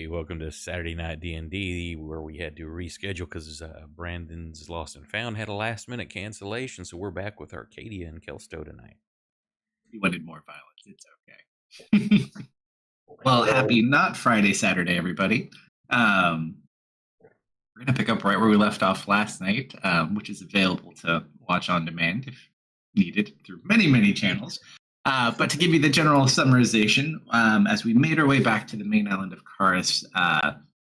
welcome to Saturday Night D&D, where we had to reschedule because Brandon's Lost and Found had a last-minute cancellation, so we're back with Arcadia and Kalsto tonight. You wanted more violence. It's okay. Well, happy not Friday, Saturday, everybody. We're going to pick up right where we left off last night, which is available to watch on demand if needed through many, many channels. But to give you the general summarization, as we made our way back to the main island of Karis,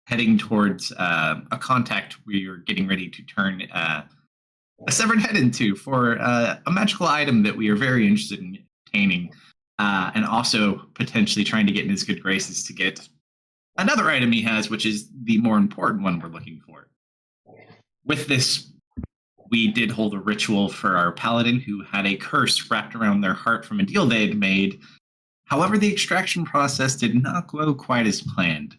heading towards a contact we are getting ready to turn a severed head into for a magical item that we are very interested in obtaining, and also potentially trying to get in his good graces to get another item he has, which is the more important one we're looking for. With this, we did hold a ritual for our paladin who had a curse wrapped around their heart from a deal they had made. However, the extraction process did not go quite as planned,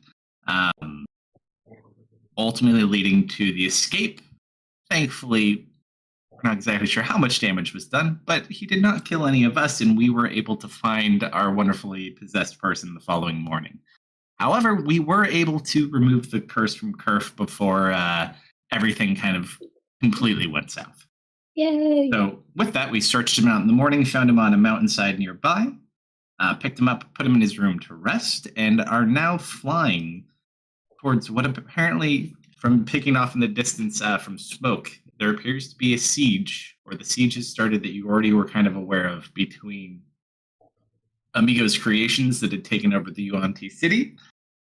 ultimately leading to the escape. Thankfully, we're not exactly sure how much damage was done, but he did not kill any of us, and we were able to find our wonderfully possessed person the following morning. However, we were able to remove the curse from Kerf before everything kind of completely went south. Yay! So with that, we searched him out in the morning, found him on a mountainside nearby, picked him up, put him in his room to rest, and are now flying towards what apparently, from picking off in the distance from smoke, there appears to be a siege, or the siege has started that you already were kind of aware of, between Amigos Creations that had taken over the Yuan-Ti city,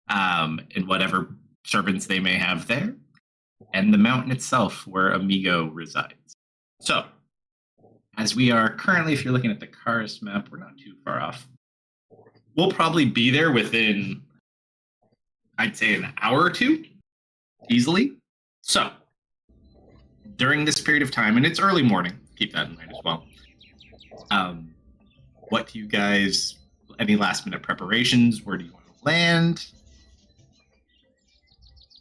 and whatever servants they may have there, and the mountain itself where Amigo resides. So, as we are currently, if you're looking at the Karis map, we're not too far off. We'll probably be there within, I'd say, an hour or two, easily. So, during this period of time, and it's early morning, keep that in mind as well. What do you guys, any last minute preparations? Where do you want to land?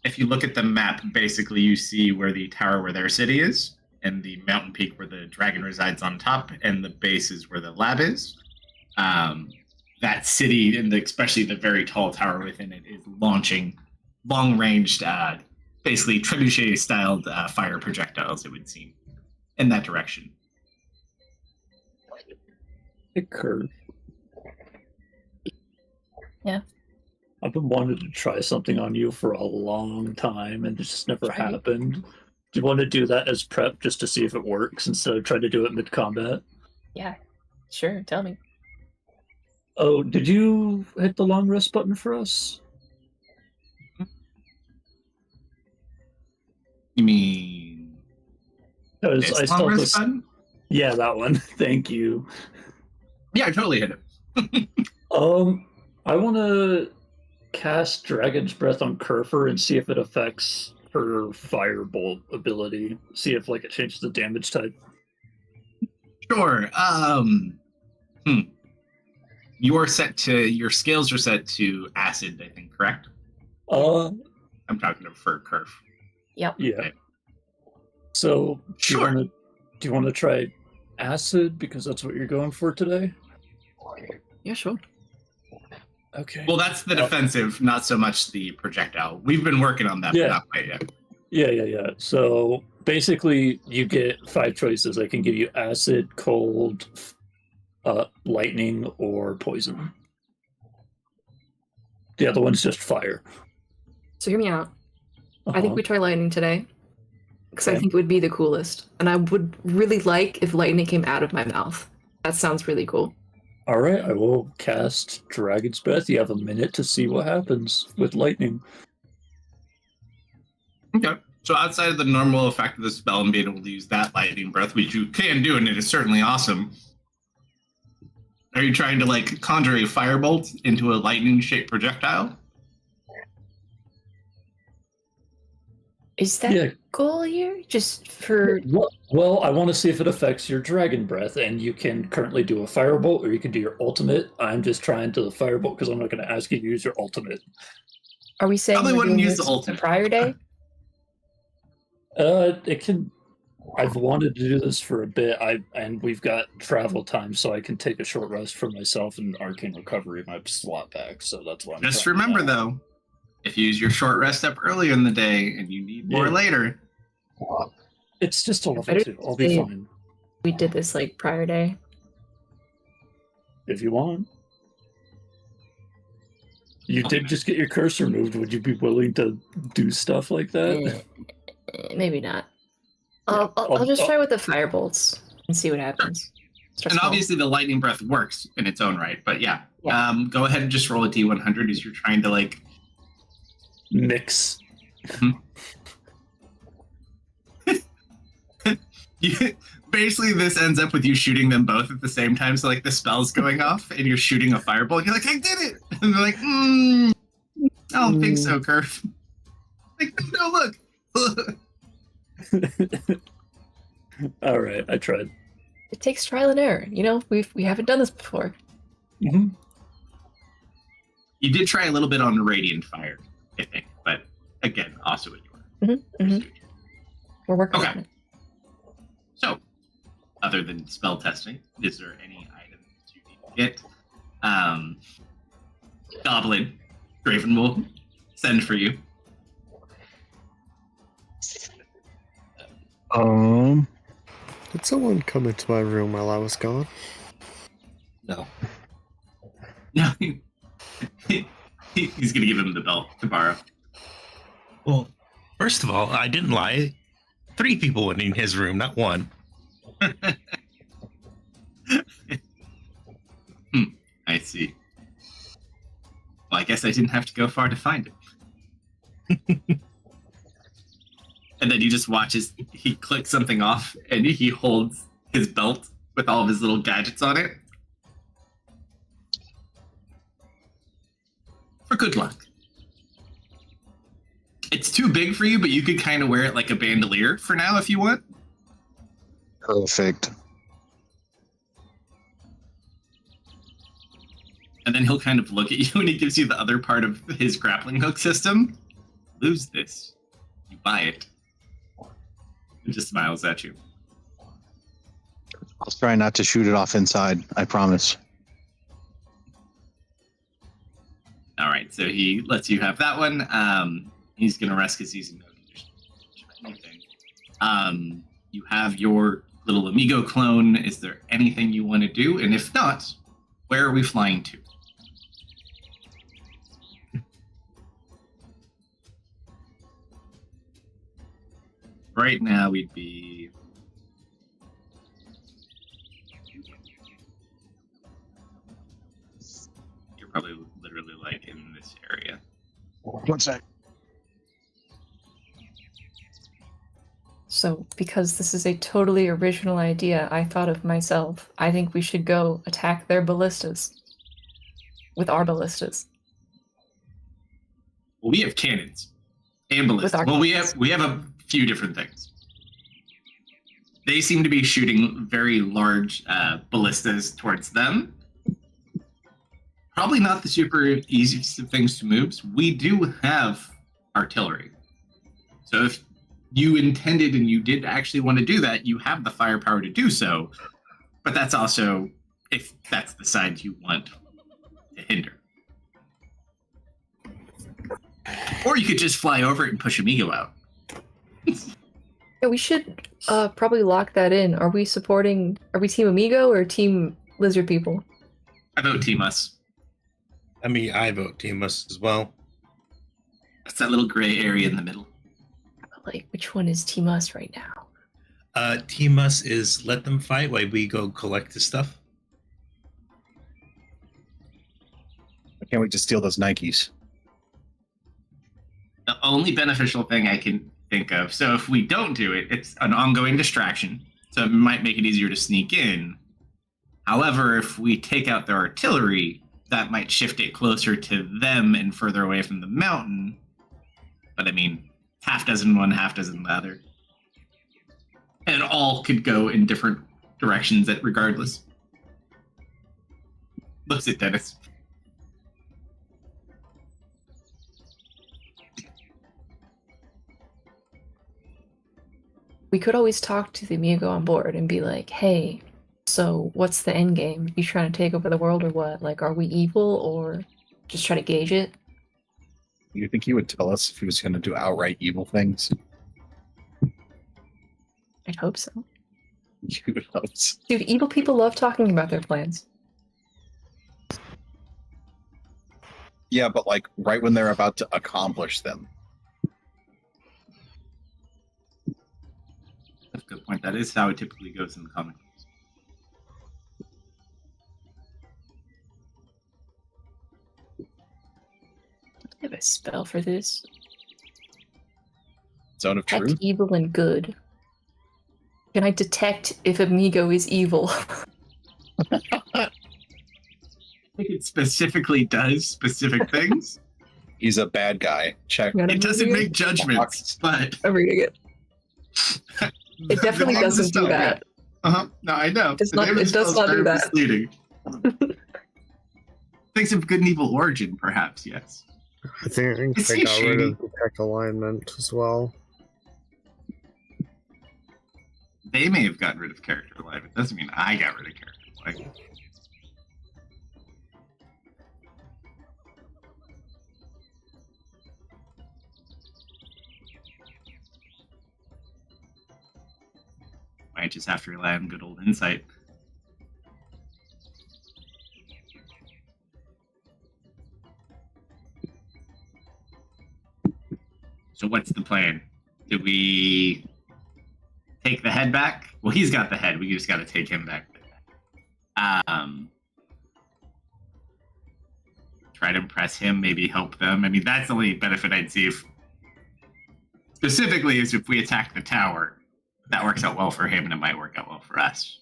If you look at the map, basically you see where the tower where their city is, and the mountain peak where the dragon resides on top, and the base is where the lab is. That city, and especially the very tall tower within it, is launching long-ranged, basically trebuchet-styled fire projectiles, it would seem, in that direction. It curved. Yeah. I've been wanting to try something on you for a long time, and it just never happened. Do you want to do that as prep just to see if it works instead of trying to do it mid-combat? Yeah, sure. Tell me. Oh, did you hit the long rest button for us? You mean I long rest this. button? Yeah, that one. Thank you. Yeah, I totally hit it. I want to cast Dragon's Breath on Kerfer and see if it affects her Firebolt ability. See if it changes the damage type. Sure. Your scales are set to acid, I think, correct? I'm talking for Kerf. Yep. Yeah. Okay. So sure. Do you want to try acid because that's what you're going for today? Yeah, sure. Okay. Well, that's the defensive, not so much the projectile. We've been working on that, but not quite yet. Yeah. So basically, you get 5 choices. I can give you acid, cold, lightning, or poison. The other one's just fire. So hear me out. I think we try lightning today, because I think it would be the coolest. And I would really like if lightning came out of my mouth. That sounds really cool. All right, I will cast Dragon's Breath. You have a minute to see what happens with lightning. Okay. So outside of the normal effect of the spell and being able to use that lightning breath, which you can do, and it is certainly awesome, are you trying to conjure a firebolt into a lightning-shaped projectile? Is that goal here? Just for... Well, I want to see if it affects your Dragon Breath, and you can currently do a Firebolt, or you can do your ultimate. I'm just trying to the Firebolt because I'm not going to ask you to use your ultimate. Are we saying Probably wouldn't use the ultimate ultimate. prior day? It can... I've wanted to do this for a bit, and we've got travel time, so I can take a short rest for myself and Arcane Recovery, my slot back, so that's why I'm Just remember, though, If you use your short rest up earlier in the day and you need more later, it's just a level 2. I'll be fine. We did this like prior day. If you want. You did just get your curse removed. Would you be willing to do stuff like that? Maybe not. I'll just try with the fire bolts and see what happens. And obviously the lightning breath works in its own right, but yeah. Go ahead and just roll a D100 as you're trying to like mix. Basically, this ends up with you shooting them both at the same time. So like the spell's going off, and you're shooting a fireball. And you're like, I did it! And they're like, I don't think so, Curve. Like, no, look. All right, I tried. It takes trial and error. You know, we haven't done this before. You did try a little bit on the radiant fire, I think, but again, also ignore. We're working on it. So, other than spell testing, is there any items you need to get? Goblin, Draven will send for you. Did someone come into my room while I was gone? No. No. He's going to give him the belt to borrow. Well, first of all, I didn't lie. 3 people went in his room, not 1. I see. Well, I guess I didn't have to go far to find it. And then you just watch as he clicks something off, and he holds his belt with all of his little gadgets on it. For good luck. It's too big for you, but you could kind of wear it like a bandolier for now if you want. Perfect. And then he'll kind of look at you and he gives you the other part of his grappling hook system. Lose this. You buy it. He just smiles at you. I'll try not to shoot it off inside, I promise. All right, so he lets you have that one. He's going to rest because he's in no condition. You have your little Amigo clone. Is there anything you want to do? And if not, where are we flying to? Right now, we'd be... You're probably literally like in this area. 1 sec. So, because this is a totally original idea I thought of myself, I think we should go attack their ballistas. With our ballistas. Well, we have cannons and ballistas. Well, we have a few different things. They seem to be shooting very large ballistas towards them. Probably not the super easiest of things to move. We do have artillery. So if you intended and you did actually want to do that, you have the firepower to do so. But that's also if that's the side you want to hinder. Or you could just fly over it and push Amigo out. Yeah, we should probably lock that in. Are we Team Amigo or Team Lizard People? I vote Team Us. I mean, I vote Team Us as well. That's that little gray area in the middle. Like, which one is Team Us right now? Team Us is let them fight while we go collect the stuff. Why can't we just steal those Nikes? The only beneficial thing I can think of, so if we don't do it, it's an ongoing distraction, so it might make it easier to sneak in. However, if we take out their artillery, that might shift it closer to them and further away from the mountain. But I mean, half dozen one, half dozen the other. And all could go in different directions regardless. Looks at Dennis. We could always talk to the Amigo on board and be like, hey, so what's the end game? You trying to take over the world or what? Like, are we evil or just try to gauge it? You think he would tell us if he was going to do outright evil things? I'd hope so. Who knows? Dude, evil people love talking about their plans. Yeah, but like right when they're about to accomplish them. That's a good point. That is how it typically goes in the comics. I have a spell for this. Zone of Detect truth? evil and good. Can I detect if Amigo is evil? I think it specifically does specific things. He's a bad guy. Check. Yeah. It doesn't make judgments, but I'm reading it. It definitely The name of the doesn't do spell, that. No, I know. It's The not- name of it the spell does is not do very that. misleading. Things of good and evil origin, perhaps, yes. I think Is they he got rid shady? of detect alignment as well. They may have gotten rid of character alignment. Doesn't mean I got rid of character alignment. Might just have to rely on good old insight. So what's the plan? Do we take the head back? Well, he's got the head. We just got to take him back. Try to impress him, maybe help them. I mean, that's the only benefit I'd see if, specifically, is if we attack the tower. That works out well for him, and it might work out well for us.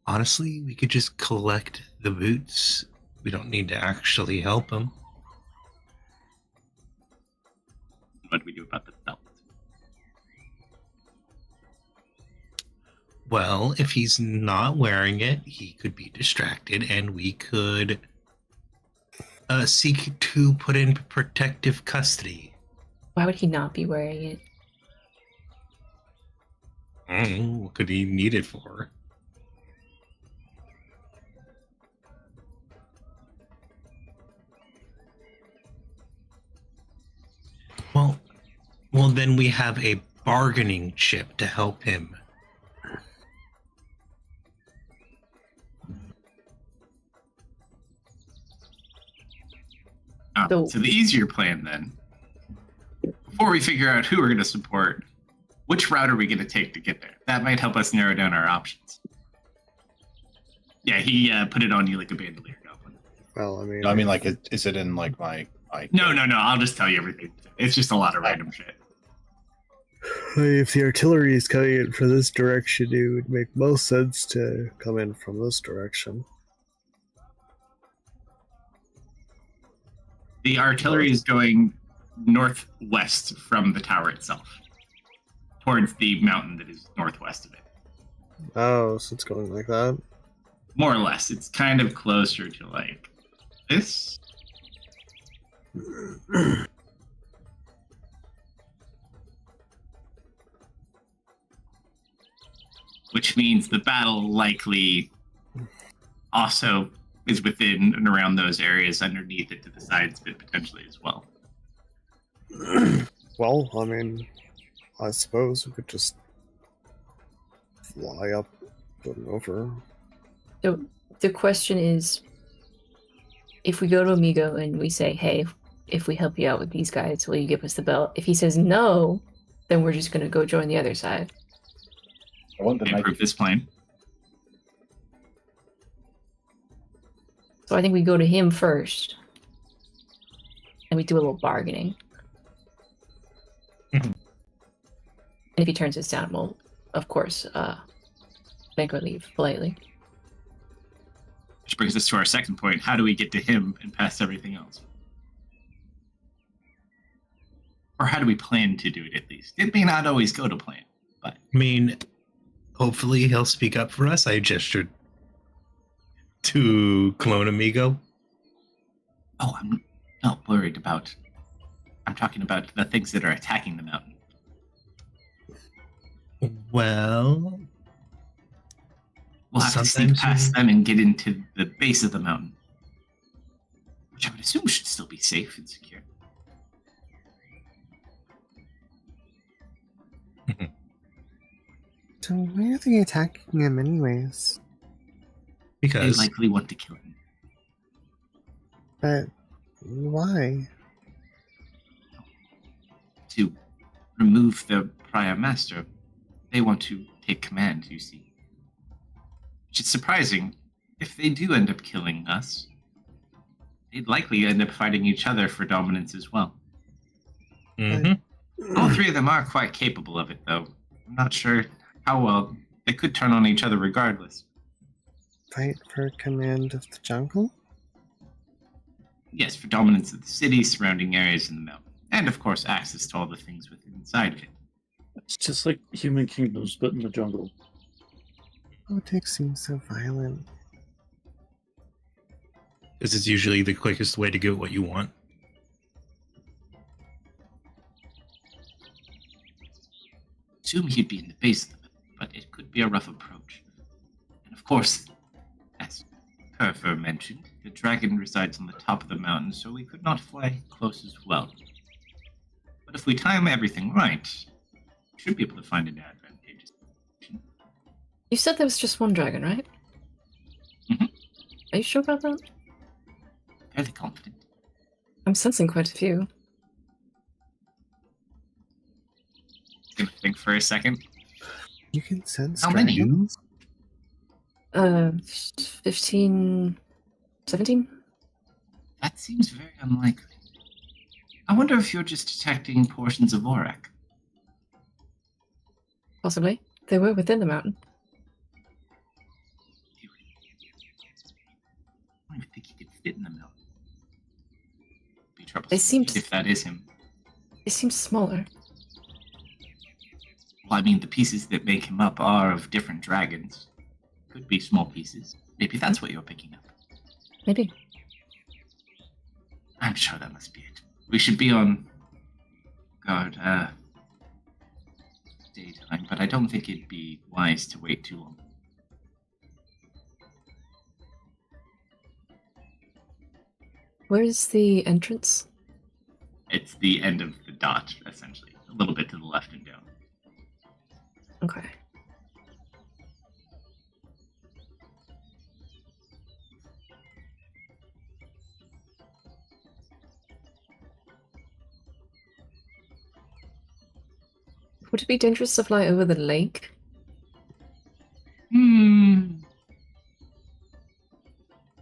Honestly, we could just collect the boots. We don't need to actually help him. What do we do about the belt? Well, if he's not wearing it, he could be distracted, and we could seek to put in protective custody. Why would he not be wearing it? What could he need it for? Well, then we have a bargaining chip to help him. So- So the easier plan then, before we figure out who we're going to support, which route are we going to take to get there? That might help us narrow down our options. Yeah, he put it on you like a bandolier goblin. Well, I mean, I mean, like, is it in like my? No. I'll just tell you everything. It's just a lot of random shit. if the artillery is coming in from this direction, it would make most sense to come in from this direction. The artillery is going northwest from the tower itself, towards the mountain that is northwest of it. Oh, so it's going like that. More or less. It's kind of closer to like this. Which means the battle likely also is within and around those areas underneath it to the sides of it potentially as well. Well, I mean, I suppose we could just fly up and over. So the question is, if we go to Amigo and we say, hey, if we help you out with these guys, will you give us the belt? If he says no, then we're just going to go join the other side. I want the Improve Nike. this plan. So I think we go to him first. And we do a little bargaining. Mhm. And if he turns us down, we'll, of course, make our leave politely. Which brings us to our second point. How do we get to him and past everything else? Or how do we plan to do it at least? It may not always go to plan, but I mean, hopefully he'll speak up for us. I gestured to Clone Amigo. oh, I'm not worried about. I'm talking about the things that are attacking the mountain. Well, We'll have to sneak Sometimes past you- them and get into the base of the mountain, which I would assume should still be safe and secure. So why are they attacking him anyways? They Because likely want to kill him. But why? To remove the prior master. They want to take command, you see. Which is surprising. If they do end up killing us, they'd likely end up fighting each other for dominance as well. All three of them are quite capable of it, though. I'm not sure how well. They could turn on each other regardless. Fight for command of the jungle? Yes, for dominance of the city, surrounding areas, in the mountain. And, of course, access to all the things within inside of it. It's just like human kingdoms, but in the jungle. Politics seems so violent. this is usually the quickest way to get what you want. Assume he'd be in the base of it, but it could be a rough approach. And of course, as Kerfer mentioned, the dragon resides on the top of the mountain, so we could not fly close as well. But if we time everything right, we should be able to find an advantageous position. You said there was just one dragon, right? Mhm. Are you sure about that? Fairly confident. I'm sensing quite a few. Gonna think for a second. You can sense How many? dragons? 15, 17? That seems very unlikely. I wonder if you're just detecting portions of Aurak. Possibly. They were within the mountain. I don't even think he could fit in the mountain. Be trouble They seemed- if that is him. It seems smaller. Well, I mean, the pieces that make him up are of different dragons. Could be small pieces. Maybe that's what you're picking up. Maybe. I'm sure that must be it. We should be on guard, daytime, but I don't think it'd be wise to wait too long. Where's the entrance? It's the end of the dot, essentially. A little bit to the left and down. Okay. Would it be dangerous to fly over the lake?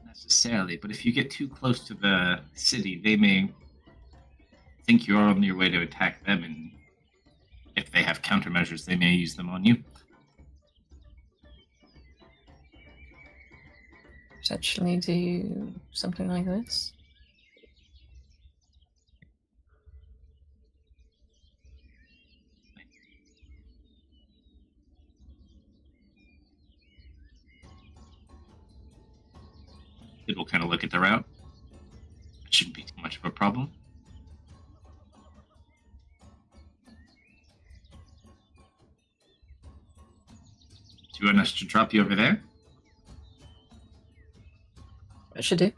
Necessarily, but if you get too close to the city, they may think you're on your way to attack them, and if they have countermeasures, they may use them on you. Potentially do something like this? It will kind of look at the route. It shouldn't be too much of a problem. Do you want us to drop you over there? I should do.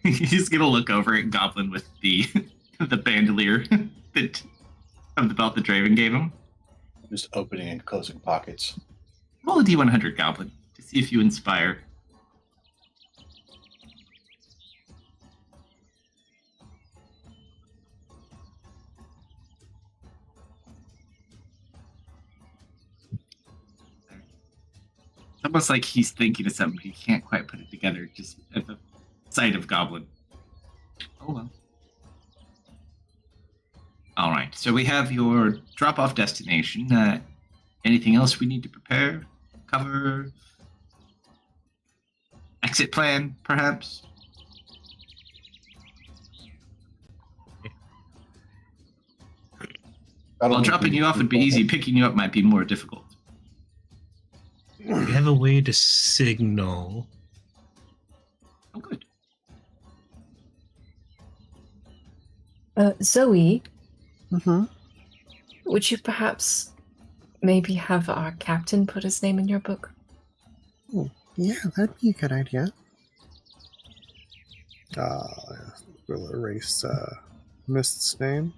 He's gonna look over at Goblin with the the bandolier that of the belt that Draven gave him. Just opening and closing pockets. Roll a D100, Goblin, to see if you inspire. It's almost like he's thinking of something, but he can't quite put it together just at the sight of Goblin. Oh well. Alright, so we have your drop-off destination. Anything else we need to prepare? Cover? Exit plan, perhaps? Well, dropping you off would be easy. Picking you up might be more difficult. We have a way to signal. Oh, good. Zoe, Mm-hmm. would you perhaps maybe have our captain put his name in your book? Yeah, that'd be a good idea. We'll erase Mist's name.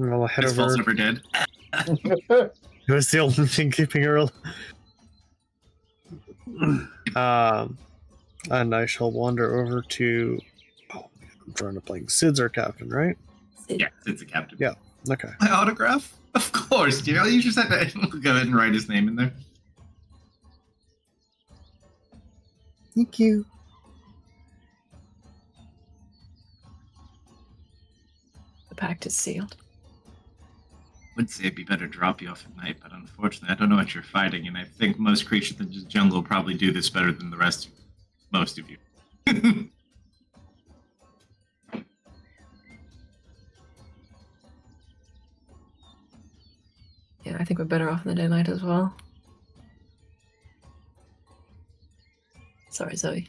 I'll head His over. fault's never dead. It was the only thing keeping her alive. And I shall wander over to. Oh, I'm drawing a blank. Sid's our captain, right? Yeah, it's a captain. Yeah. Okay. My autograph? Of course, dear. You just have to go ahead and write his name in there. Thank you. The pact is sealed. Would say it'd be better to drop you off at night, but unfortunately, I don't know what you're fighting, and I think most creatures in the jungle probably do this better than the rest, most of you. Yeah, I think we're better off in the daylight as well. Sorry, Zoe.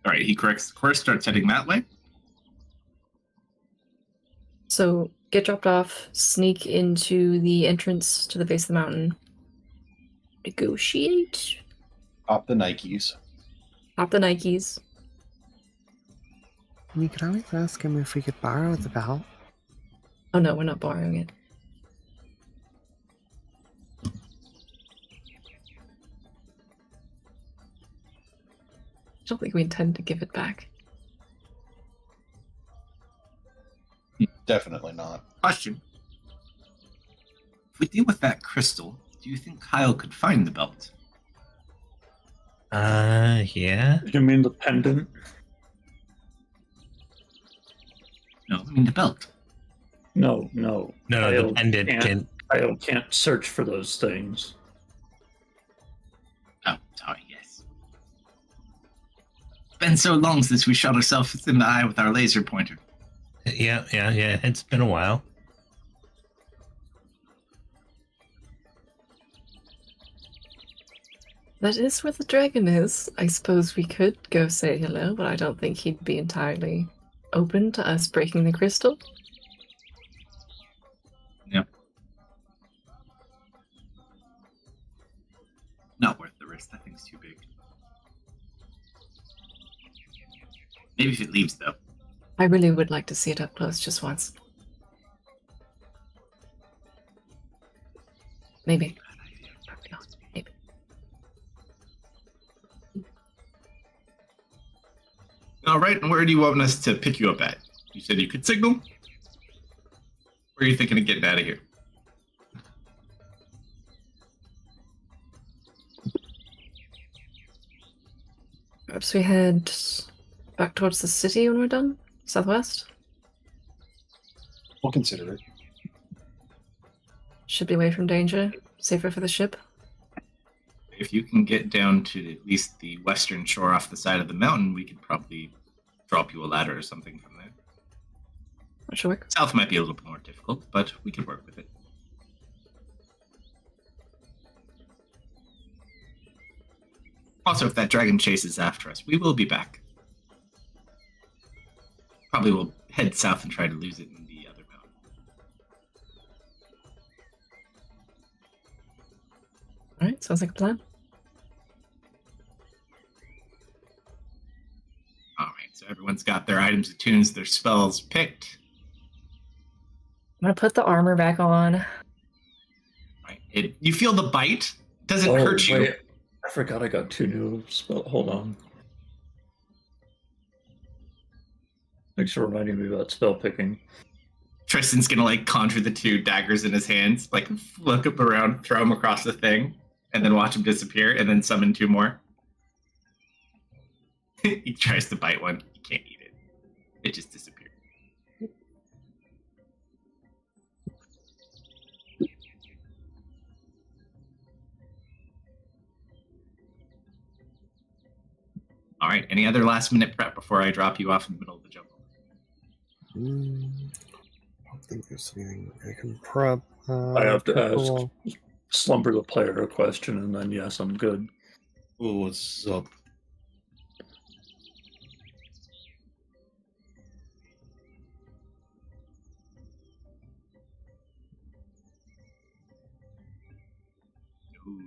All right, he corrects the course, starts heading that way. So get dropped off, sneak into the entrance to the base of the mountain, negotiate, Pop the Nikes. hop the Nikes. You could always ask him if we could borrow the belt. Oh no, we're not borrowing it. I don't think we intend to give it back. Definitely not. Question. If we deal with that crystal, do you think Kyle could find the belt? Yeah. You mean the pendant? No, I mean the belt. No. No, Kyle the pendant can. Kyle can't search for those things. Oh, sorry, yes. It's been so long since we shot ourselves in the eye with our laser pointer. Yeah. It's been a while. That is where the dragon is. I suppose we could go say hello, but I don't think he'd be entirely open to us breaking the crystal. Yep. Not worth the risk. That thing's too big. Maybe if it leaves, though. I really would like to see it up close just once. Maybe. Probably not. Maybe. All right, and where do you want us to pick you up at? You said you could signal? Where are you thinking of getting out of here? Perhaps we head back towards the city when we're done? Southwest? We'll consider it. Should be away from danger. Safer for the ship. If you can get down to at least the western shore off the side of the mountain, we could probably drop you a ladder or something from there. That should work. South might be a little bit more difficult, but we could work with it. Also, if that dragon chases after us, we will be back. Probably will head south and try to lose it in the other mountain. Alright, sounds like a plan. Alright, so everyone's got their items attuned, their spells picked. I'm gonna put the armor back on. Right. You feel the bite? Doesn't hurt you. Wait. I forgot I got 2 new spells. Hold on. Thanks for reminding me about spell picking. Tristan's gonna like conjure the 2 daggers in his hands, like look up around, throw them across the thing, and then watch him disappear, and then summon 2 more. He tries to bite one. You can't eat it. It just disappeared. All right. Any other last minute prep before I drop you off in the middle of the jungle? I don't think there's anything I can prep. I have to ask Slumber the player a question, and then yes, I'm good. Oh, what's up? Ooh.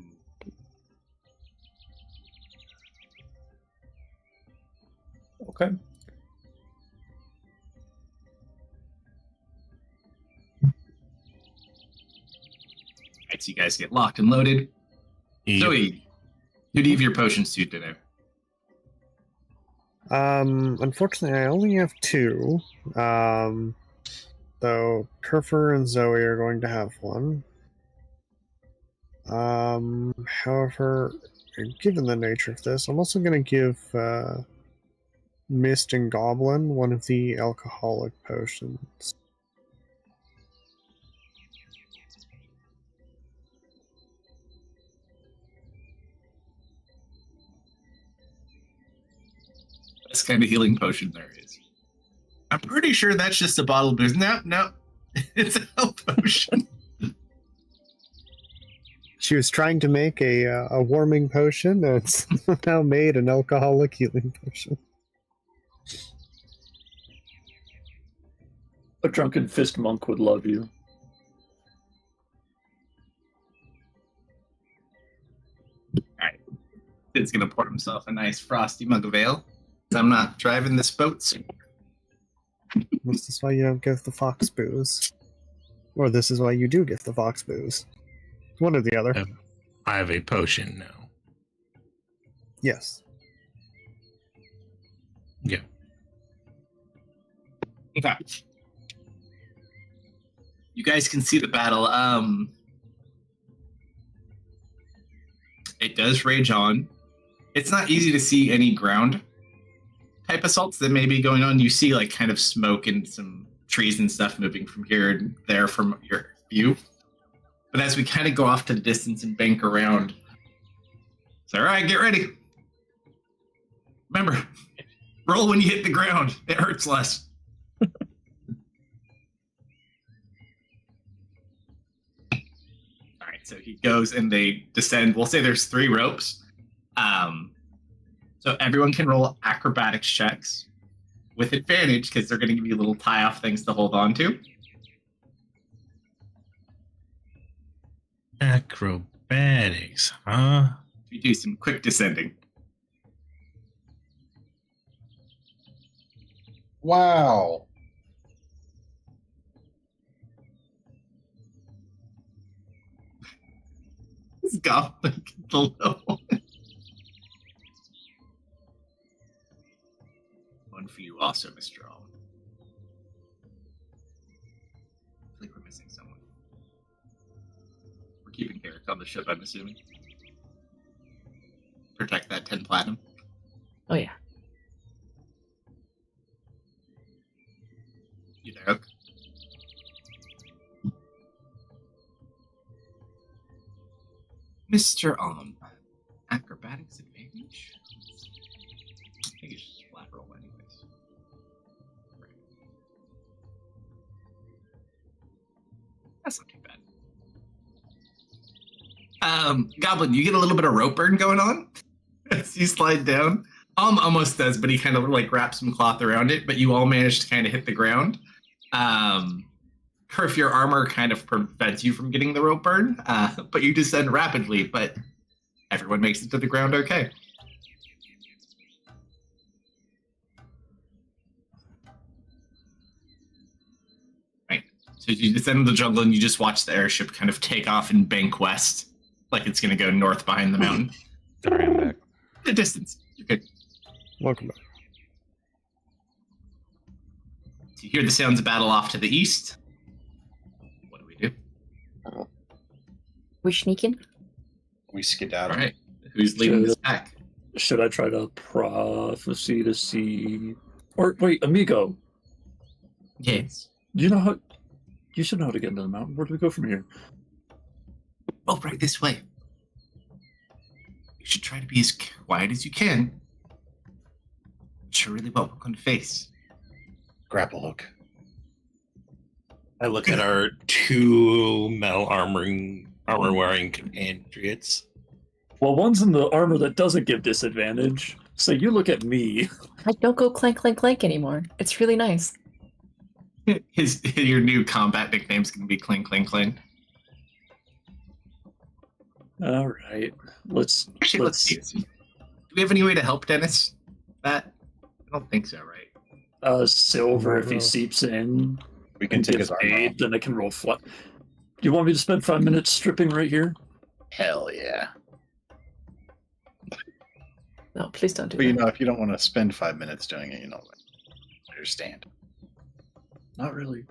Okay. Alright, so you guys get locked and loaded. Yep. Zoe, who do you have your potions to today? Unfortunately, I only have 2. So Kerfer and Zoe are going to have one. However, given the nature of this, I'm also going to give Mist and Goblin one of the alcoholic potions. Best kind of healing potion there is. I'm pretty sure that's just a bottle of booze. No. It's a health potion. She was trying to make a warming potion, and it's now made an alcoholic healing potion. A drunken fist monk would love you. Alright. Kid's gonna pour himself a nice frosty mug of ale. I'm not driving this boat soon. This is why you don't give the fox booze. Or this is why you do give the fox booze. One or the other. I have a potion now. Yes. Yeah. Okay. You guys can see the battle. It does rage on. It's not easy to see any ground type assaults that may be going on. You see like kind of smoke and some trees and stuff moving from here and there from your view. But as we kind of go off to the distance and bank around, it's all right, get ready. Remember, roll when you hit the ground. It hurts less. All right, so he goes and they descend. We'll say there's 3 ropes. So everyone can roll acrobatics checks with advantage because they're going to give you little tie-off things to hold on to. Acrobatics, huh? You do some quick descending. Wow. This goblin below. One for you also, Mr. Allen. I think we're missing someone. We're keeping Garrick on the ship, I'm assuming. Protect that 10 platinum. Oh yeah. You there, Oak? Mr. Acrobatics advantage? I think it's just flat roll anyways. Right. That's not too bad. Goblin, you get a little bit of rope burn going on as you slide down. Almost does, but he kind of like wraps some cloth around it, but you all manage to kind of hit the ground. Kerf, your armor kind of prevents you from getting the rope burn, but you descend rapidly, but everyone makes it to the ground okay. Right. So you descend into the jungle and you just watch the airship kind of take off and bank west, like it's going to go north behind the mountain. Sorry, I'm back. The distance. You're good. Welcome back. So you hear the sounds of battle off to the east. What do we do? We're sneaking. We skedaddle. All right. Who's leading this pack? Should I try to prophecy to see? Or wait, amigo. Yes. You know how? You should know how to get into the mountain. Where do we go from here? Oh, right this way. You should try to be as quiet as you can. Show really well look on the face. Grapple hook. I look at our 2 metal armor-wearing compatriots. Well, one's in the armor that doesn't give disadvantage. So you look at me. I don't go clank clank clank anymore. It's really nice. Your new combat nickname's gonna be Cling Cling Cling. All right, let's see. Do we have any way to help Dennis? That I don't think so, right? Silver, if he seeps in We can and take gives his arm aid, off. then I can roll flat. Do you want me to spend 5 minutes stripping right here? Hell yeah. No, please don't do But you that. know, if you don't want to spend 5 minutes doing it, I understand. Not really.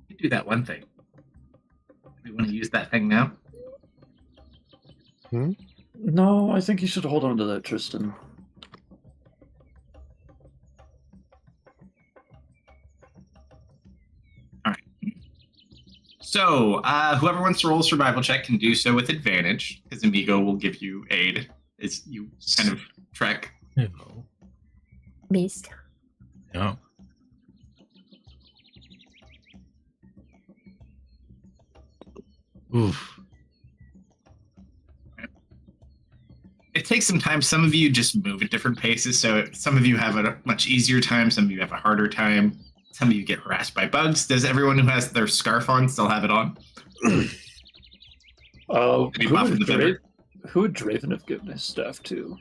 You do that one thing. We want to use that thing now? No, I think you should hold on to that, Tristan. So, whoever wants to roll a survival check can do so with advantage, because Amigo will give you aid as you kind of trek. No. Missed. No. Oof. It takes some time. Some of you just move at different paces, so some of you have a much easier time, some of you have a harder time. Some of you get harassed by bugs. Does everyone who has their scarf on still have it on? Maybe buff in the feather? Who would Draven have given his staff to?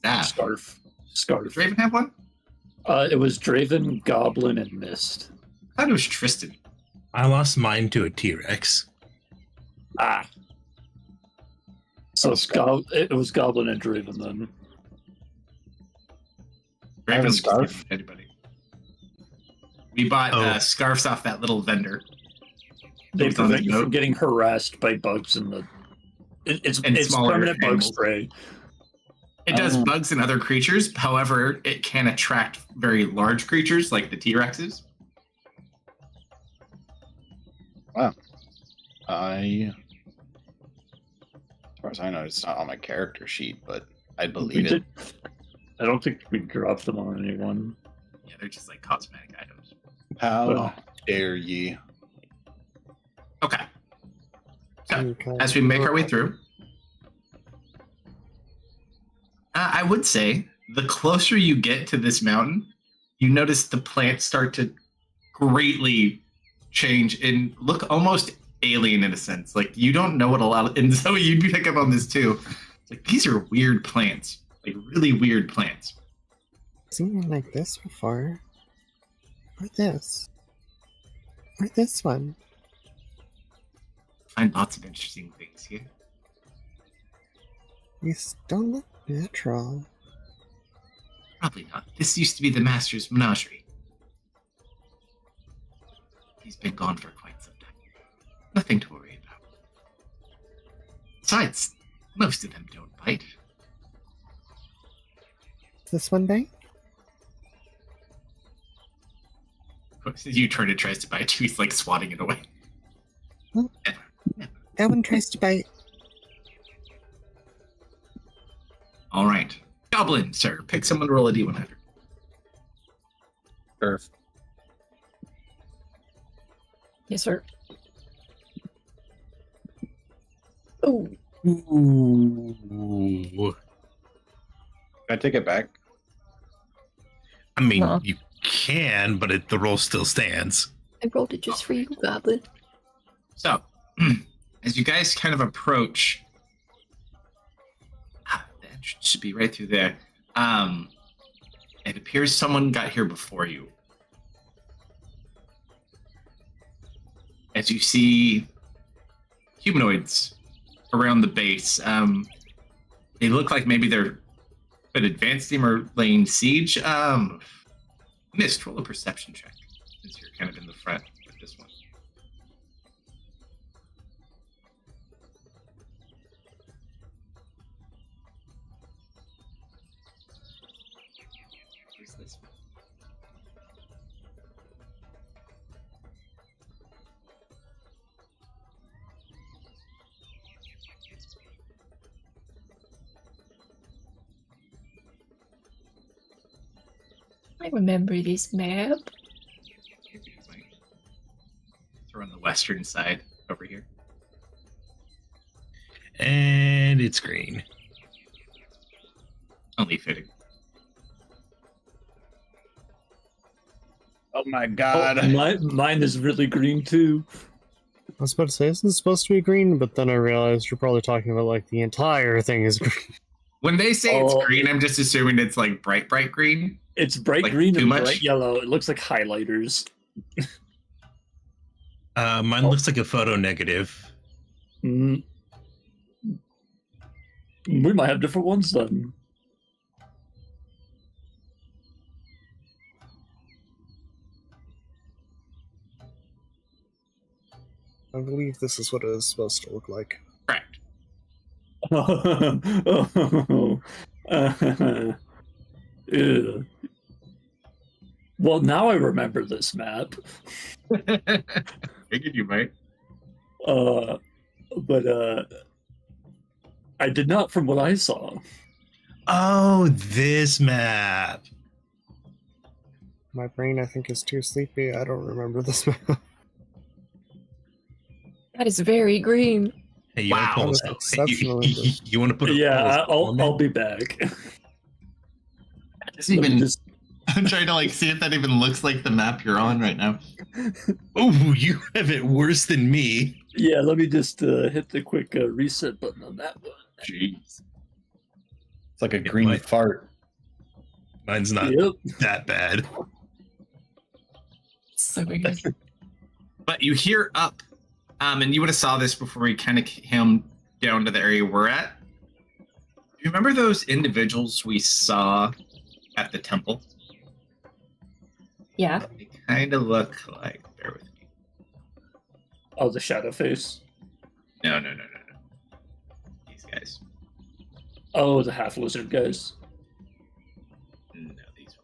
Ah, Scarf. does Raven have one? It was Draven, Goblin, and Mist. I thought it was Tristan. I lost mine to a T-Rex. Ah. So it was Goblin and Draven then. I have a Raven scarf. Anybody? We bought scarves off that little vendor. They It's on the prevent you boat. from getting harassed by bugs in the. It's smaller permanent bug animals. spray. It does bugs and other creatures. However, it can attract very large creatures like the T-Rexes. Wow. As far as I know, it's not on my character sheet, but I believe it. I don't think we dropped them on anyone. Yeah, they're just like cosmetic items. How Well. dare ye? Okay. So, Okay. as we make our way through, I would say the closer you get to this mountain, you notice the plants start to greatly change and look almost alien in a sense. Like you don't know what a lot of, and so you pick up on this too. It's like these are weird plants, like really weird plants. Seen one like this before. Or this. Or this one. Find lots of interesting things here. These don't look natural. Probably not. This used to be the master's menagerie. He's been gone for quite some time. Nothing to worry about. Besides, most of them don't bite. Is this one bite? You turn and tries to bite too. He's like swatting it away. Huh? Never. That one tries to bite. All right. Goblin, sir. Pick someone to roll a D100. Earth. Yes, sir. Oh, Ooh. Can I take it back? I mean, No. you can, but the roll still stands. I rolled it just for you, Goblin. So, as you guys kind of approach, the entrance should be right through there. It appears someone got here before you. As you see humanoids around the base, they look like maybe they're an advanced team or laying siege. Mist, roll a perception check since you're kind of in the front with this one. Where's this one? I remember this map. They're on the western side over here. And it's green. Only fitting. Oh my god. Oh, mine is really green too. I was about to say, isn't it supposed to be green? But then I realized you're probably talking about like the entire thing is green. When they say it's green, I'm just assuming it's like bright green. It's bright Like, green too and much? bright yellow. It looks like highlighters. Mine looks like a photo negative. Mm. We might have different ones then. I believe this is what it is supposed to look like. Correct. Ew. Well, now I remember this map. Figured you might. But I did not from what I saw. Oh, this map. My brain, I think, is too sleepy. I don't remember this map. That is very green. Hey, you Wow. want to That's pull exceptional. you want to put a Yeah, poll I'll be back. I'm trying to see if that even looks like the map you're on right now. Oh, you have it worse than me. Yeah, let me just hit the quick reset button on that one. Jeez. It's like a green fart. Mine's not that bad. So weird. But you hear up, and you would have saw this before we kind of came down to the area we're at. Do you remember those individuals we saw at the temple? Yeah. They kind of look like. Bear with me. Oh, the shadow face. No. These guys. Oh, the half lizard guys. No, these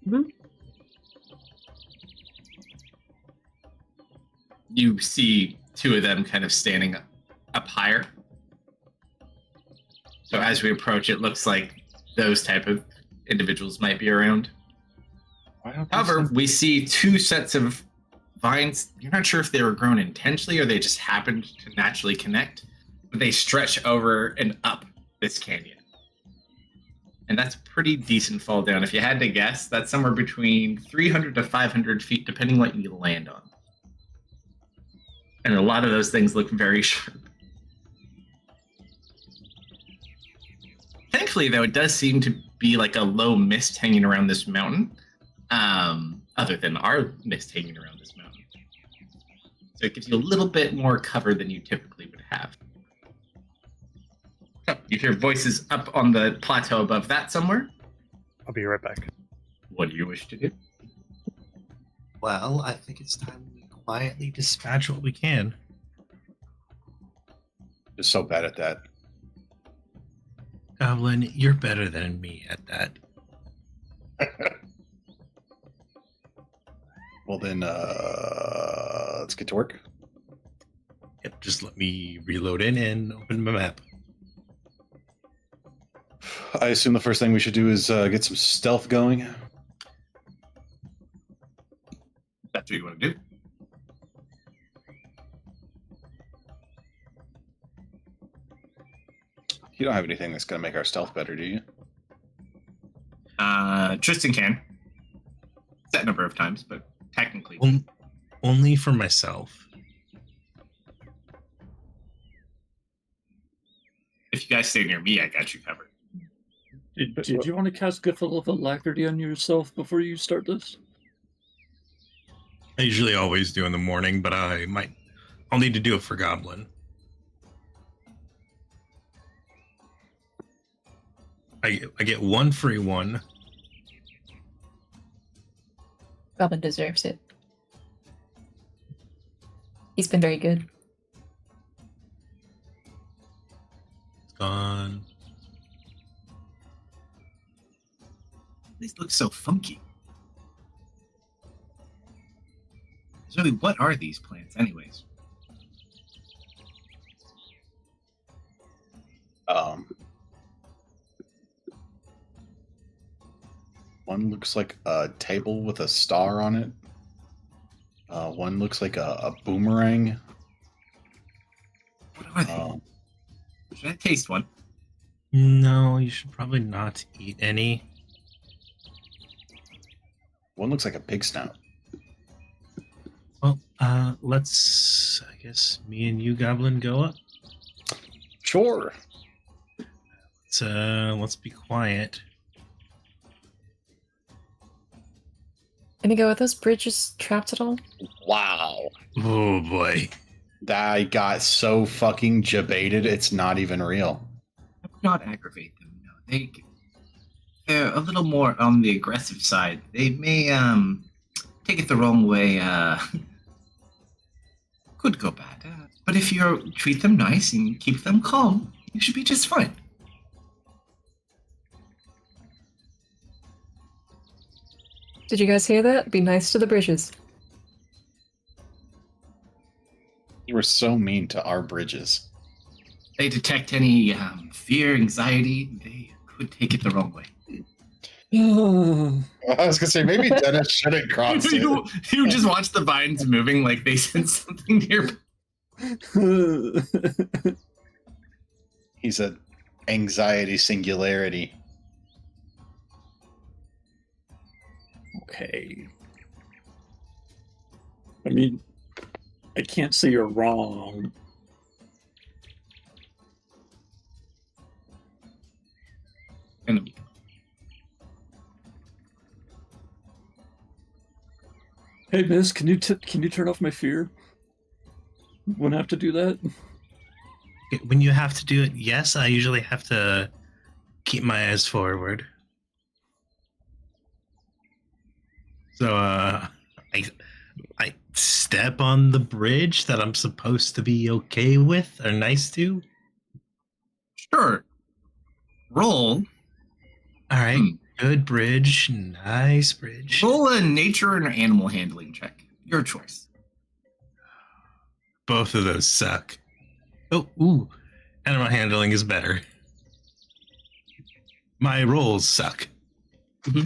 ones. You see two of them kind of standing up higher. So as we approach, it looks like those type of individuals might be around. However, we see two sets of vines. You're not sure if they were grown intentionally or they just happened to naturally connect, but they stretch over and up this canyon. And that's a pretty decent fall down. If you had to guess, that's somewhere between 300 to 500 feet, depending what you land on. And a lot of those things look very sharp. Thankfully, though, it does seem to be like a low mist hanging around this mountain, other than our mist hanging around this mountain. So it gives you a little bit more cover than you typically would have. Oh, you hear voices up on the plateau above that somewhere. I'll be right back. What do you wish to do? Well, I think it's time we quietly dispatch what we can. Just so bad at that. Goblin, you're better than me at that. Well then, let's get to work. Yep, just let me reload in and open my map. I assume the first thing we should do is get some stealth going. That's what you want to do. You don't have anything that's going to make our stealth better, do you? Tristan can. Set number of times, but technically. Only for myself. If you guys stay near me, I got you covered. Did you want to cast Gift of Alacrity on yourself before you start this? I usually always do in the morning, but I'll need to do it for Goblin. I get one free one. Goblin deserves it. He's been very good. It's gone. These look so funky. Really, what are these plants, anyways? One looks like a table with a star on it. One looks like a boomerang. What are they? Should I taste one? No, you should probably not eat any. One looks like a pig snout. Well, let's, I guess, me and you, Goblin, go up. Sure. Let's be quiet. Inigo, are those bridges trapped at all? Wow. Oh boy. I got so fucking jebaited, it's not even real. I would not aggravate them. No, they're a little more on the aggressive side. They may take it the wrong way. Could go bad. But if you treat them nice and keep them calm, you should be just fine. Did you guys hear that? Be nice to the bridges. You were so mean to our bridges. They detect any fear, anxiety, they could take it the wrong way. I was gonna say maybe Dennis shouldn't cross it. You just watch the vines moving like they sense something near. He's an anxiety singularity. Okay. I mean, I can't say you're wrong. Hey, miss, can you turn off my fear? Wouldn't have to do that. When you have to do it, yes, I usually have to keep my eyes forward. So, I step on the bridge that I'm supposed to be okay with or nice to. Sure. Roll. All right, good bridge, nice bridge. Roll a nature and animal handling check. Your choice. Both of those suck. Oh, ooh, animal handling is better. My rolls suck. Mm-hmm.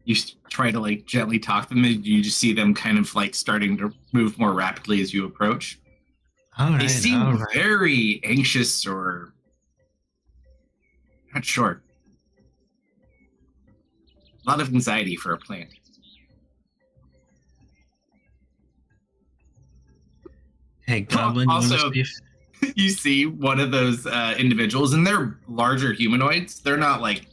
You try to like gently talk them, and you just see them kind of like starting to move more rapidly as you approach. All right, they seem very anxious or not sure. A lot of anxiety for a plant. Hey, Goblin, also, you see one of those individuals, and they're larger humanoids. They're not like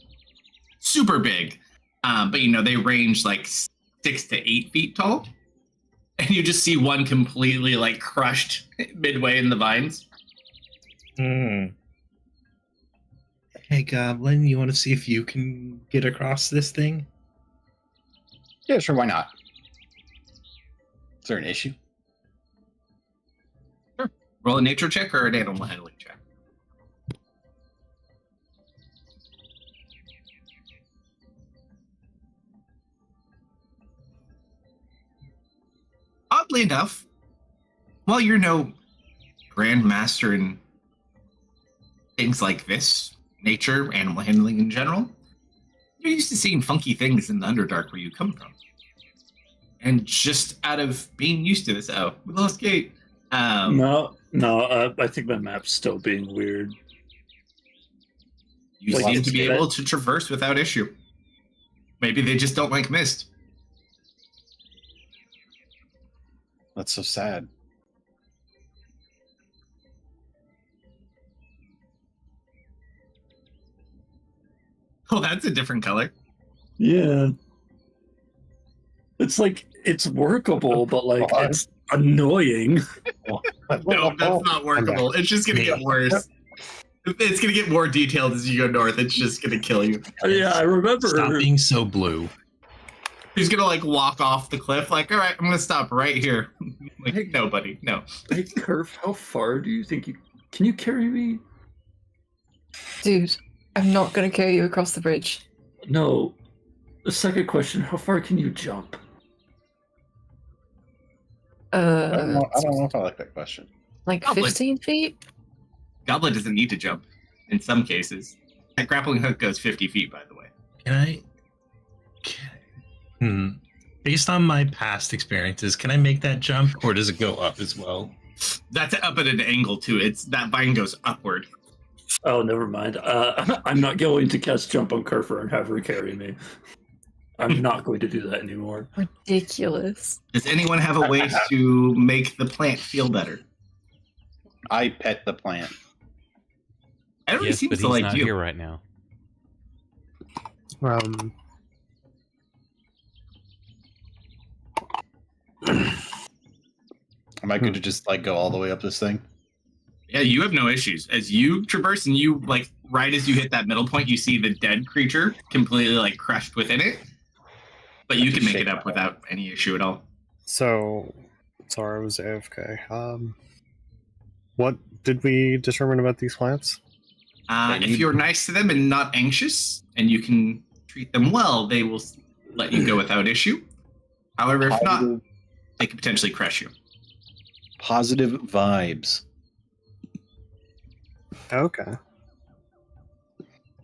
super big. But you know, they range like 6 to 8 feet tall. And you just see one completely like crushed midway in the vines. Hey, Goblin, you want to see if you can get across this thing? Yeah, sure, why not? Is there an issue? Sure. Roll a nature check or an animal handling check. Oddly enough, while you're no grandmaster in things like this, nature, animal handling in general, you're used to seeing funky things in the Underdark where you come from. And just out of being used to this, we lost Kate. No, I think my map's still being weird. You seem to be able to traverse without issue. Maybe they just don't like mist. That's so sad. Oh, that's a different color. Yeah. It's like, it's workable, but like, it's annoying. No, that's not workable. It's just going to get worse. It's going to get more detailed as you go north. It's just going to kill you. Yeah, I remember. Stop being so blue. He's going to like walk off the cliff like, all right, I'm going to stop right here. Like, hey, no, buddy, no. Hey, Kerf, how far do you think can you carry me? Dude, I'm not going to carry you across the bridge. No. The second question, how far can you jump? I don't know if I like that question. Like Goblin. 15 feet? Goblin doesn't need to jump in some cases. That grappling hook goes 50 feet, by the way. Based on my past experiences, can I make that jump, or does it go up as well? That's up at an angle too. That vine goes upward. Oh, never mind. I'm not going to cast Jump on Kerfer and have her carry me. I'm not going to do that anymore. Ridiculous. Does anyone have a way to make the plant feel better? I pet the plant. Everybody Yes, seems but to he's like not you. here right now. Am I good to just like go all the way up this thing? Yeah, you have no issues. As you traverse and you like right as you hit that middle point, you see the dead creature completely like crushed within it. But you can make it up without any issue at all. So, sorry, I was AFK. What did we determine about these plants? If you're nice to them and not anxious, and you can treat them well, they will let you go without issue. However, if not, they could potentially crush you. Positive vibes. Okay.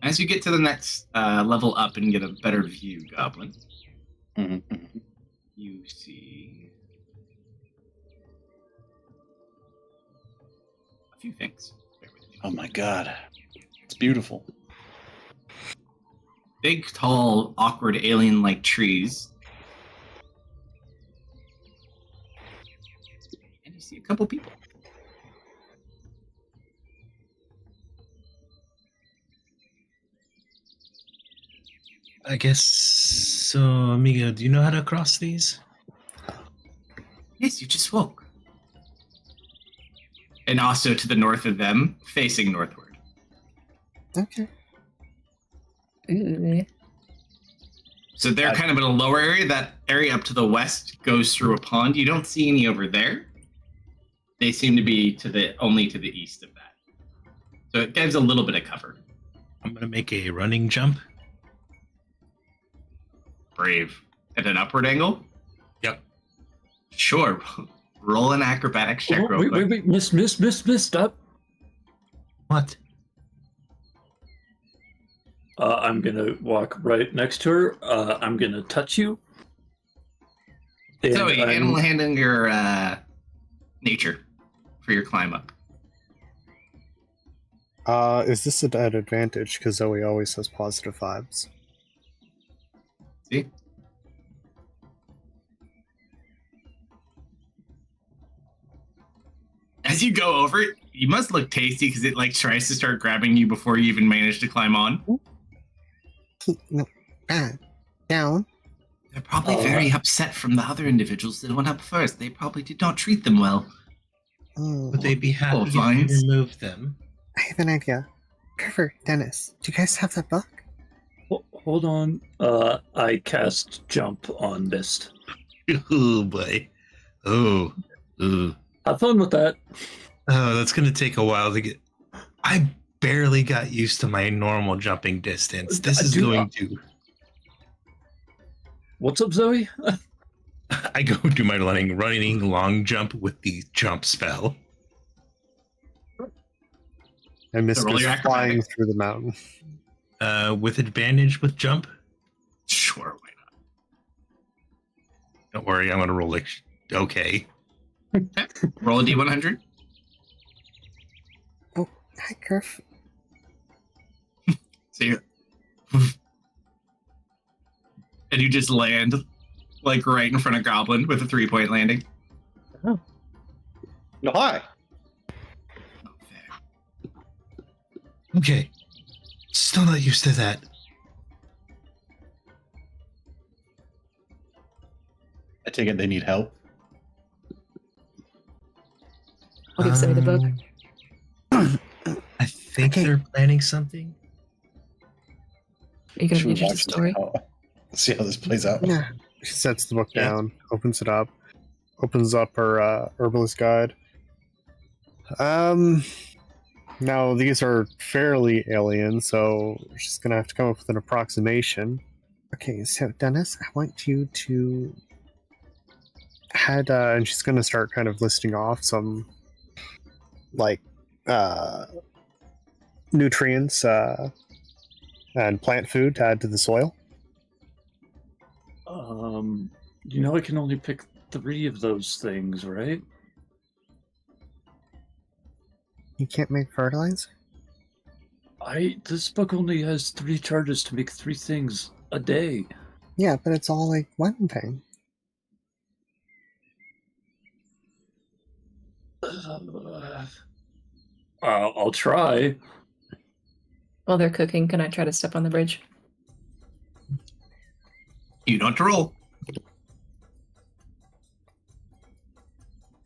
As you get to the next level up and get a better view, Goblin, you see a few things. Oh my god. It's beautiful. Big, tall, awkward, alien-like trees. And you see a couple people. I guess so, amigo. Do you know how to cross these? Yes, you just woke. And also to the north of them, facing northward. Okay. Ooh. So they're kind of in a lower area. That area up to the west goes through a pond. You don't see any over there. They seem to be only to the east of that. So it gives a little bit of cover. I'm going to make a running jump. Brave. At an upward angle? Yep. Sure. Roll an acrobatics check real quick. Wait. Miss, stop. What? I'm going to walk right next to her. I'm going to touch you. So animal handling your nature for your climb up. Is this an advantage? Because Zoe always has positive vibes. See? As you go over it, you must look tasty because it like tries to start grabbing you before you even manage to climb on. No, down. They're probably very upset from the other individuals that went up first. They probably did not treat them well. Would they be happy if vines. you remove them? I have an idea. Trevor, Dennis, do you guys have that book? Hold on. I cast Jump on Mist. Oh, boy. Oh. Have fun with that. Oh, that's going to take a while to get... I barely got used to my normal jumping distance. This is going to... What's up, Zoe? I go do my running long jump with the jump spell. And Mist roll is your flying acrobatics. through the mountain. With advantage with jump? Sure, why not? Don't worry, I'm going to roll like... Okay. Roll a d100. Oh, hi, Kerf. So you and you just land like right in front of Goblin with a 3-point landing. No, hi. Not fair. Okay. Still not used to that. I take it they need help. I'll give Zoe the book. I think Okay. they're planning something. Are you going Should to we finish the watch story? See how this plays out. Yeah. She sets the book Yeah. down, opens it up, opens up her herbalist guide. Now these are fairly alien, so she's gonna have to come up with an approximation. Okay, so Dennis, I want you to and she's gonna start kind of listing off some like nutrients and plant food to add to the soil. I can only pick 3 of those things, right? You can't make fertilizer? This book only has 3 charges to make 3 things a day. Yeah, but it's all like one thing. I'll try. While they're cooking, can I try to step on the bridge? You don't have to roll.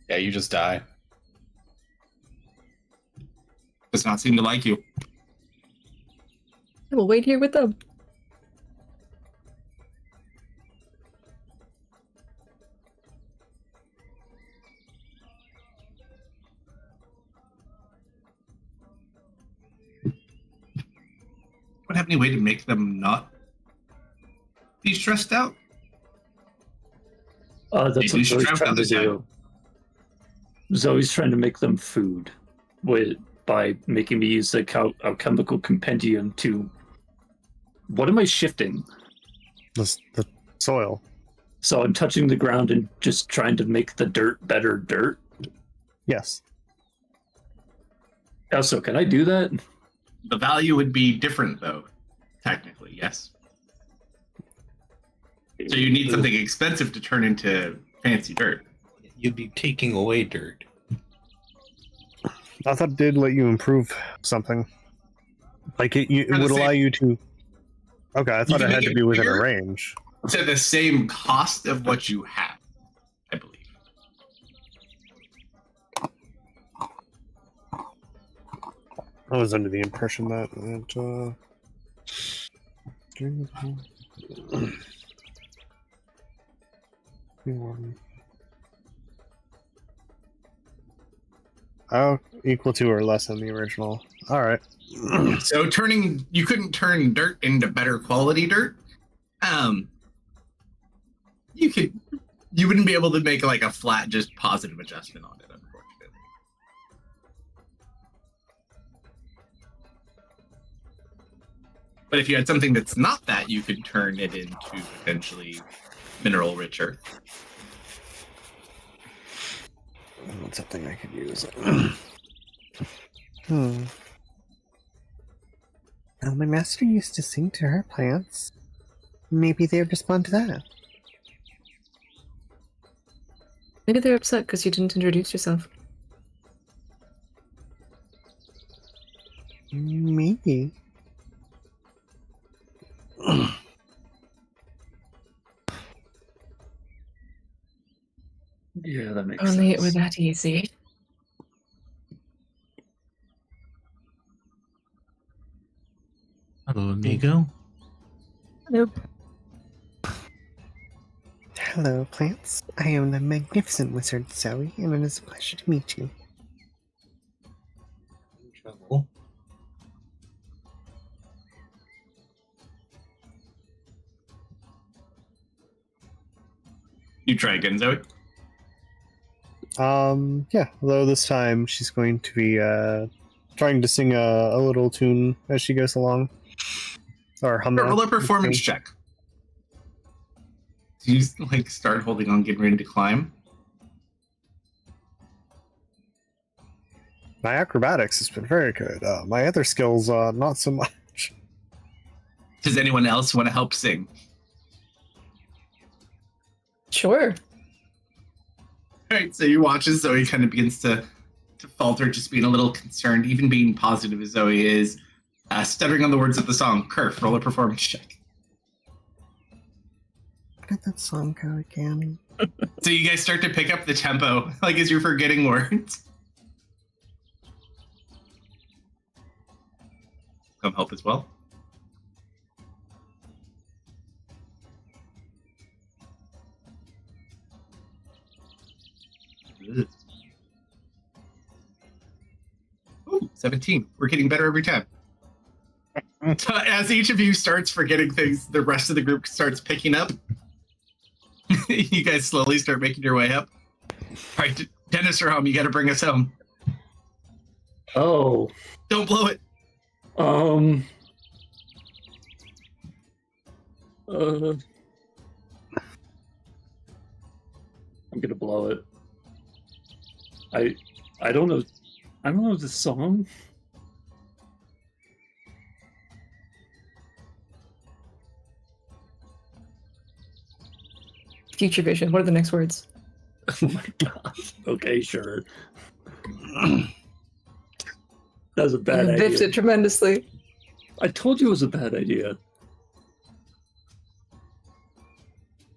Yeah, you just die. Does not seem to like you. I will wait here with them. Would have any way to make them not be stressed out? That's They what do Zoe's strap trying to all the time. do. Zoe's trying to make them food by making me use the alchemical compendium to... What am I shifting? The soil. So I'm touching the ground and just trying to make the dirt better dirt? Yes. Also, can I do that? The value would be different, though, technically, yes. So you need something expensive to turn into fancy dirt. You'd be taking away dirt. I thought it did let you improve something. Like it would allow you to. Okay, I thought it had to be within a range. To the same cost of what you have, I believe. I was under the impression that oh, equal to or less than the original. All right. So you couldn't turn dirt into better quality dirt. You wouldn't be able to make like a flat, just positive adjustment on it, unfortunately. But if you had something that's not that, you could turn it into potentially mineral-rich earth. That's something I could use. Well, my master used to sing to her plants. Maybe they would respond to that. Maybe they're upset because you didn't introduce yourself. Maybe. Yeah, that makes sense. Only it were that easy. Hello, amigo. Nope. Hello, plants. I am the magnificent wizard Zoe, and it is a pleasure to meet you. Trouble. You try again, Zoe. Yeah, although this time she's going to be trying to sing a little tune as she goes along. Or hum. Roll a performance check. Do you like start holding on, getting ready to climb? My acrobatics has been very good. My other skills, not so much. Does anyone else want to help sing? Sure. All right, so you watch as Zoe kind of begins to falter, just being a little concerned, even being positive as Zoe is, stuttering on the words of the song. Kerf, roll a performance check. How did that song go again? So you guys start to pick up the tempo, like as you're forgetting words. Come help as well. Ooh, 17. We're getting better every time. So as each of you starts forgetting things, the rest of the group starts picking up. You guys slowly start making your way up. All right, Dennis or home, you got to bring us home. Oh. Don't blow it. I'm gonna blow it. I don't know. I don't know the song. Future vision. What are the next words? Oh my god. Okay, sure. That was a bad You biffed idea. it tremendously. I told you it was a bad idea.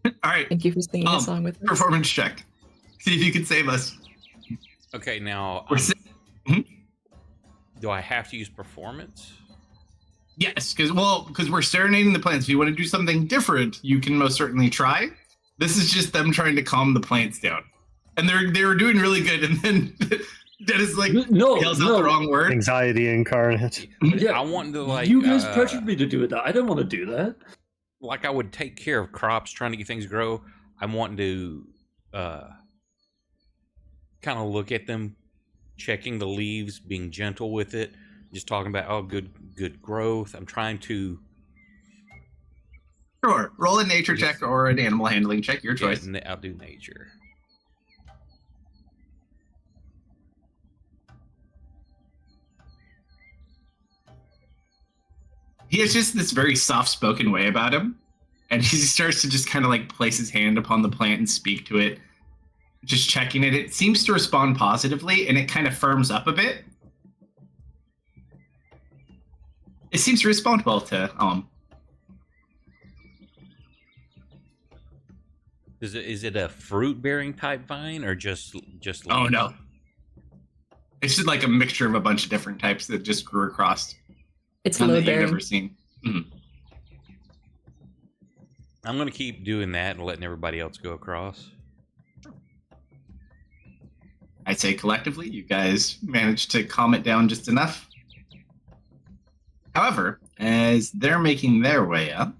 All right. Thank you for singing a song with us. Performance check. See if you can save us. Okay, now do I have to use performance? Yes, because we're serenading the plants. If you want to do something different, you can most certainly try. This is just them trying to calm the plants down, and they were doing really good. And then Dennis yells out the wrong word. Anxiety incarnate. Yeah, I wanted to you guys pressured me to do that. I didn't want to do that. Like I would take care of crops, trying to get things grow. I'm wanting to kind of look at them, checking the leaves, being gentle with it, just talking about good growth. I'm trying to. Sure, roll a nature check or an animal handling check, your choice. Yeah, I'll do nature. He has just this very soft-spoken way about him, and he starts to just kind of like place his hand upon the plant and speak to it, just checking it. It seems to respond positively, and it kind of firms up a bit. It seems to respond well to Is it a fruit-bearing type vine or just? Oh no, it's just like a mixture of a bunch of different types that just grew across. It's None low that you've bearing. ever seen. Mm-hmm. I'm gonna keep doing that and letting everybody else go across. I'd say collectively, you guys managed to calm it down just enough. However, as they're making their way up,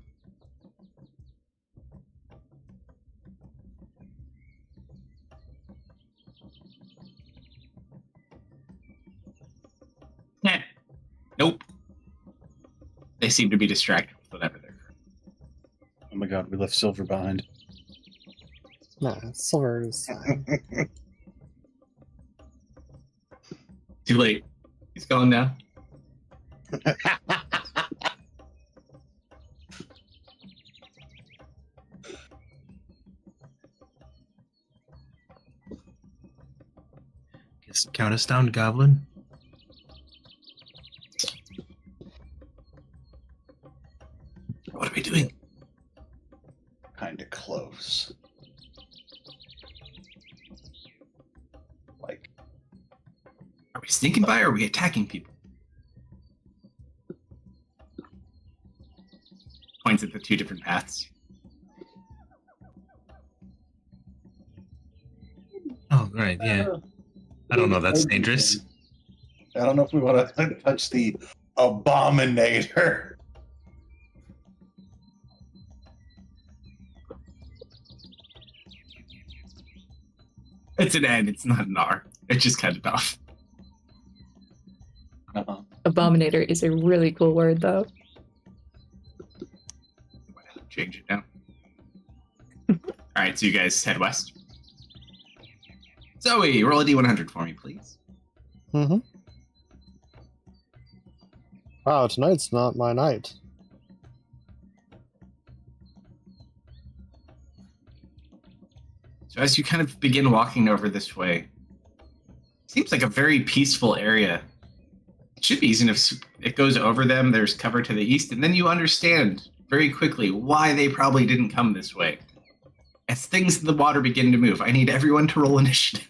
nope. They seem to be distracted with whatever they're doing. Oh my god, we left Silver behind. Nah, Silver is fine. Too late. He's gone now. Guess count us down, Goblin. What are we doing? Kinda close. Like, Are we sneaking by or are we attacking people? Points at the two different paths. Oh, right, yeah. I don't know, that's dangerous. I don't know if we want to touch the Abominator. It's an N, it's not an R. It's just kind of tough. Abominator is a really cool word, though. Change it now. Alright, so you guys head west. Zoe, roll a D100 for me, please. Mm-hmm. Wow, tonight's not my night. So as you kind of begin walking over this way, seems like a very peaceful area. It should be easy enough. It goes over them, there's cover to the east, and then you understand very quickly why they probably didn't come this way. As things in the water begin to move, I need everyone to roll initiative.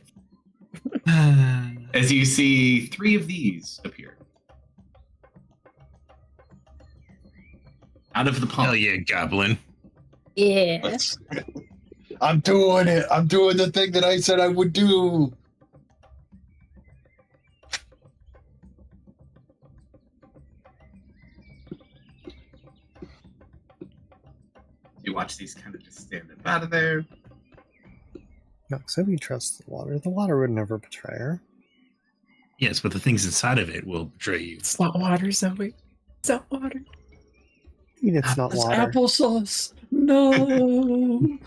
As you see 3 of these appear. Out of the pond. Hell yeah, Goblin. Yeah. I'm doing it. I'm doing the thing that I said I would do. You watch these kind of just stand up out of there. No, because we trust the water. The water would never betray her. Yes, but the things inside of it will betray you. It's not water, Zoe. It's not water. It's not It's water. applesauce. No.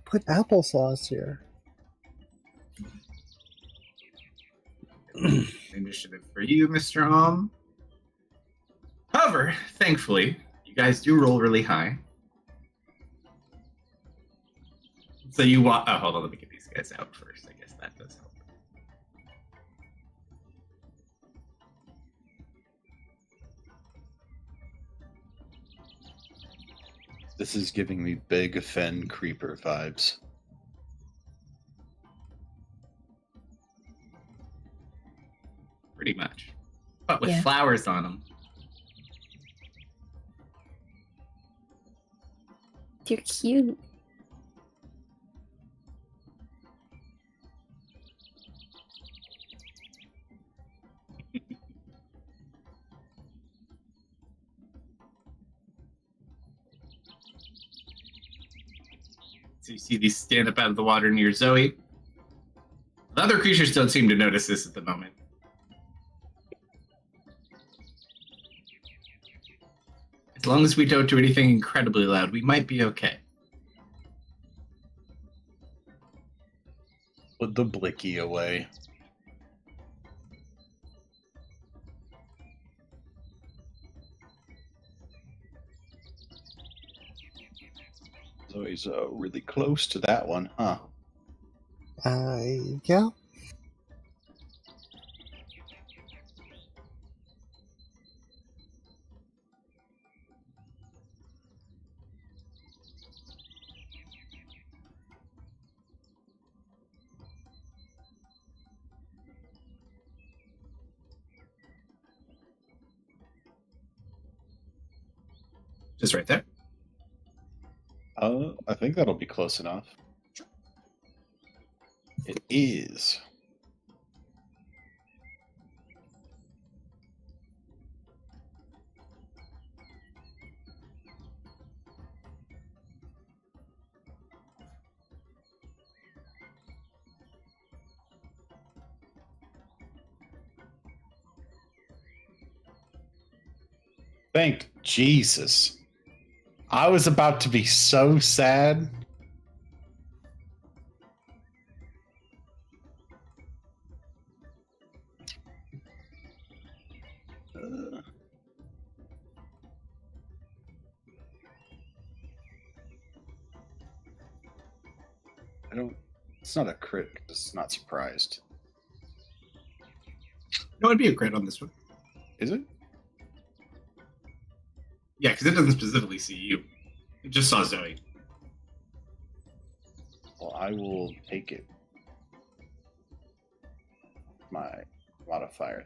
Put applesauce here. Initiative for you, Mr. However, thankfully, you guys do roll really high. So you want? Oh, hold on. Let me get these guys out first. I guess that does help. This is giving me Big Fen Creeper vibes. Pretty much, but with Yeah. flowers on them. You're cute. So you see these stand up out of the water near Zoe. The other creatures don't seem to notice this at the moment. As long as we don't do anything incredibly loud, we might be okay. Put the blicky away. Zoe's really close to that one, huh? Yeah. Just right there. I think that'll be close enough. It is. Thank Jesus. I was about to be so sad. I don't. It's not a crit. It's not surprised. No, it'd be a crit on this one. Is it? Yeah, because it doesn't specifically see you. It just saw Zoe. Well, I will take it. My modifier.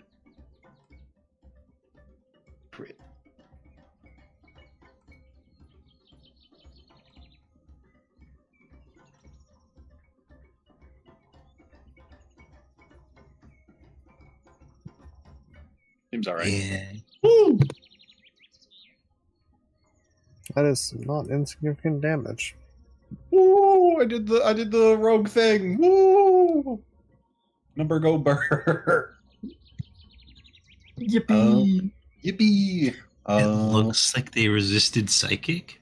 Crit. Seems alright. Yeah. Woo! That is not insignificant damage. Woo! I did the rogue thing. Woo! Number go burr. Yippee! Yippee! It looks like they resisted psychic.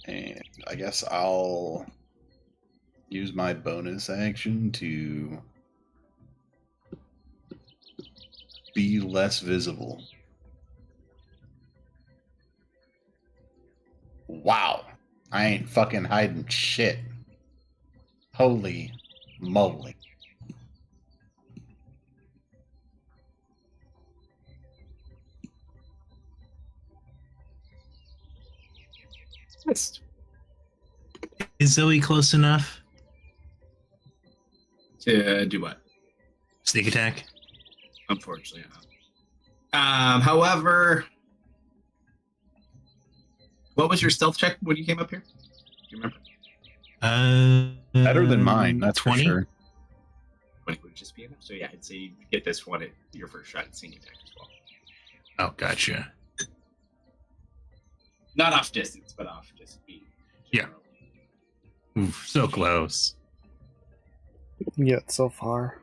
And I guess I'll use my bonus action to be less visible. Wow. I ain't fucking hiding shit. Holy moly. Is Zoe close enough? To do what? Sneak attack? Unfortunately, not. However, what was your stealth check when you came up here? Do you remember? Better than mine, that's 20? for sure. 20 would just be enough. So yeah, I'd say you get this one at your first shot at sneak attack as well. Oh, gotcha. Not off distance, but off just speed. Yeah. Oof, so close. Yet so far.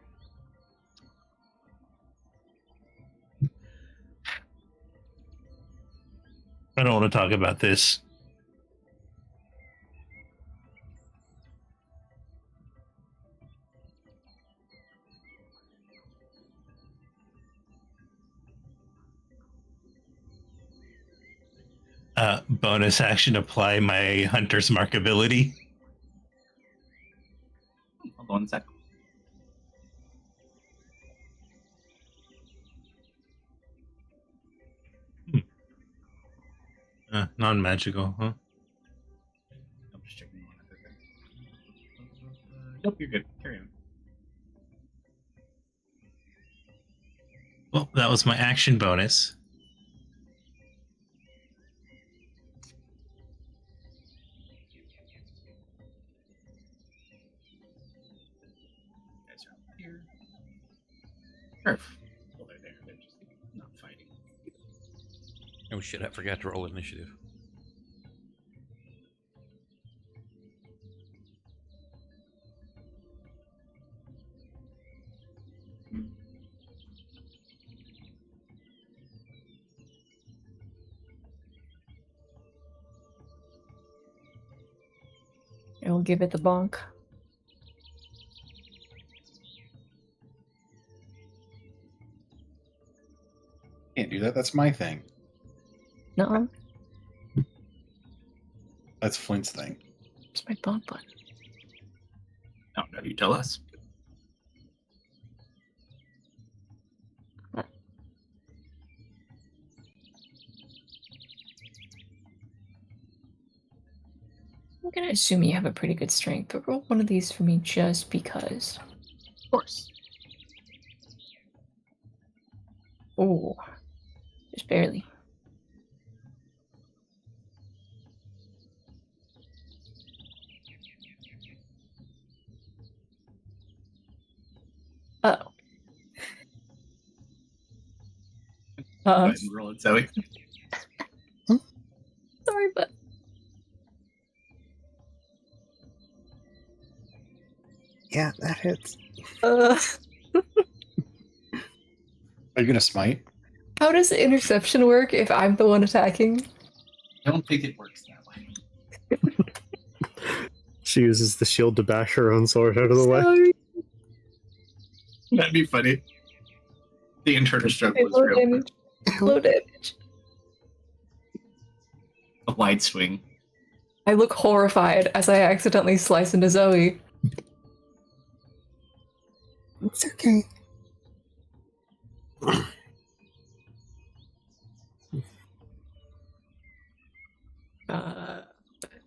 I don't want to talk about this. Bonus action, apply my Hunter's Mark ability. Hold on a sec. Non-magical, huh? I'm just checking one other thing. Nope, you're good. Carry on. Well, that was my action bonus. Guys are up here. Perf. Well, they're there. They're just not fighting. Oh shit, I forgot to roll initiative. I will give it the bonk. Can't do that. That's my thing. No, That's Flint's thing. it's my bonk button. No, you tell us. I'm gonna assume you have a pretty good strength, but roll one of these for me just because. Of course. Oh, just barely. Oh. Go ahead and roll it, Zoe. Sorry, but Yeah, that hits. Are you gonna smite? how does interception work if I'm the one attacking? I don't think it works that way. She uses the shield to bash her own sword out of the way. Sorry. That'd be funny. The internal struggle Okay, is low real. damage. Low damage. A wide swing. I look horrified as I accidentally slice into Zoe. It's okay.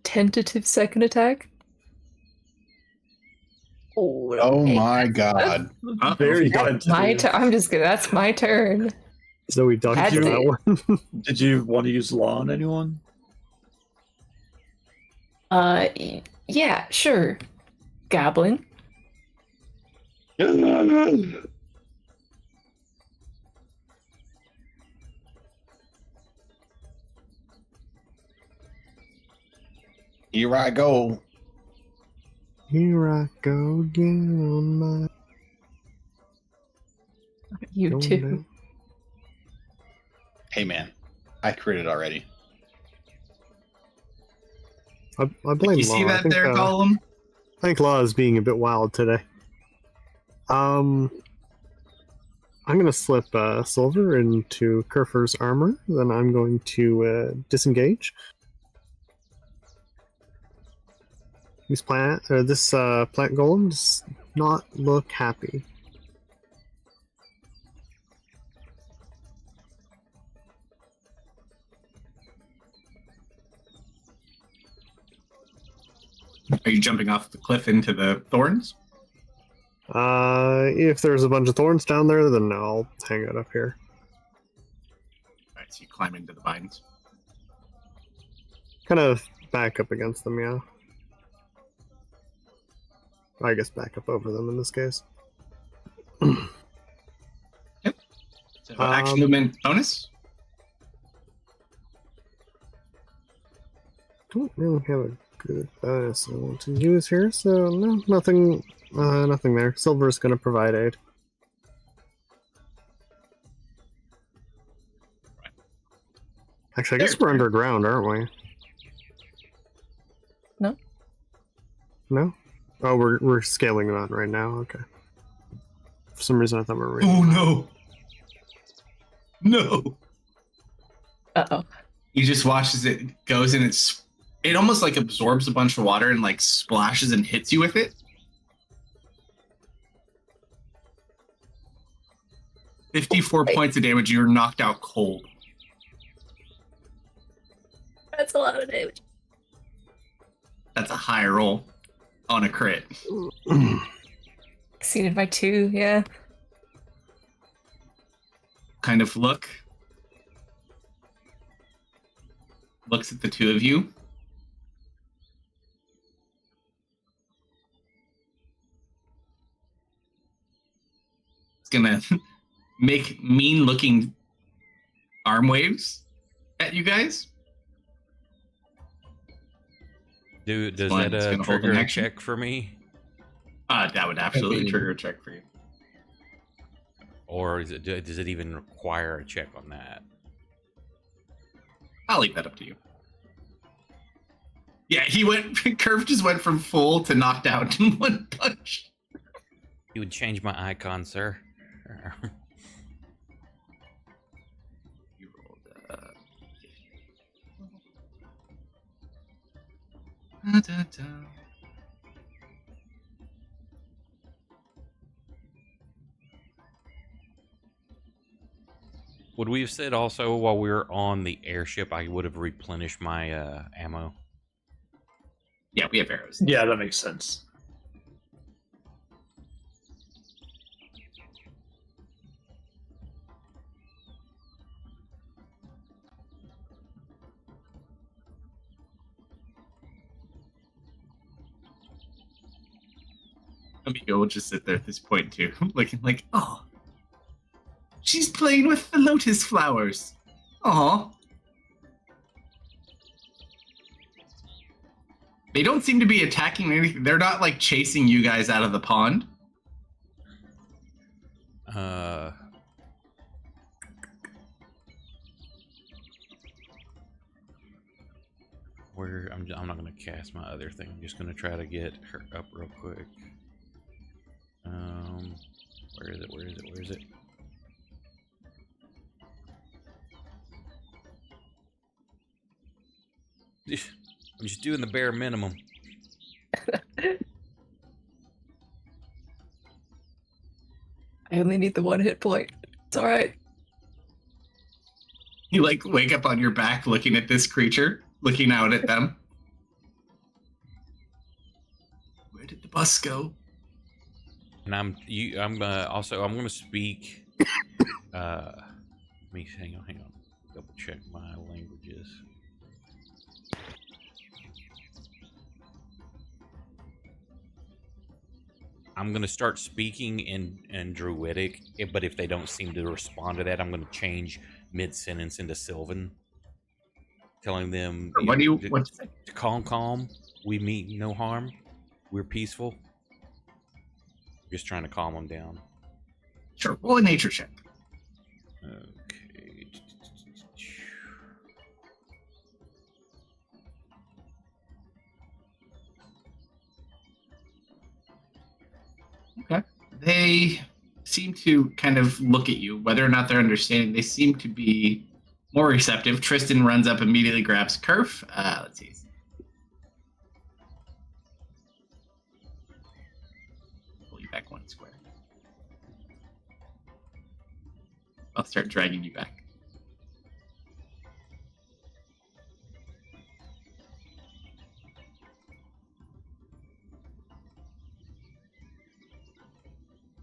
Tentative second attack. Oh, Oh okay. my god. Very That's my turn. I'm just kidding. That's my turn. Zoe ducked Had for to. that one. Did you want to use law on anyone? Yeah, sure. Goblin. Here I go. Here I go again on my. You Going too. down. Hey man, I critted already. I blame You Law. see that there, Gollum? I think Law is being a bit wild today. I'm gonna slip Silver into Kerfer's armor. Then I'm going to disengage. This plant golem does not look happy. Are you jumping off the cliff into the thorns? If there's a bunch of thorns down there, then I'll hang it up here. Alright, so you climb into the vines. Kind of back up against them, yeah. I guess back up over them in this case. So action movement bonus? Don't really have a good bonus I want to use here, so no, nothing there. Silver's gonna provide aid. Actually, I guess we're underground, aren't we? No. No? Oh, we're scaling them out right now. Okay. For some reason, I thought we were. Oh no! No! Uh-oh. You just watch as it goes and it almost like absorbs a bunch of water and like splashes and hits you with it. 54 points of damage. You're knocked out cold. That's a lot of damage. That's a high roll on a crit. Exceeded by 2, yeah. Kind of looks at the two of you. It's gonna make mean looking arm waves at you guys. Does It's that gonna hold trigger an a action. check for me? That would absolutely trigger a check for you. Or does it even require a check on that? I'll leave that up to you. Yeah, Curve just went from full to knocked out in one punch. You would change my icon, sir. You rolled Would we have said also while we were on the airship, I would have replenished my ammo? Yeah, we have arrows. Yeah, that makes sense. Amigo will just sit there at this point too, looking like, oh, she's playing with the lotus flowers. Aw. They don't seem to be attacking anything. They're not like chasing you guys out of the pond. Where I'm not gonna cast my other thing. I'm just gonna try to get her up real quick. Where is it? Where is it? Where is it? I'm just doing the bare minimum. I only need the 1 hit point. It's alright. You like wake up on your back looking at this creature, looking out at them. Where did the bus go? And I'm gonna speak. Let me hang on. Double check my languages. I'm gonna start speaking in Druidic, but if they don't seem to respond to that, I'm gonna change mid-sentence into Sylvan, telling them to calm. We mean no harm. We're peaceful. Just trying to calm them down. Sure, roll a nature check. Okay. Okay. They seem to kind of look at you, whether or not they're understanding. They seem to be more receptive. Tristan runs up, immediately grabs Kerf. Let's see. Pull you back 1 square. I'll start dragging you back.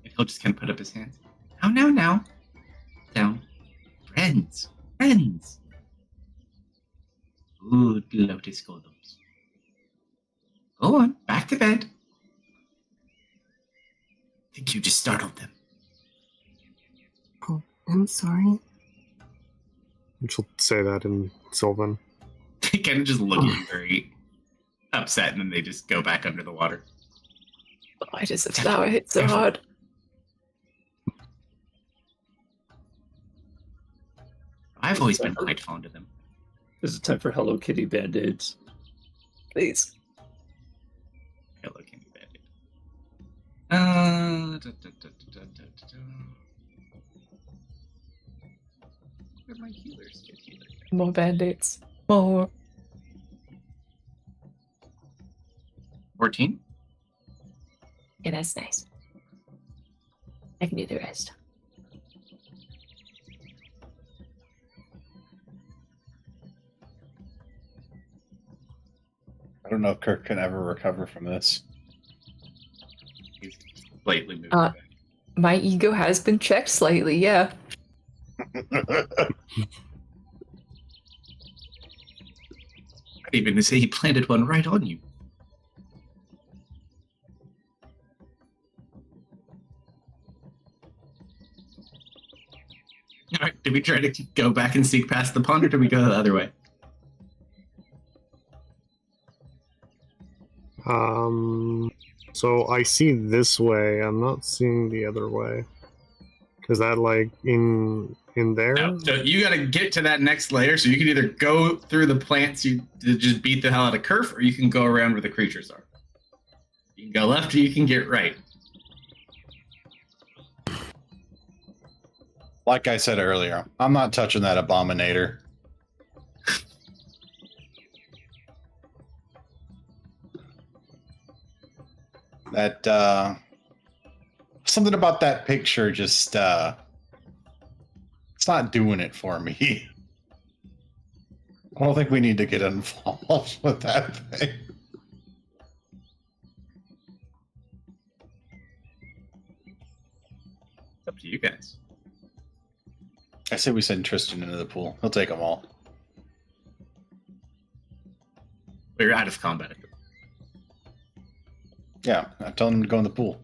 And he'll just kind of put up his hands. Now. Down. Friends. Good lotus golems. Go on, back to bed. Think you just startled them. Oh, I'm sorry. And she'll say that in Sylvan. They kind of just look at you very upset, and then they just go back under the water. Why does the flower hit so hard? I've always been quite fond of them. Is it time for Hello Kitty Band-Aids? Please. Hello Kitty Bandit. Where'd my healers get healer? More bandits. More. 14? Yeah, that's nice. I can do the rest. I don't know if Kirk can ever recover from this. He's slightly moved. My ego has been checked slightly, yeah. I'd even say he planted one right on you. All right, did we try to go back and sneak past the pond, or did we go the other way? So I see this way. I'm not seeing the other way. Is that like in there? No, so you got to get to that next layer. So you can either go through the plants to just beat the hell out of Kerf, or you can go around where the creatures are. You can go left, or you can get right. Like I said earlier, I'm not touching that abominator. That something about that picture just it's not doing it for me. I don't think we need to get involved with that thing. Up to you guys. I say we send Tristan into the pool. He'll take them all. We're out of combat. Yeah, I'm telling him to go in the pool.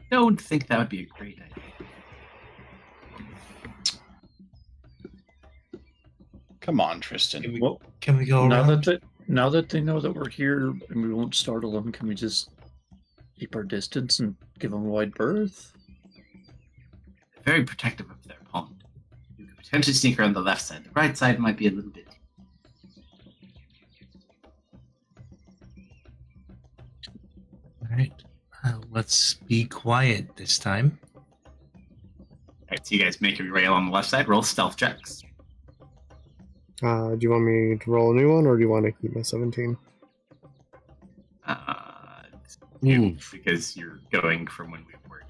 Don't think that would be a great idea. Come on, Tristan. Can we go now around? Now that they know that we're here and we won't startle them, can we just keep our distance and give them a wide berth? Very protective of their pond. You could potentially sneak around the left side. The right side might be a little bit. All right. Let's be quiet this time. Alright, so you guys make your way along the left side. Roll stealth checks. Do you want me to roll a new one, or do you want to keep my 17? Because you're going from when we were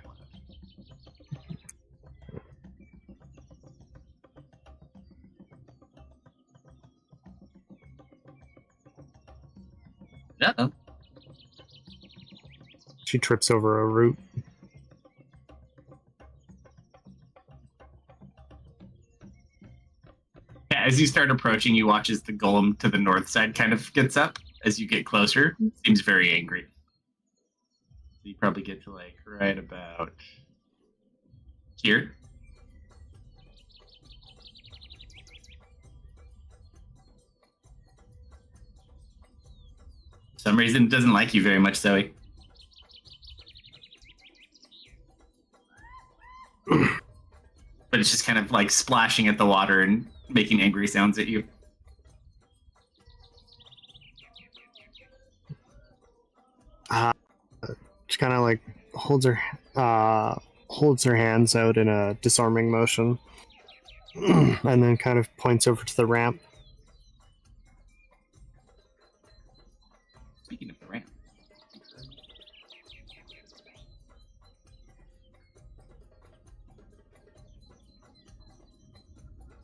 left. Uh-oh. She trips over a root. Yeah, as you start approaching, you watch as the golem to the north side kind of gets up. As you get closer, seems very angry. So you probably get to like right about here. For some reason, it doesn't like you very much, Zoe. But it's just kind of like splashing at the water and making angry sounds at you. She kind of like holds her hands out in a disarming motion, and then kind of points over to the ramp. Speaking of the ramp.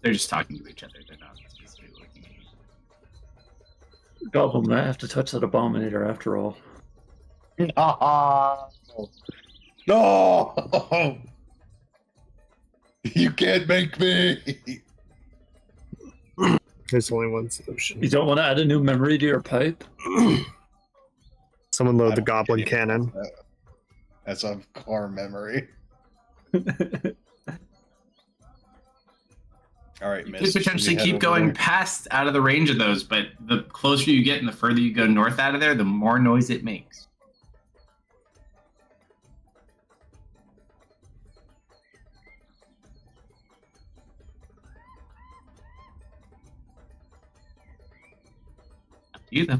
They're just talking to each other. They're not specifically looking at you. Goblin might have to touch that abominator after all. No! You can't make me! There's only one solution. You don't want to add a new memory to your pipe? Someone load the goblin cannon. That's a core memory. All right, You Miss. could potentially should we head keep over going there? past out of the range of those, but the closer you get and the further you go north out of there, the more noise it makes. Up to you, though.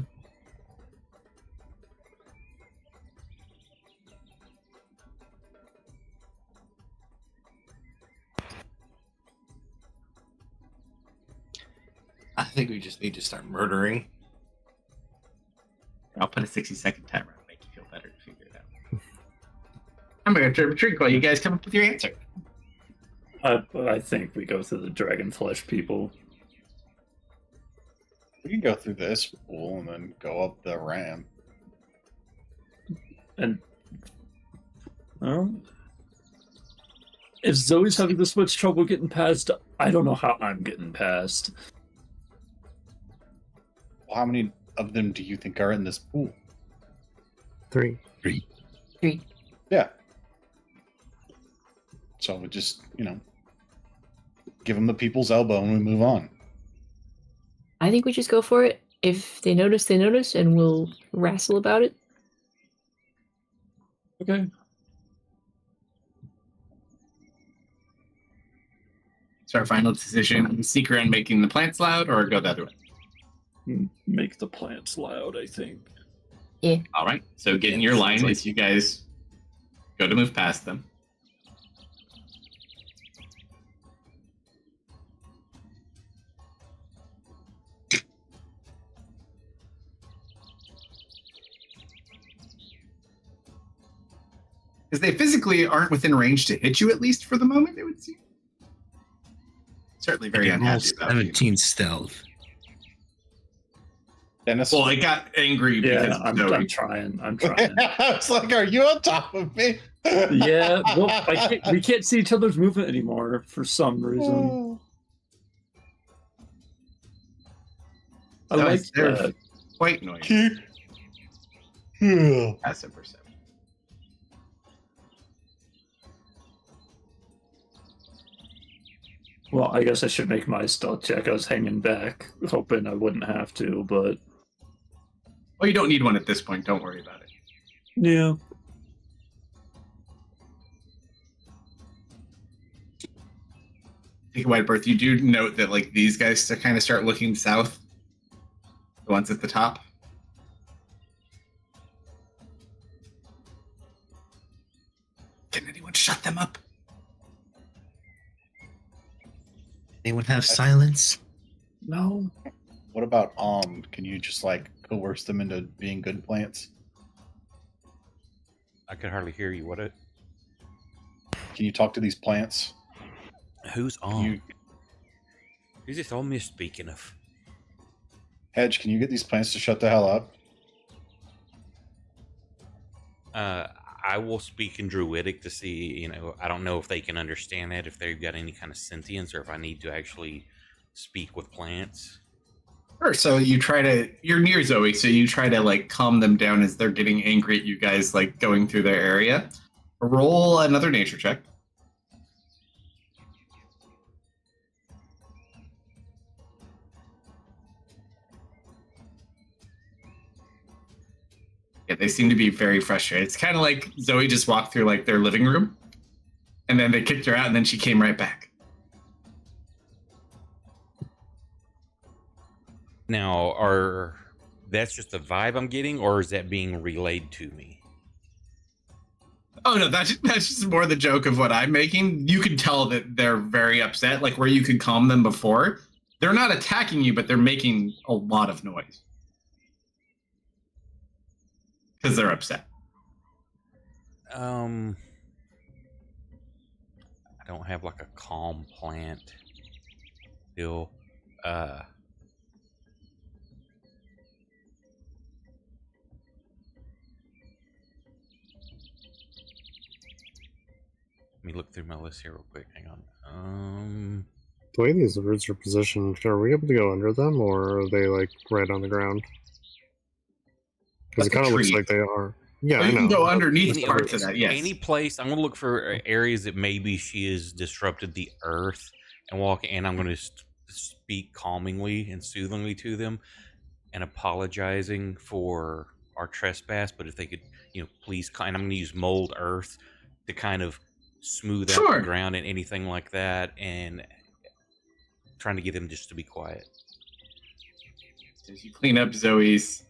I think we just need to start murdering. I'll put a 60-second timer to make you feel better to figure it out. I'm going to drink while you guys come up with your answer. I think we go through the dragon flesh people. We can go through this pool and then go up the ramp. And if Zoe's having this much trouble getting past, I don't know how I'm getting past. Well, how many of them do you think are in this pool? 3. 3. Yeah. So we just, give them the people's elbow and we move on. I think we just go for it. If they notice, they notice, and we'll wrestle about it. Okay. So our final decision, seek around making the plants loud or go the other way? Make the plants loud, I think. Yeah. All right. So get in your line as you guys go to move past them. Because they physically aren't within range to hit you, at least for the moment, it would seem. Certainly very unhappy about 17 stealth. Dennis? Well, I got angry because I'm trying. I was like, are you on top of me? Yeah, well, we can't see each other's movement anymore for some reason. I like that. Quite noisy. Passive perception. Well, I guess I should make my stealth check. I was hanging back, hoping I wouldn't have to, but... Well, you don't need one at this point. Don't worry about it. Yeah. Take a wide berth. You do note that, these guys kind of start looking south. The ones at the top. Can anyone shut them up? Anyone have silence? No. What about can you just coerce them into being good plants? I could hardly hear you. Can you talk to these plants? Who's on? Who's this all speaking of? Hedge, can you get these plants to shut the hell up? I will speak in Druidic to see, I don't know if they can understand that, if they've got any kind of sentience, or if I need to actually speak with plants. Sure, so you're near Zoe, so you try to, calm them down as they're getting angry at you guys, going through their area. Roll another nature check. Yeah, they seem to be very frustrated. It's kind of like Zoe just walked through their living room, and then they kicked her out, and then she came right back. Now, that's just the vibe I'm getting, or is that being relayed to me? Oh no, that's just more the joke of what I'm making. You can tell that they're very upset, where you could calm them before. They're not attacking you, but they're making a lot of noise. Because they're upset. I don't have a calm plant still. Let me look through my list here real quick. Hang on. The way these birds are positioned, are we able to go under them, or are they right on the ground? Because it kind of looks like they are. Yeah, you can go underneath parts of that, yes. Any place, I'm going to look for areas that maybe she has disrupted the earth and I'm going to speak calmingly and soothingly to them and apologizing for our trespass. But if they could, please, and I'm going to use mold earth to kind of smooth out the ground and anything like that, and trying to get them just to be quiet. As you clean up Zoe's...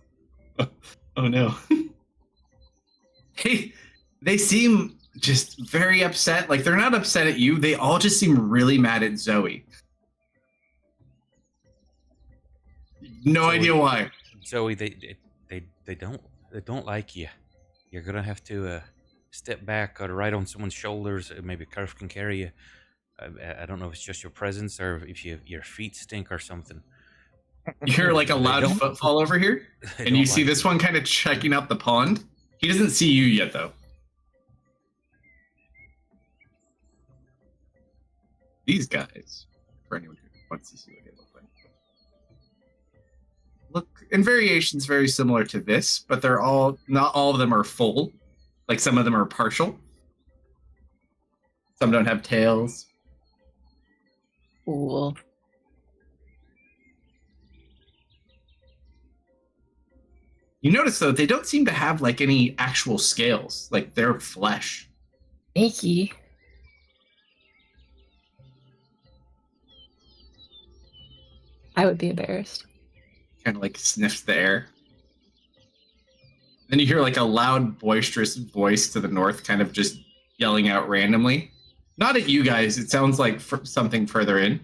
Oh no. Hey, they seem just very upset. They're not upset at you. They all just seem really mad at Zoe. No idea why. Zoe, they don't like you. You're gonna have to step back or right on someone's shoulders. Maybe Curve can carry you. I don't know if it's just your presence or if your feet stink or something. You hear like a loud footfall over here, and you see this one kind of checking out the pond. He doesn't see you yet, though. These guys, for anyone who wants to see what they look in variations very similar to this, but they're not all of them are full. Like some of them are partial. Some don't have tails. Cool. You notice though, they don't seem to have like any actual scales. Like they're flesh. Icky. I would be embarrassed. Kind of like sniffs the air. Then you hear like a loud, boisterous voice to the north, kind of just yelling out randomly. Not at you guys. It sounds like something further in.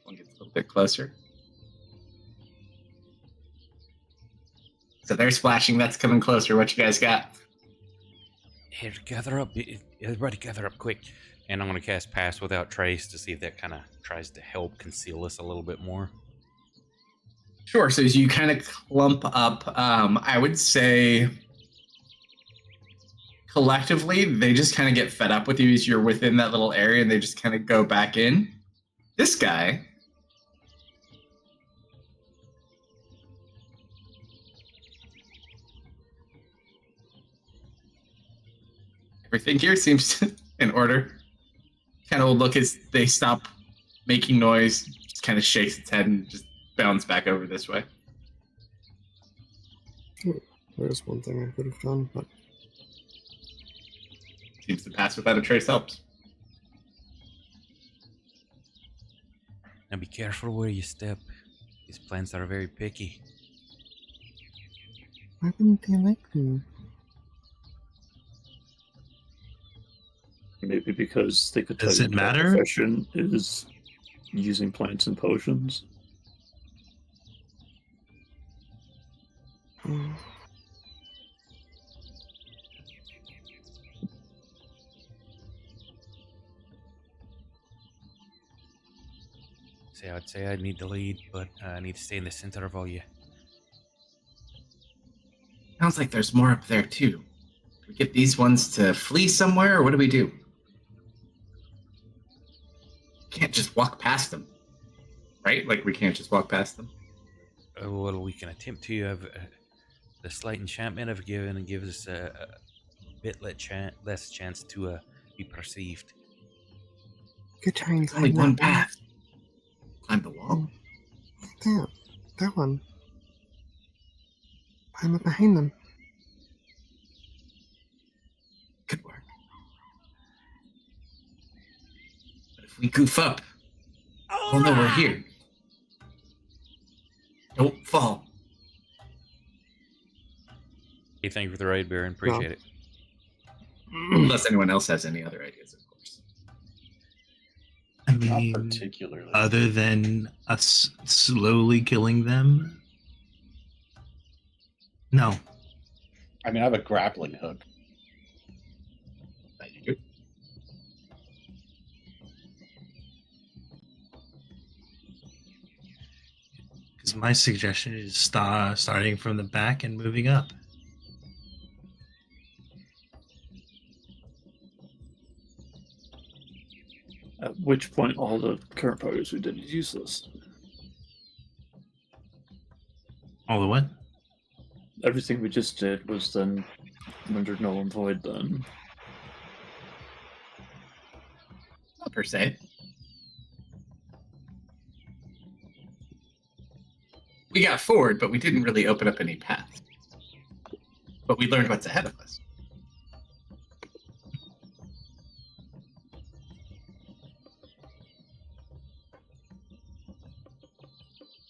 One gets a little bit closer. So they're splashing. That's coming closer. What you guys got? Here, gather up. Everybody gather up quick. And I'm going to cast Pass Without Trace to see if that kind of tries to help conceal us a little bit more. Sure. So as you kind of clump up, I would say collectively, they just kind of get fed up with you as you're within that little area and they just kind of go back in. This guy... Everything here seems in order. Kind of look as they stop making noise, just kind of shakes its head and just bounce back over this way. There's one thing I could have done, but seems to Pass Without a Trace helps. Now be careful where you step. These plants are very picky. Why wouldn't they like me? Maybe because they could tell Does you it their matter? profession is using plants and potions. I'd say I need to lead, but I need to stay in the center of all you. Sounds like there's more up there too. Do we get these ones to flee somewhere, or what do we do? Can't just walk past them, right? Like we can't just walk past them. Well, we can attempt to. Have the slight enchantment I've given and gives us a bit less chance to be perceived. Good trying to only one path. Climb the wall. That one. Climb up behind them. Good work. But if we goof up, we'll know we're here. Don't fall. Hey, thank you for the raid, Baron. Appreciate it. Unless anyone else has any other ideas, of course. I mean, Not particularly. other than us slowly killing them? No. I mean, I have a grappling hook. You do. Because my suggestion is starting from the back and moving up. At which point all the current progress we did is useless. All the what? Everything we just did was then rendered null and void then. Not per se. We got forward, but we didn't really open up any paths. But we learned what's ahead of us.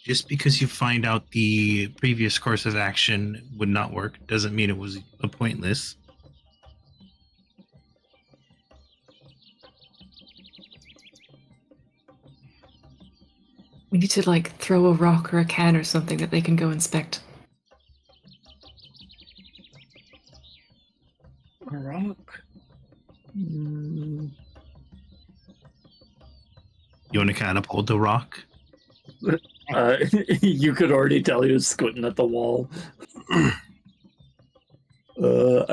Just because you find out the previous course of action would not work doesn't mean it was pointless. We need to, like, throw a rock or a can or something that they can go inspect. A rock? You want to catapult the rock? You could already tell he was squinting at the wall. I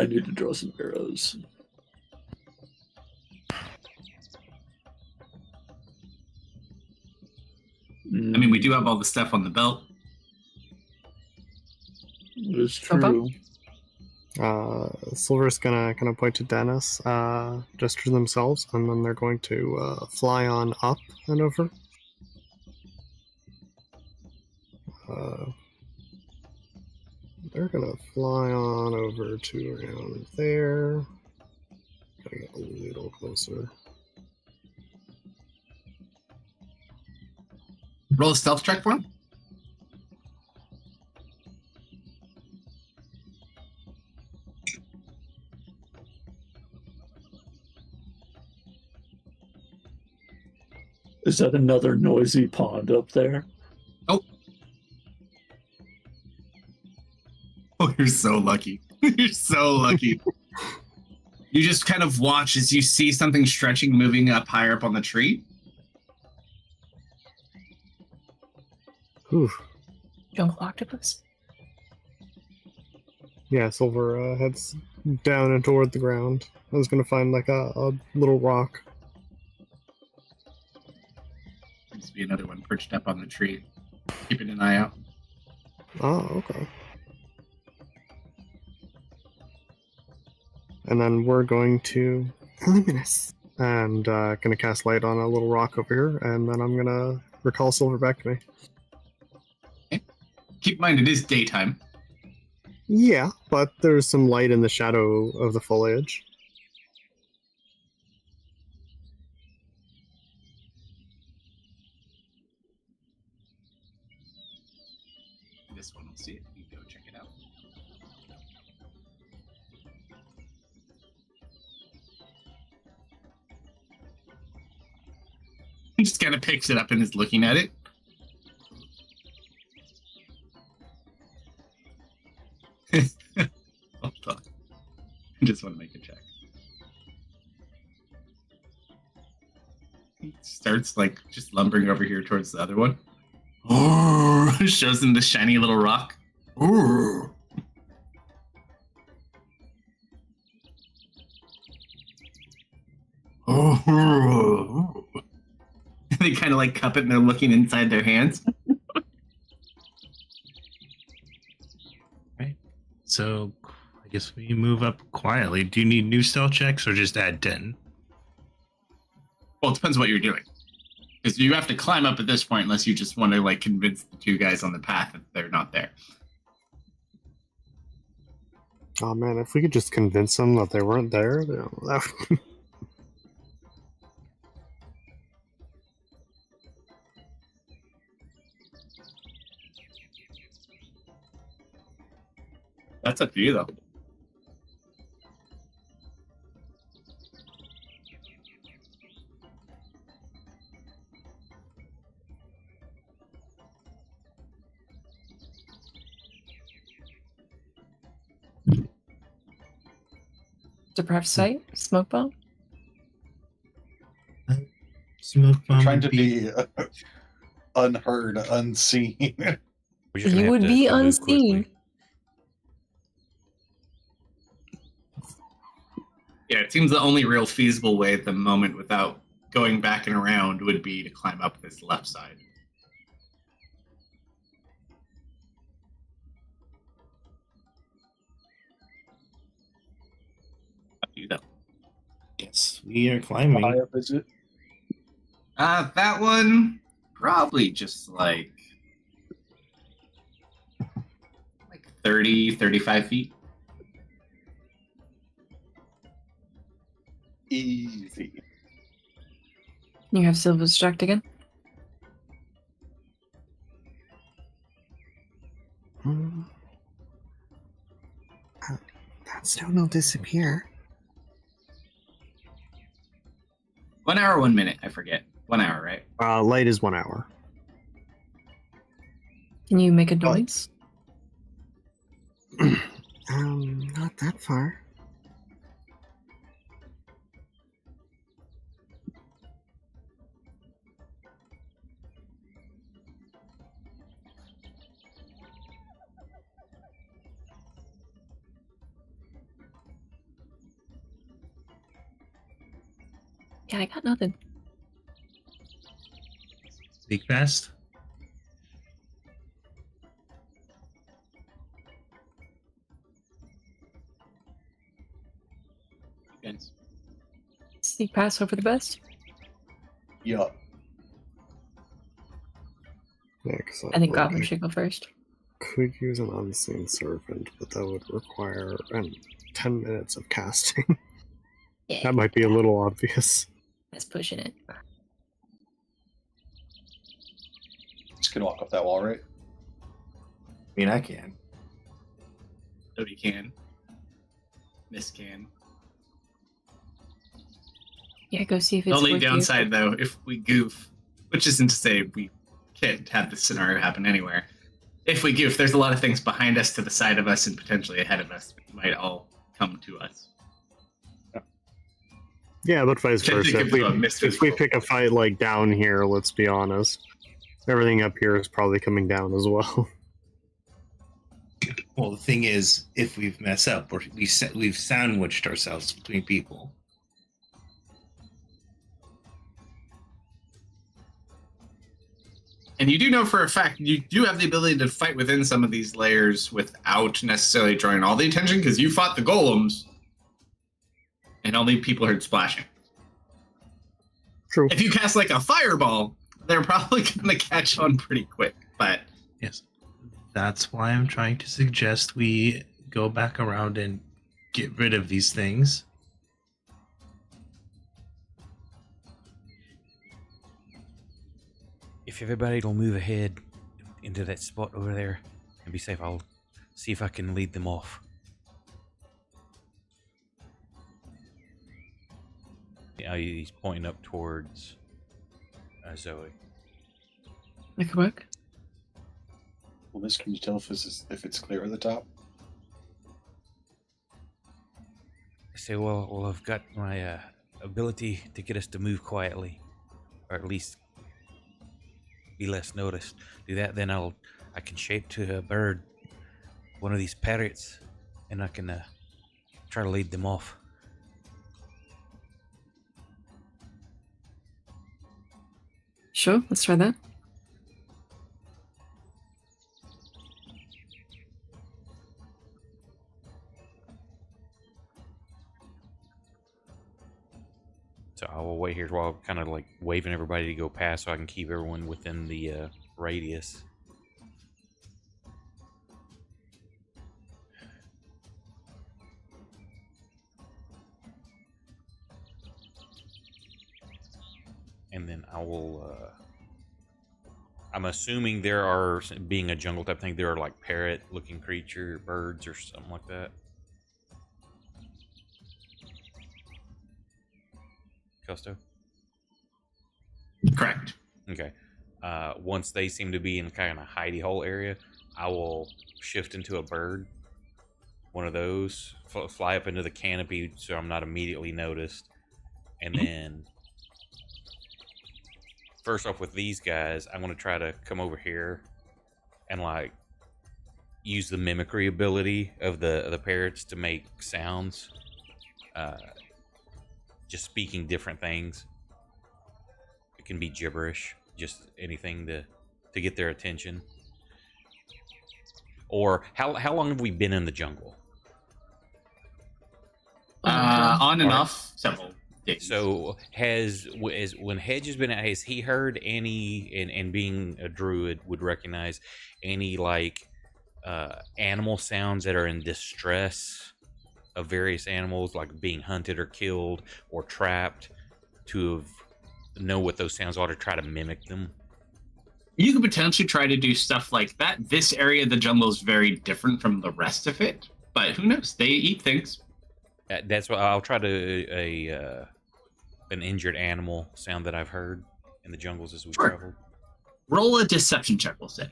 need to draw some arrows. I mean, we do have all the stuff on the belt. It's true. Silver's gonna kind of point to Dennis, gesture themselves, and then they're going to fly on up and over. They're gonna fly on over to around there. Gotta get a little closer. Roll a stealth check for him. Is that another noisy pond up there? Oh, you're so lucky. You're so lucky. You just kind of watch as you see something stretching, moving up higher up on the tree. Oof. Jungle octopus? Yeah, Silver heads down and toward the ground. I was gonna find like a little rock. Seems to be another one perched up on the tree. Keeping an eye out. Oh, okay. And then we're going to Luminous. And gonna cast light on a little rock over here, and then I'm gonna recall Silver back to me. Okay. Keep in mind it is daytime. Yeah, but there's some light in the shadow of the foliage. This one will see it. You go check it out. He just kind of picks it up and is looking at it. Hold on. I just want to make a check. He starts like just lumbering over here towards the other one. Oh, shows him the shiny little rock. Oh. Oh. They kind of like cup it and they're looking inside their hands. Right. So I guess we move up quietly. Do you need new stealth checks or just add 10? Well, it depends what you're doing. Because you have to climb up at this point unless you just want to like convince the two guys on the path that they're not there. Oh man, if we could just convince them that they weren't there, that That's up to you, though. Deprived sight? Smoke bomb? Smoke bomb. Trying to be unheard, unseen. You would be unseen. Yeah, it seems the only real feasible way at the moment without going back and around would be to climb up this left side. Up to you, though. Yes, we are climbing. High up is it? That one, probably just like 30, 35 feet. Easy. You have Silver distract again? that stone will disappear. 1 hour, 1 minute. I forget. 1 hour, right? Light is 1 hour. Can you make a noise? Not that far. Yeah, I got nothing. Speak fast. Yes. Sneak pass over the best? Yup. Yeah, because I think Goblin should go first. Could use an unseen servant, but that would require 10 minutes of casting. Yeah. That might be a little obvious. That's pushing it. Just gonna walk up that wall, right? I mean, I can. Toby can. Miss can. Yeah, go see if The it's only worth you. downside, though, if we goof, which isn't to say we can't have this scenario happen anywhere. If we goof, there's a lot of things behind us, to the side of us, and potentially ahead of us that might all come to us. Yeah, but vice versa. If we pick a fight like down here, let's be honest, everything up here is probably coming down as well. Well, the thing is, if we mess up, we've sandwiched ourselves between people. And you do know for a fact, you do have the ability to fight within some of these layers without necessarily drawing all the attention, because you fought the golems, and only people heard splashing. True. If you cast like a fireball, they're probably going to catch on pretty quick, but... Yes. That's why I'm trying to suggest we go back around and get rid of these things. If everybody will move ahead into that spot over there and be safe, I'll see if I can lead them off. Yeah, he's pointing up towards Zoe. That could work. Well, Miss, can you tell if it's clear at the top? I say, well, I've got my ability to get us to move quietly, or at least be less noticed. Do that, then I can shape to a bird, one of these parrots, and I can try to lead them off. Sure, let's try that. So I will wait here while I'm kind of like waving everybody to go past so I can keep everyone within the radius. And then I will, I'm assuming there are, being a jungle type thing, there are like parrot looking creature, birds or something like that. Kalsto? Correct. Okay. Once they seem to be in kind of hidey hole area, I will shift into a bird. One of those. Fly up into the canopy so I'm not immediately noticed. And then, first off with these guys, I'm going to try to come over here and like use the mimicry ability of the parrots to make sounds. Just speaking different things. It can be gibberish, just anything to get their attention. Or how long have we been in the jungle? On and off several days. So when Hedge has been out, has he heard any, and being a druid would recognize any like animal sounds that are in distress of various animals, like being hunted or killed or trapped, to know what those sounds are to try to mimic them? You could potentially try to do stuff like that. This area of the jungle is very different from the rest of it, but who knows? They eat things. That's what I'll try to an injured animal sound that I've heard in the jungles as we traveled. Roll a deception check, we'll say.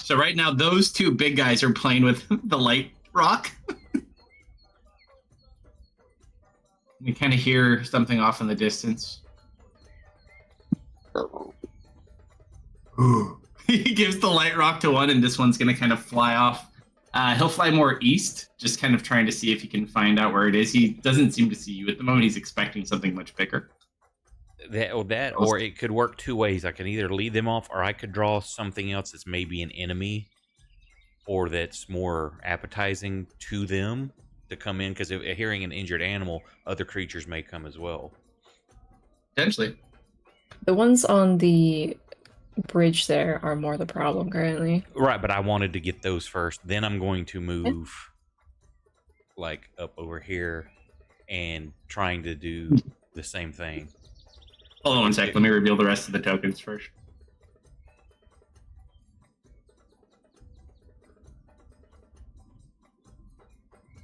So right now, those two big guys are playing with the light rock. You kind of hear something off in the distance. He gives the light rock to one, and this one's going to kind of fly off. He'll fly more east, just kind of trying to see if he can find out where it is. He doesn't seem to see you at the moment. He's expecting something much bigger. Or it could work two ways. I can either lead them off, or I could draw something else that's maybe an enemy, or that's more appetizing to them to come in. Because hearing an injured animal, other creatures may come as well. Potentially. The ones on the bridge there are more the problem currently. Right, but I wanted to get those first. Then I'm going to move like up over here and trying to do the same thing. Hold on one sec. Let me reveal the rest of the tokens first.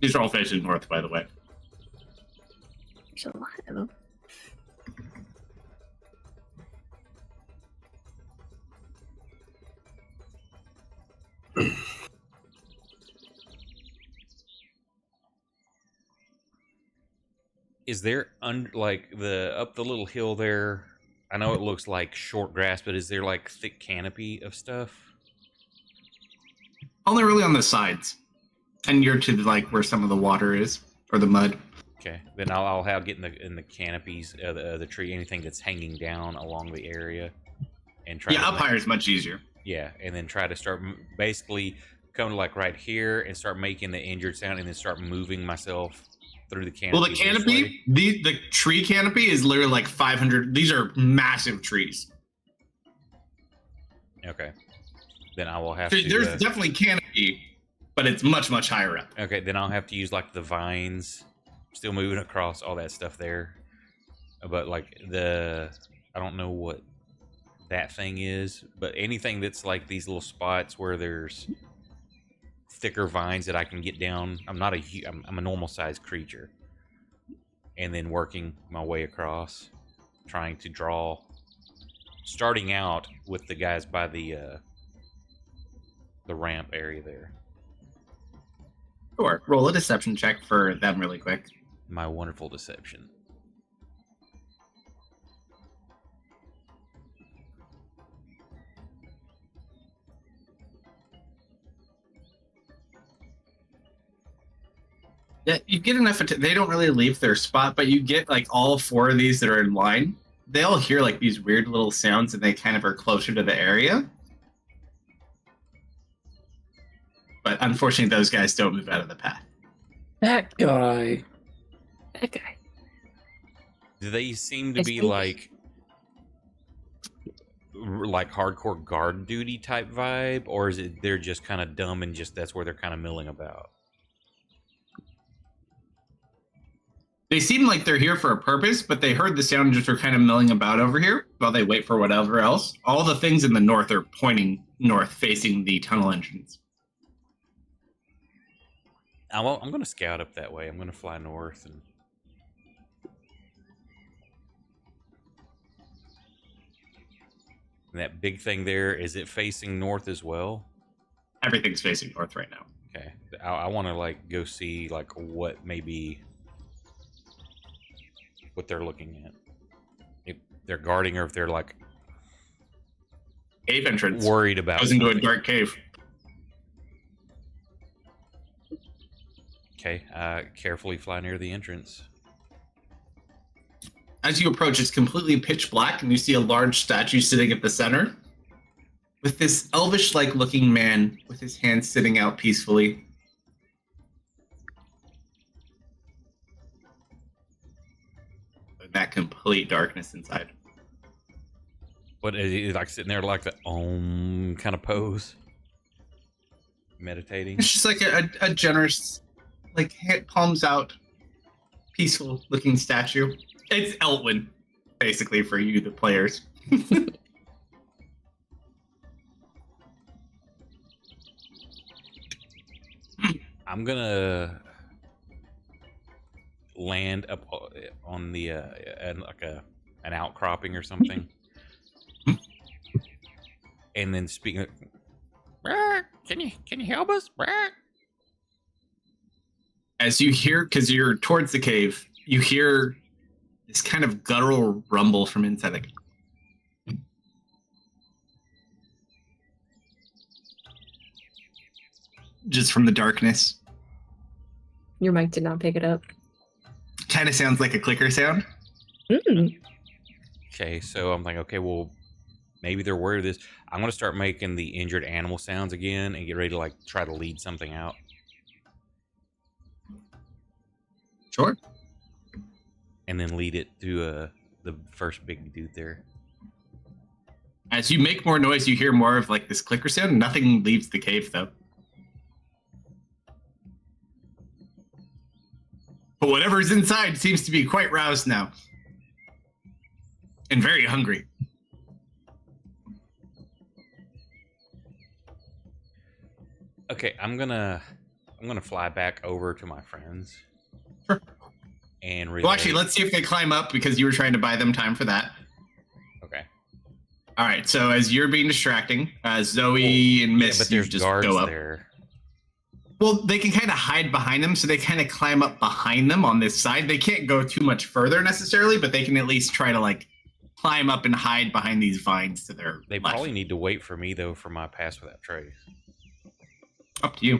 These are all facing north, by the way. There's a lot of them. Is there like up the little hill there? I know it looks like short grass, but is there like thick canopy of stuff? Only really on the sides, and near to like where some of the water is or the mud. Okay, then I'll get in the canopies of the tree, anything that's hanging down along the area, and try. Yeah, up higher is much easier. Yeah, and then try to start basically come like right here and start making the injured sound, and then start moving myself through the canopy. Well, the canopy, the tree canopy is literally like 500. These are massive trees. Okay, then I will have so to. There's definitely canopy, but it's much higher up. Okay, then I'll have to use like the vines, still moving across all that stuff there, but like I don't know what that thing is, but anything that's like these little spots where there's thicker vines that I can get down. I'm a normal sized creature, and then working my way across, trying to draw, starting out with the guys by the ramp area there. Sure. Roll a deception check for them really quick. My wonderful deception. Yeah, you get enough. They don't really leave their spot, but you get like all four of these that are in line. They all hear like these weird little sounds, and they kind of are closer to the area. But unfortunately, those guys don't move out of the path. That guy. Do they seem to be like hardcore guard duty type vibe, or is it they're just kind of dumb and just that's where they're kind of milling about? They seem like they're here for a purpose, but they heard the sound and just are kind of milling about over here while they wait for whatever else. All the things in the north are pointing north, facing the tunnel entrance. I'm going to scout up that way. I'm going to fly north. And that big thing there, is it facing north as well? Everything's facing north right now. Okay. I want to like go see like what maybe what they're looking at. If they're guarding or if they're like cave entrance. Worried about goes into a dark cave. Okay, carefully fly near the entrance. As you approach, it's completely pitch black, and you see a large statue sitting at the center with this elvish-like looking man with his hands sitting out peacefully. And that complete darkness inside. What is he like sitting there like the Om kind of pose? Meditating? It's just like a generous, like palms out, peaceful looking statue. It's Elwyn, basically, for you, the players. I'm gonna land up on the like an outcropping or something, and then speaking. Can you help us? As you hear, because you're towards the cave, you hear this kind of guttural rumble from inside the cave. Just from the darkness. Your mic did not pick it up. Kind of sounds like a clicker sound. Okay, so I'm like, okay, well, maybe they're worried of this. I'm going to start making the injured animal sounds again and get ready to like try to lead something out. Sure. And then lead it to the first big dude there. As you make more noise, you hear more of like this clicker sound. Nothing leaves the cave though. But whatever's inside seems to be quite roused now. And very hungry. Okay, I'm gonna fly back over to my friends. Sure. And relay. Well, actually, let's see if they climb up because you were trying to buy them time for that. Okay. All right. So as you're being distracting, Zoe and Miss, but there's just guards go up. there. Well, they can kind of hide behind them, so they kind of climb up behind them on this side. They can't go too much further necessarily, but they can at least try to like climb up and hide behind these vines to their They left. probably need to wait for me though for my pass without trace. Up to you.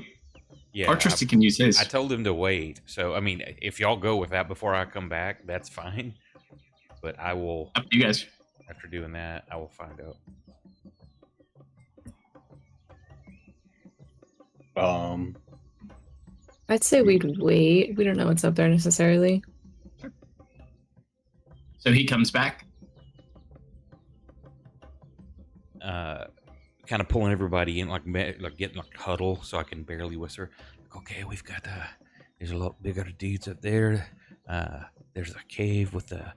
Yeah. Or Tristan can use his. I told him to wait. So I mean, if y'all go with that before I come back, that's fine. But I will. Up to you guys. After doing that, I will find out. I'd say we'd wait. We don't know what's up there necessarily. So he comes back. Kind of pulling everybody in, like getting like huddle, so I can barely whisper. Like, okay, we've got there's a lot bigger dudes up there. There's a cave with the.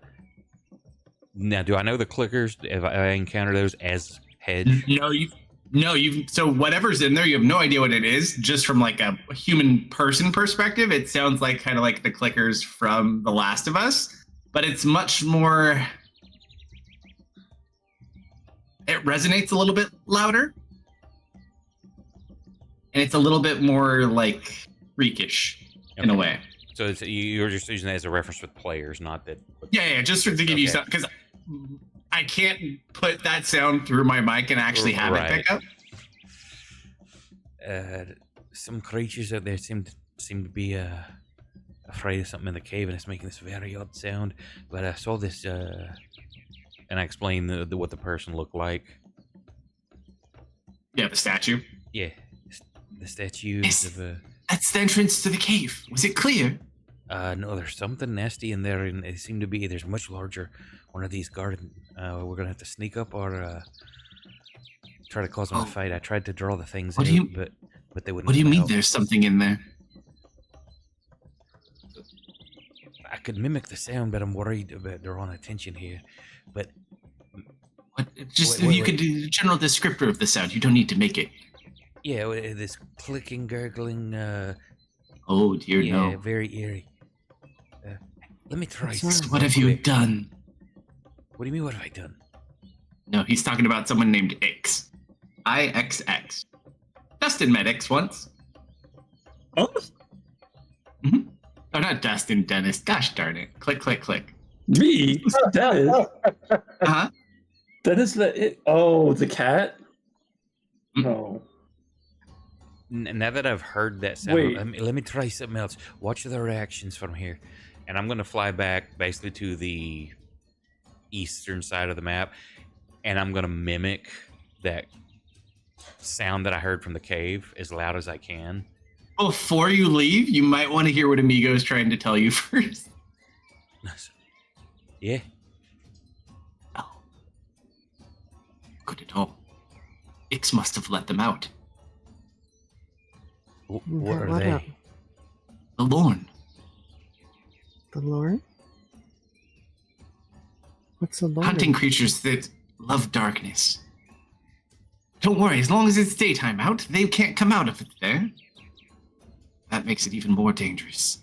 Now, do I know the clickers? If I encounter those as hedge? No, you've so whatever's in there, you have no idea what it is. Just from like a human person perspective, it sounds like kind of like the clickers from The Last of Us, but it's much more. It resonates a little bit louder, and it's a little bit more like freakish in a way. So you're just using that as a reference with players, not that. Yeah, just to give you something, because I can't put that sound through my mic and actually have it pick up. Some creatures out there seem to be afraid of something in the cave, and it's making this very odd sound. But I saw this, and I explained what the person looked like. Yeah, the statue. Yeah, the statue of a. That's the entrance to the cave. Was it clear? No, there's something nasty in there, and it seemed to be there's a much larger one of these guarded. We're gonna have to sneak up or try to cause them a fight. I tried to draw the things out, but they wouldn't. What do you mean? There's something in there? I could mimic the sound, but I'm worried about drawing attention here. But what? Just you could do a general descriptor of the sound. You don't need to make it. Yeah, this clicking, gurgling. Oh dear, no. Yeah, very eerie. Let me try. What have you done? What do you mean? What have I done? No, he's talking about someone named Ix. IXX. Dustin met Ix once. Oh? Mm-hmm. Oh, not Dustin, Dennis. Gosh darn it. Click, click, click. Me? Dennis? Uh-huh. Dennis the cat? No. Now that I've heard that sound, let me try something else. Watch the reactions from here. And I'm going to fly back basically to the eastern side of the map. And I'm going to mimic that sound that I heard from the cave as loud as I can. Before you leave, you might want to hear what Amigo is trying to tell you first. Yeah. Oh. Good at all. Ix must have let them out. What are they? The Lorn. The Lorn? What's the Lorn? Hunting creatures that love darkness. Don't worry, as long as it's daytime out, they can't come out if it's there. That makes it even more dangerous.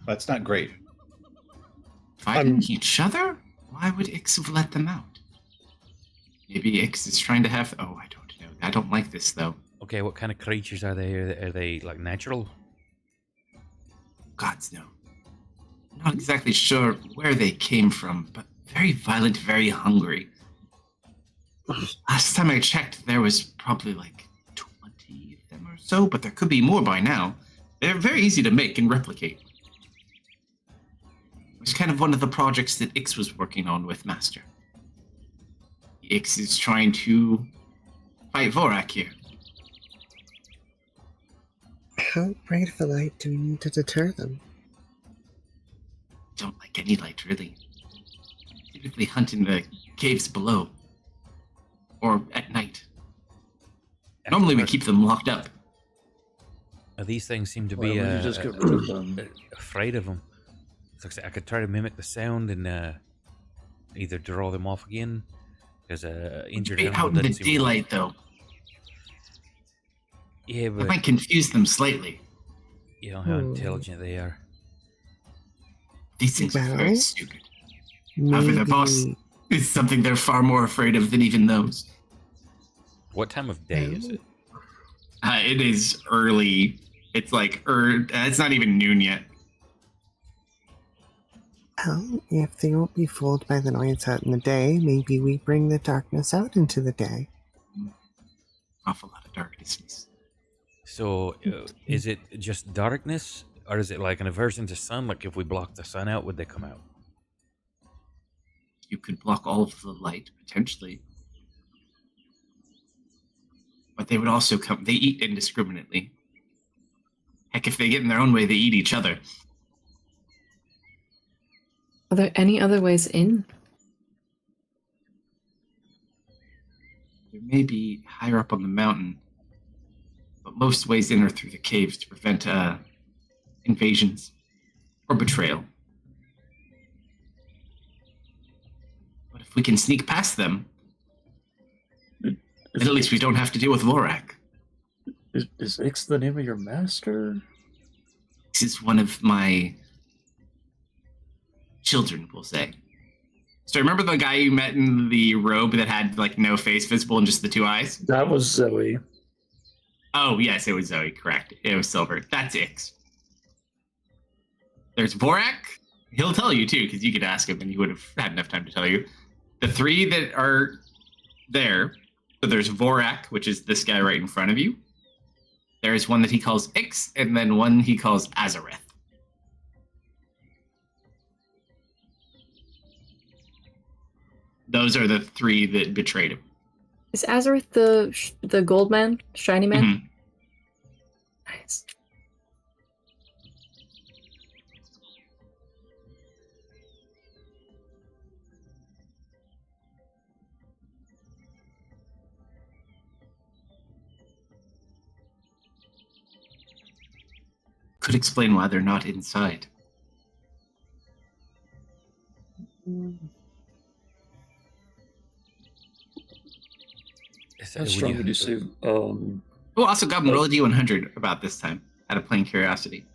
That's not great. Fighting each other? Why would Ix have let them out? Maybe Ix is trying to have... Oh, I don't know. I don't like this, though. Okay, what kind of creatures are they? Are they like natural? Gods, no. Not exactly sure where they came from, but very violent, very hungry. Last time I checked, there was probably like 20 of them or so, but there could be more by now. They're very easy to make and replicate. It was kind of one of the projects that Ix was working on with Master. Ix is trying to fight Vorak here. How bright of a light do we need to deter them? Don't like any light, really. Typically hunt in the caves below. Or at night. Normally we keep them locked up. These things seem to Why be would you just get rid of them? afraid of them. So I could try to mimic the sound and either draw them off again. Because injured Stay out in the daylight, though. Yeah, but It might confuse them slightly. you know how intelligent they are. These things are very stupid. Maybe... However, their boss is something they're far more afraid of than even those. What time of day is it? It is early. It's like, it's not even noon yet. Well, if they won't be fooled by the noise out in the day, maybe we bring the darkness out into the day. Awful lot of darkness. So, is it just darkness? Or is it like an aversion to sun? Like if we block the sun out, would they come out? You could block all of the light, potentially. But they would also come. They eat indiscriminately. Heck, if they get in their own way, they eat each other. Are there any other ways in? There may be higher up on the mountain, but most ways in are through the caves to prevent invasions or betrayal. But if we can sneak past them, then at least we don't have to deal with Vorak. Is Ix the name of your master? This is one of my children, we'll say. So remember the guy you met in the robe that had like no face visible and just the two eyes? That was Zoe. Oh, yes, it was Zoe, correct. It was Silver. That's Ix. There's Vorak. He'll tell you, too, because you could ask him and he would have had enough time to tell you. The three that are there, so there's Vorak, which is this guy right in front of you. There's one that he calls Ix, and then one he calls Azareth. Those are the three that betrayed him. Is Azareth the gold man, shiny man? Mm-hmm. Nice. Could explain why they're not inside. How strong would you say? Oh, also got roll a D100 about this time, out of plain curiosity.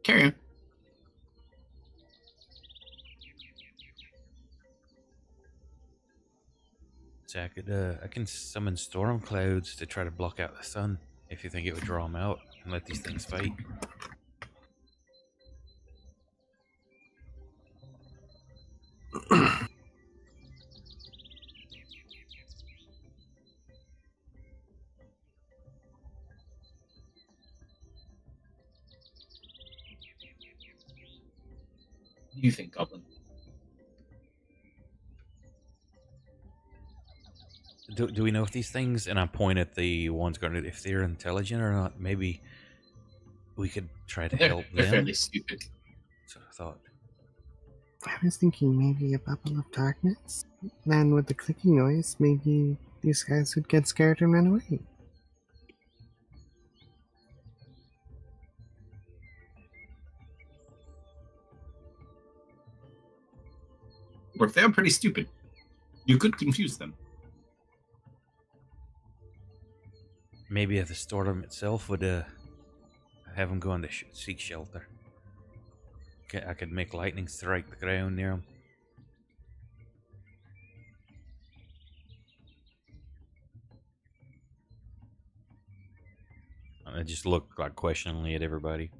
Carry on. So I can summon storm clouds to try to block out the sun if you think it would draw them out and let these things fight. What do you think, Goblin? Do we know if these things, and I point at the ones going to, if they're intelligent or not? Maybe we could try to help them. They're fairly stupid. That's what I thought. I was thinking maybe a bubble of darkness. Then with the clicking noise, maybe these guys would get scared and run away. Or if they're pretty stupid, you could confuse them. Maybe if the storm itself would have them go in the seek shelter. I could make lightning strike the ground near them. I just look like questioningly at everybody.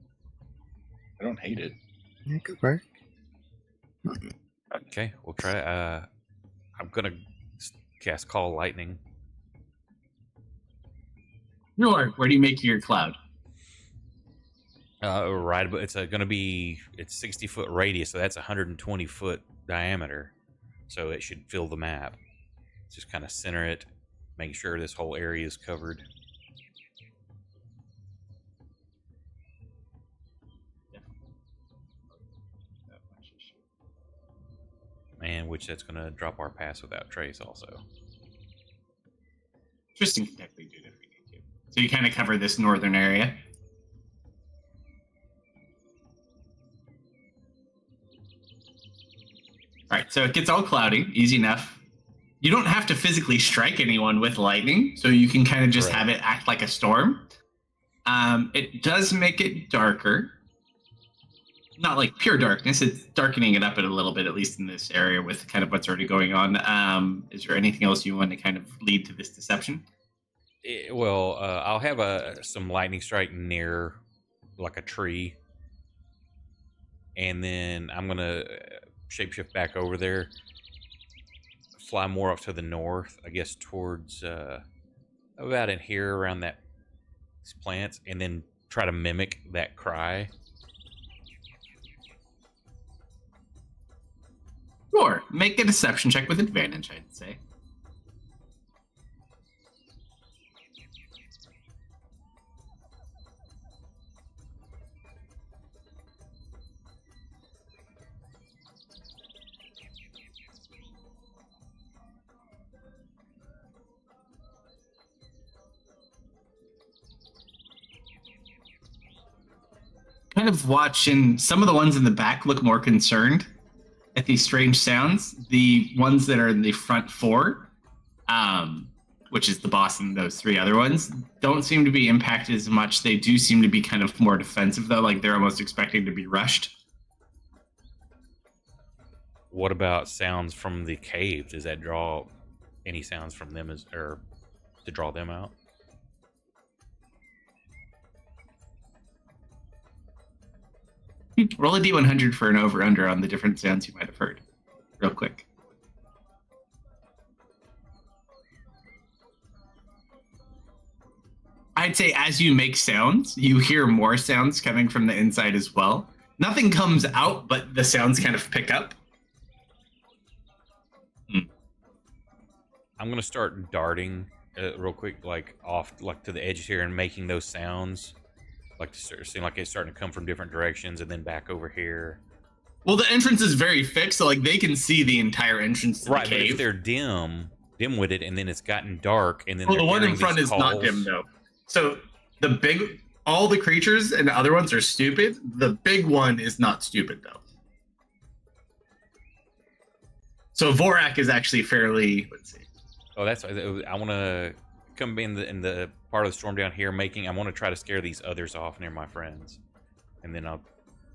I don't hate it. Yeah, good work. Okay, we'll try. I'm gonna cast Call Lightning. Sure. Where do you make your cloud? Right, but it's gonna be 60-foot radius, so that's 120-foot diameter. So it should fill the map. Just kind of center it, make sure this whole area is covered. And which that's going to drop our pass without trace also. Tristan can technically do that if we need to. So you kind of cover this northern area. All right, so it gets all cloudy, easy enough. You don't have to physically strike anyone with lightning, so you can kind of just have it act like a storm. It does make it darker. Not like pure darkness, it's darkening it up a little bit, at least in this area with kind of what's already going on. Is there anything else you want to kind of lead to this deception? I'll have some lightning strike near like a tree. And then I'm going to shapeshift back over there. Fly more up to the north, I guess towards about in here around these plants. And then try to mimic that cry. Sure. Make a deception check with advantage, I'd say. Kind of watching, some of the ones in the back look more concerned at these strange sounds. The ones that are in the front four, which is the boss and those three other ones, don't seem to be impacted as much. They do seem to be kind of more defensive, though, like they're almost expecting to be rushed. What about sounds from the cave? Does that draw any sounds from them or to draw them out? Roll a D100 for an over-under on the different sounds you might have heard, real quick. I'd say as you make sounds, you hear more sounds coming from the inside as well. Nothing comes out, but the sounds kind of pick up. I'm going to start darting real quick, like off like to the edge here and making those sounds. Like to seem like it's starting to come from different directions and then back over here. Well, the entrance is very fixed, so like they can see the entire entrance to the cave. But if they're dim-witted, and then it's gotten dark, and then the one in front is not dim though. So all the creatures and the other ones are stupid. The big one is not stupid though. So Vorak is actually fairly. Let's see. Oh, that's. I want to come in the part of the storm down here, I want to try to scare these others off near my friends, and then I'll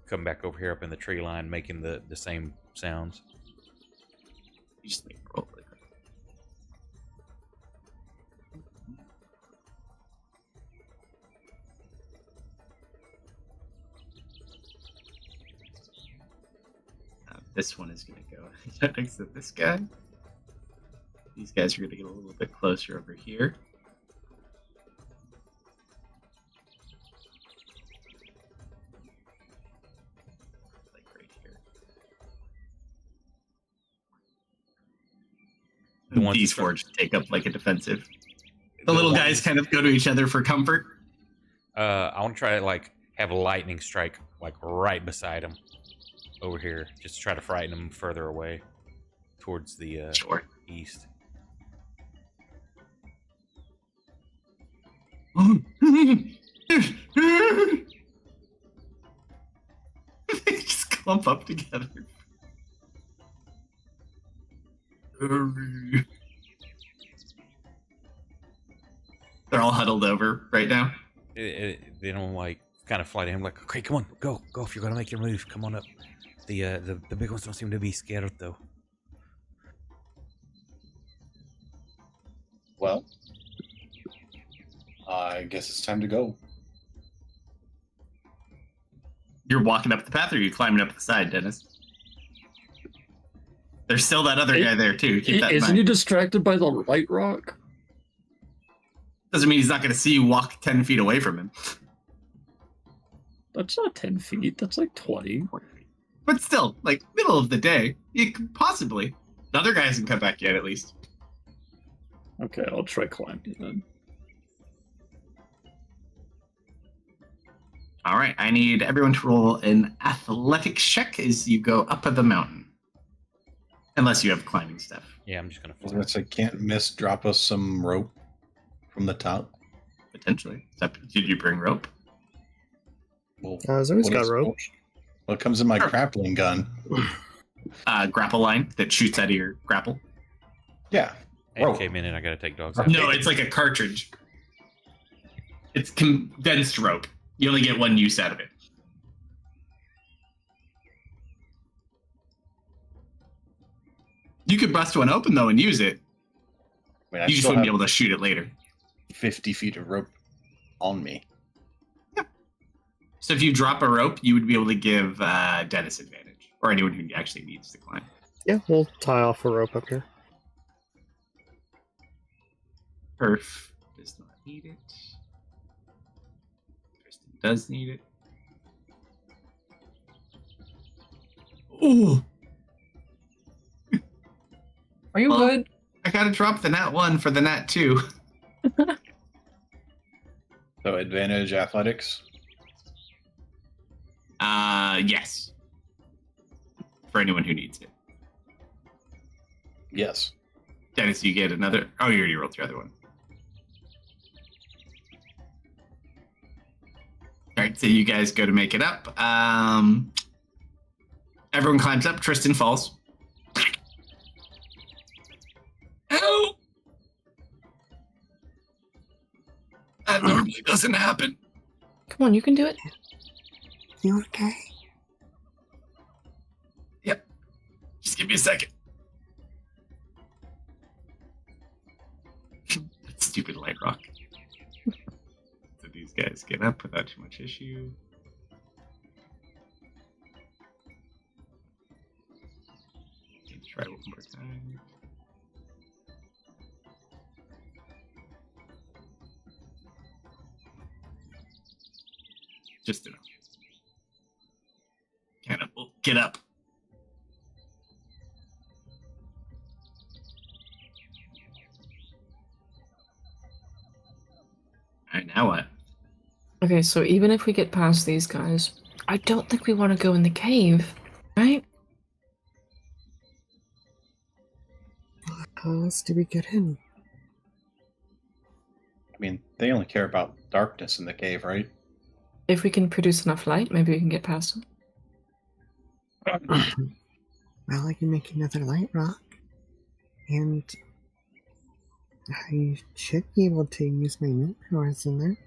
come back over here up in the tree line, making the same sounds. You just make a roll. This one is going to go next to this guy. These guys are going to get a little bit closer over here. Like right here. These four just take up like a defensive. The little guys kind of go to each other for comfort. I want to try to like have a lightning strike like right beside them over here, just to try to frighten them further away towards the east. They just clump up together. They're all huddled over right now. They don't like kind of fly to him like, okay, come on, go if you're gonna make your move, come on up. The big ones don't seem to be scared though. Well, I guess it's time to go. You're walking up the path, or are you climbing up the side, Dennis? There's still that other guy there too. Keep that in Isn't mind. he distracted by the light rock? Doesn't mean he's not going to see you walk 10 feet away from him. That's not 10 feet. That's like 20. But still, like, middle of the day, you could possibly. The other guy hasn't come back yet, at least. Okay, I'll try climbing then. All right, I need everyone to roll an athletics check as you go up the mountain. Unless you have climbing stuff. Yeah, I'm just gonna I was fly. gonna say, can't Miss drop us some rope from the top? Potentially. Did you bring rope? Well, Zoe's what got is- rope. What comes in my Sure. grappling gun? Grapple line that shoots out of your grapple. Yeah. Hey, Rope. came in and I gotta take dogs out. No, it's like a cartridge. It's condensed rope. You only get one use out of it. You could bust one open, though, and use it. I mean, I You just still wouldn't be have able to shoot it later. 50 feet of rope on me. So if you drop a rope, you would be able to give Dennis advantage. Or anyone who actually needs to climb. Yeah, we'll tie off a rope up here. Perf does not need it. Kristen does need it. Ooh! Are you Well, good? I gotta drop the nat 1 for the nat 2. So advantage athletics. Yes. For anyone who needs it. Yes. Dennis, you get another. Oh, you already rolled your other one. All right, so you guys go to make it up. Everyone climbs up. Tristan falls. Help! That normally doesn't happen. Come on, you can do it. You okay? Yep. Just give me a second. That stupid light rock. So these guys get up without too much issue. Let's try one more time. Just enough. Cannibal, get up. Alright, now what? Okay, so even if we get past these guys, I don't think we want to go in the cave, right? How else do we get in? I mean, they only care about darkness in the cave, right? If we can produce enough light, maybe we can get past them. Well, I can make another light rock. And I should be able to use my new powers in there.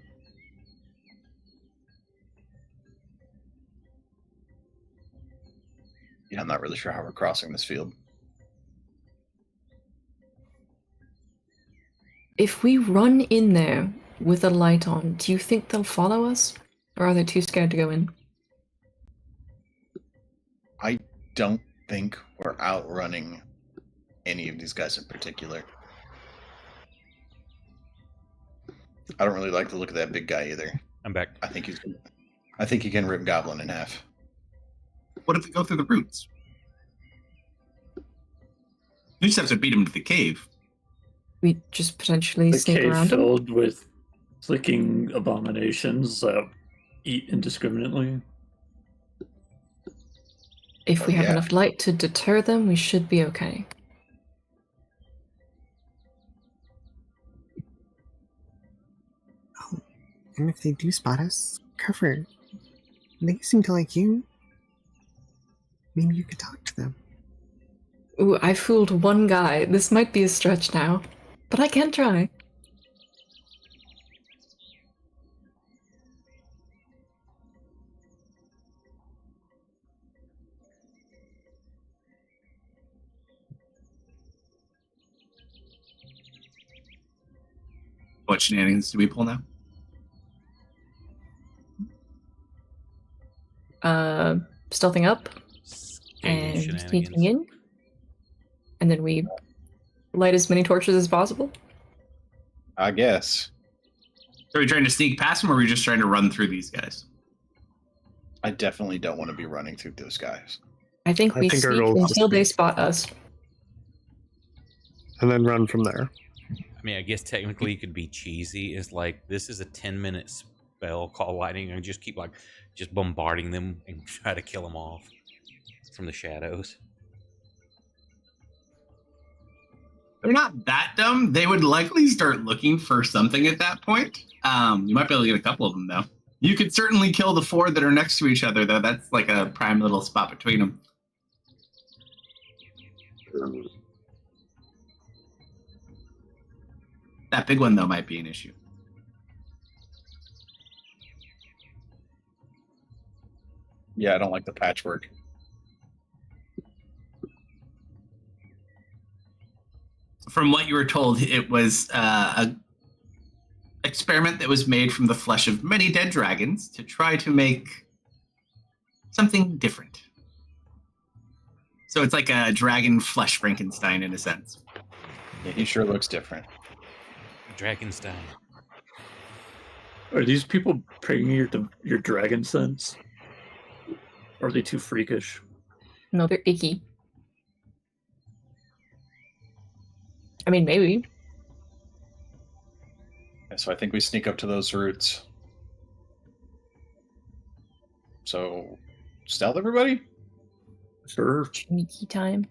Yeah, I'm not really sure how we're crossing this field. If we run in there with a light on, do you think they'll follow us? Or are they too scared to go in? I don't think we're outrunning any of these guys in particular. I don't really like the look of that big guy either. I'm back. I think he can rip Goblin in half. What if we go through the roots? You just have to beat him to the cave. We just potentially The sneak cave around them? filled with flicking abominations that eat indiscriminately. If we have yeah. enough light to deter them, we should be okay. Oh, and if they do spot us, cover. They seem to like you. Maybe you could talk to them. Ooh, I fooled one guy. This might be a stretch now, but I can try. What shenanigans do we pull now? Stealthing up Gaming and shenanigans. sneaking in. And then we light as many torches as possible. I guess. Are we trying to sneak past them, or are we just trying to run through these guys? I definitely don't want to be running through those guys. I think we think our sneak goal is to until they speed. spot us. And then run from there. I mean, I guess technically you could be cheesy. Is like, this is a 10-minute spell called lightning, and just keep just bombarding them and try to kill them off from the shadows. They're not that dumb. They would likely start looking for something at that point. You might be able to get a couple of them, though. You could certainly kill the 4 that are next to each other, though. That's like a prime little spot between them. That big one, though, might be an issue. Yeah, I don't like the patchwork. From what you were told, it was a experiment that was made from the flesh of many dead dragons to try to make something different. So it's like a dragon flesh Frankenstein in a sense. Yeah, he sure looks different. Dragonstein. Are these people bringing your dragon sense? Or are they too freakish? No, they're icky. I mean, maybe. Yeah, so I think we sneak up to those roots. So, stealth, everybody? Sure. Sneaky time.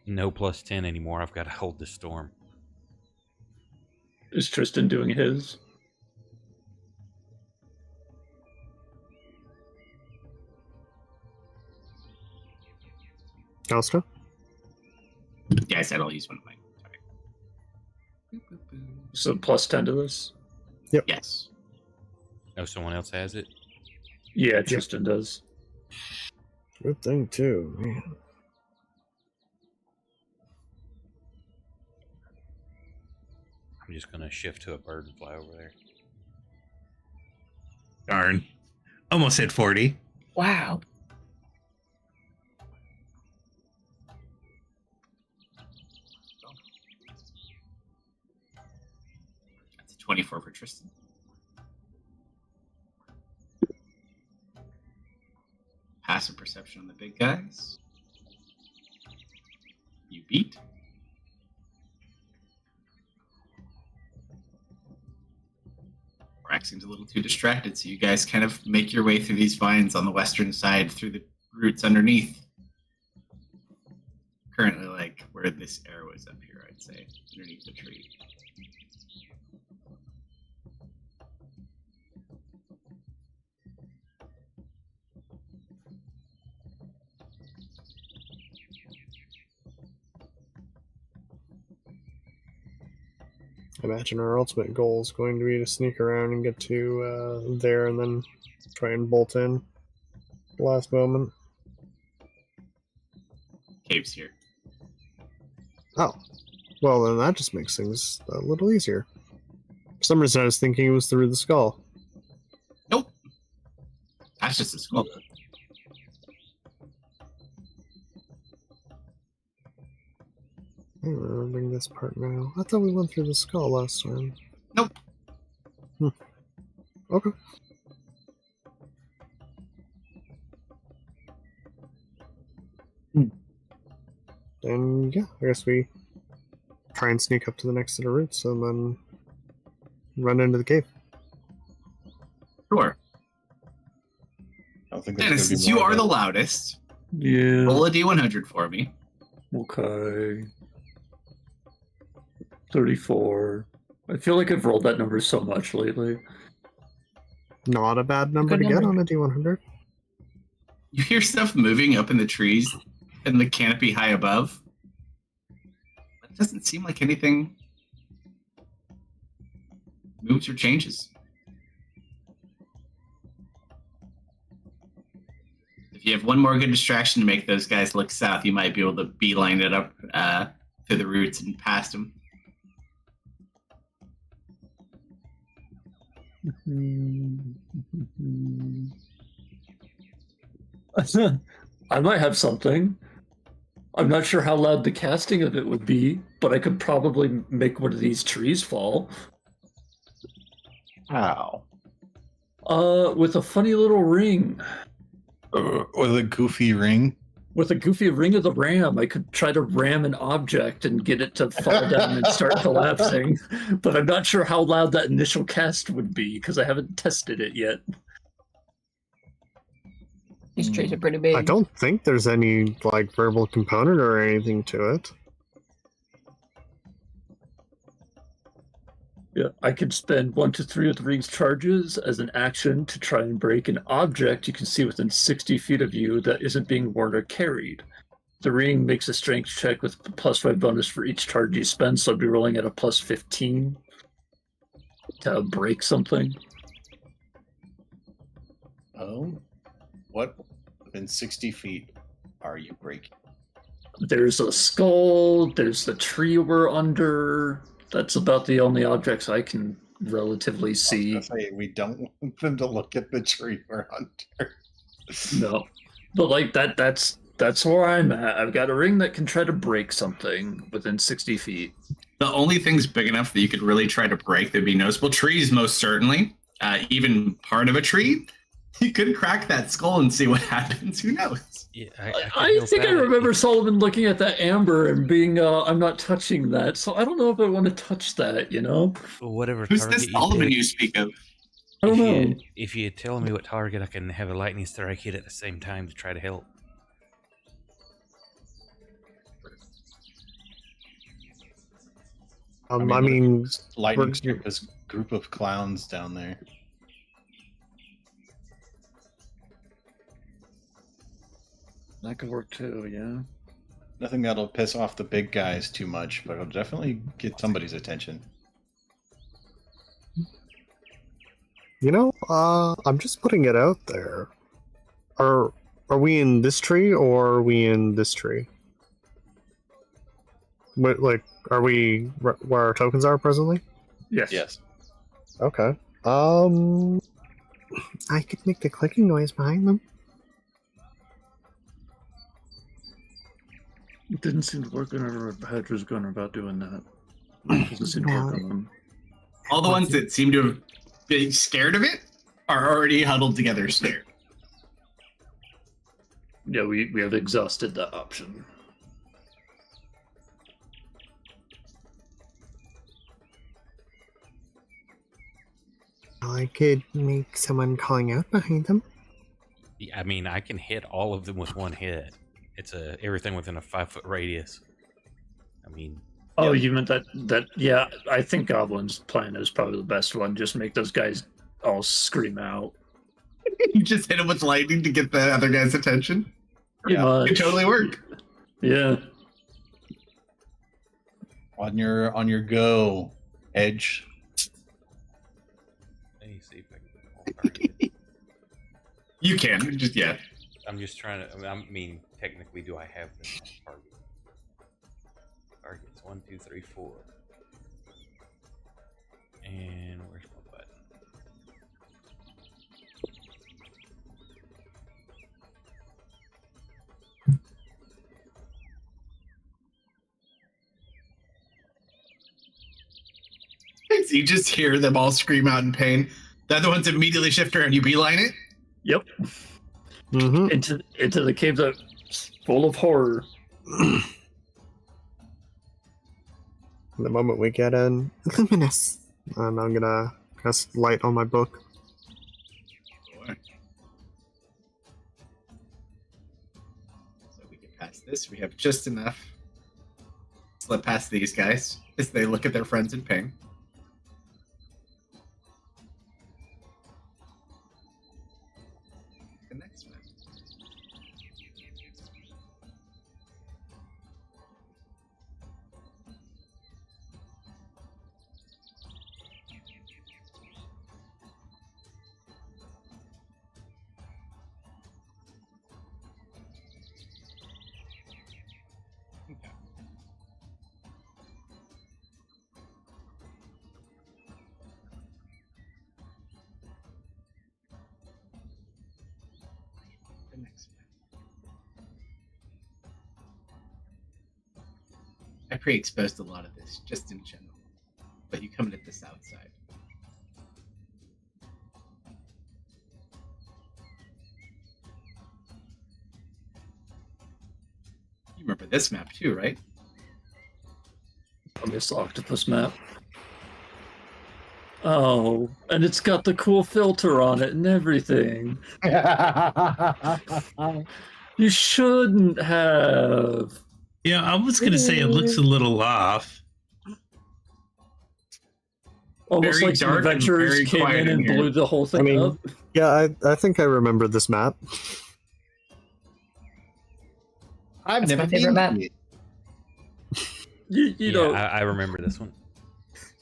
No +10 anymore. I've got to hold the storm. Is Tristan doing his? Kalsto? Yeah, I said I'll use one of mine. Sorry. So +10 to this? Yes. Oh, someone else has it? Yeah, Tristan does. Good thing, too. Man. I'm just going to shift to a bird and fly over there. Darn. Almost hit 40. Wow. That's a 24 for Tristan. Passive perception on the big guys. You beat. Brack seems a little too distracted, so you guys kind of make your way through these vines on the western side through the roots underneath. Currently, like where this arrow is up here, I'd say, underneath the tree. I imagine our ultimate goal is going to be to sneak around and get to there and then try and bolt in last moment. Cave's here. Oh. Well, then that just makes things a little easier. For some reason, I was thinking it was through the skull. Nope. That's just a skull. I'm remembering this part now. I thought we went through the skull last time. Nope. Okay. Then, yeah, I guess we try and sneak up to the next set of roots and then run into the cave. Sure. I don't think Dennis, since you are the loudest, Yeah. roll a d100 for me. Okay. 34. I feel like I've rolled that number so much lately. Not a bad number Good to get number. on a D100. You hear stuff moving up in the trees and the canopy high above. It doesn't seem like anything moves or changes. If you have one more good distraction to make those guys look south, you might be able to beeline it up through the roots and past them. I might have something. I'm not sure how loud the casting of it would be, but I could probably make one of these trees fall. How? With a funny little ring. With a goofy ring? With a goofy ring of the ram, I could try to ram an object and get it to fall down and start collapsing. But I'm not sure how loud that initial cast would be, because I haven't tested it yet. These trees are pretty big. I don't think there's any like verbal component or anything to it. Yeah, I could spend 1 to 3 of the ring's charges as an action to try and break an object you can see within 60 feet of you that isn't being worn or carried. The ring makes a strength check with a +5 bonus for each charge you spend, so I'd be rolling at a +15 to break something. Oh, what within 60 feet are you breaking? There's a skull, there's the tree we're under. That's about the only objects I can relatively see. I was gonna say, we don't want them to look at the tree we're under. No. But like that's where I'm at. I've got a ring that can try to break something within 60 feet. The only things big enough that you could really try to break that'd be noticeable, trees most certainly. Even part of a tree, you could crack that skull and see what happens. Who knows? Yeah, I think I remember Solomon looking at that amber and being, I'm not touching that. So I don't know if I want to touch that, you know? Whatever. Who's this Solomon you speak of? I don't know. If you tell me what target, I can have a lightning strike hit at the same time to try to help. I mean, lightning strike this group of clowns down there. That could work too, yeah. Nothing that'll piss off the big guys too much, but it'll definitely get somebody's attention. you know, I'm just putting it out there. Are we in this tree or are we in this tree? But, like, are we where our tokens are presently? Yes. Yes. Okay. I could make the clicking noise behind them. It didn't seem to work whenever Hedge was going about doing that. It doesn't seem to work on them. All the ones that seem to have been scared of it are already huddled together scared. Yeah, we have exhausted that option. I could make someone calling out behind them. I mean, I can hit all of them with one hit. It's everything within a 5-foot radius. I mean. Oh, you meant that? Yeah, I think Goblin's plan is probably the best one. Just make those guys all scream out. You just hit him with lightning to get the other guy's attention. Yeah, it totally worked. Yeah. On your go, Edge. Let me see if I can. You can just I'm just trying to. I mean, technically, do I have the target? Targets 1, 2, 3, 4. And where's my button? So you just hear them all scream out in pain. The other ones immediately shift around. You beeline it. Yep. Mm-hmm. Into the cave that's full of horror. The moment we get in luminous, and I'm gonna cast light on my book. So we get past this. We have just enough to slip past these guys as they look at their friends in pain. The next one. the next one. I pre-exposed a lot of this, just in general. But you come in at the south side. You remember this map too, right? This octopus map. Oh, and it's got the cool filter on it and everything. You shouldn't have. Yeah, I was gonna say it looks a little off. Almost Very like some dark and adventurers very came quiet in and in here. blew the whole thing I mean, up. yeah, I think I remember this map. I've That's never my favorite been map. to it. You Yeah, know, I remember this one.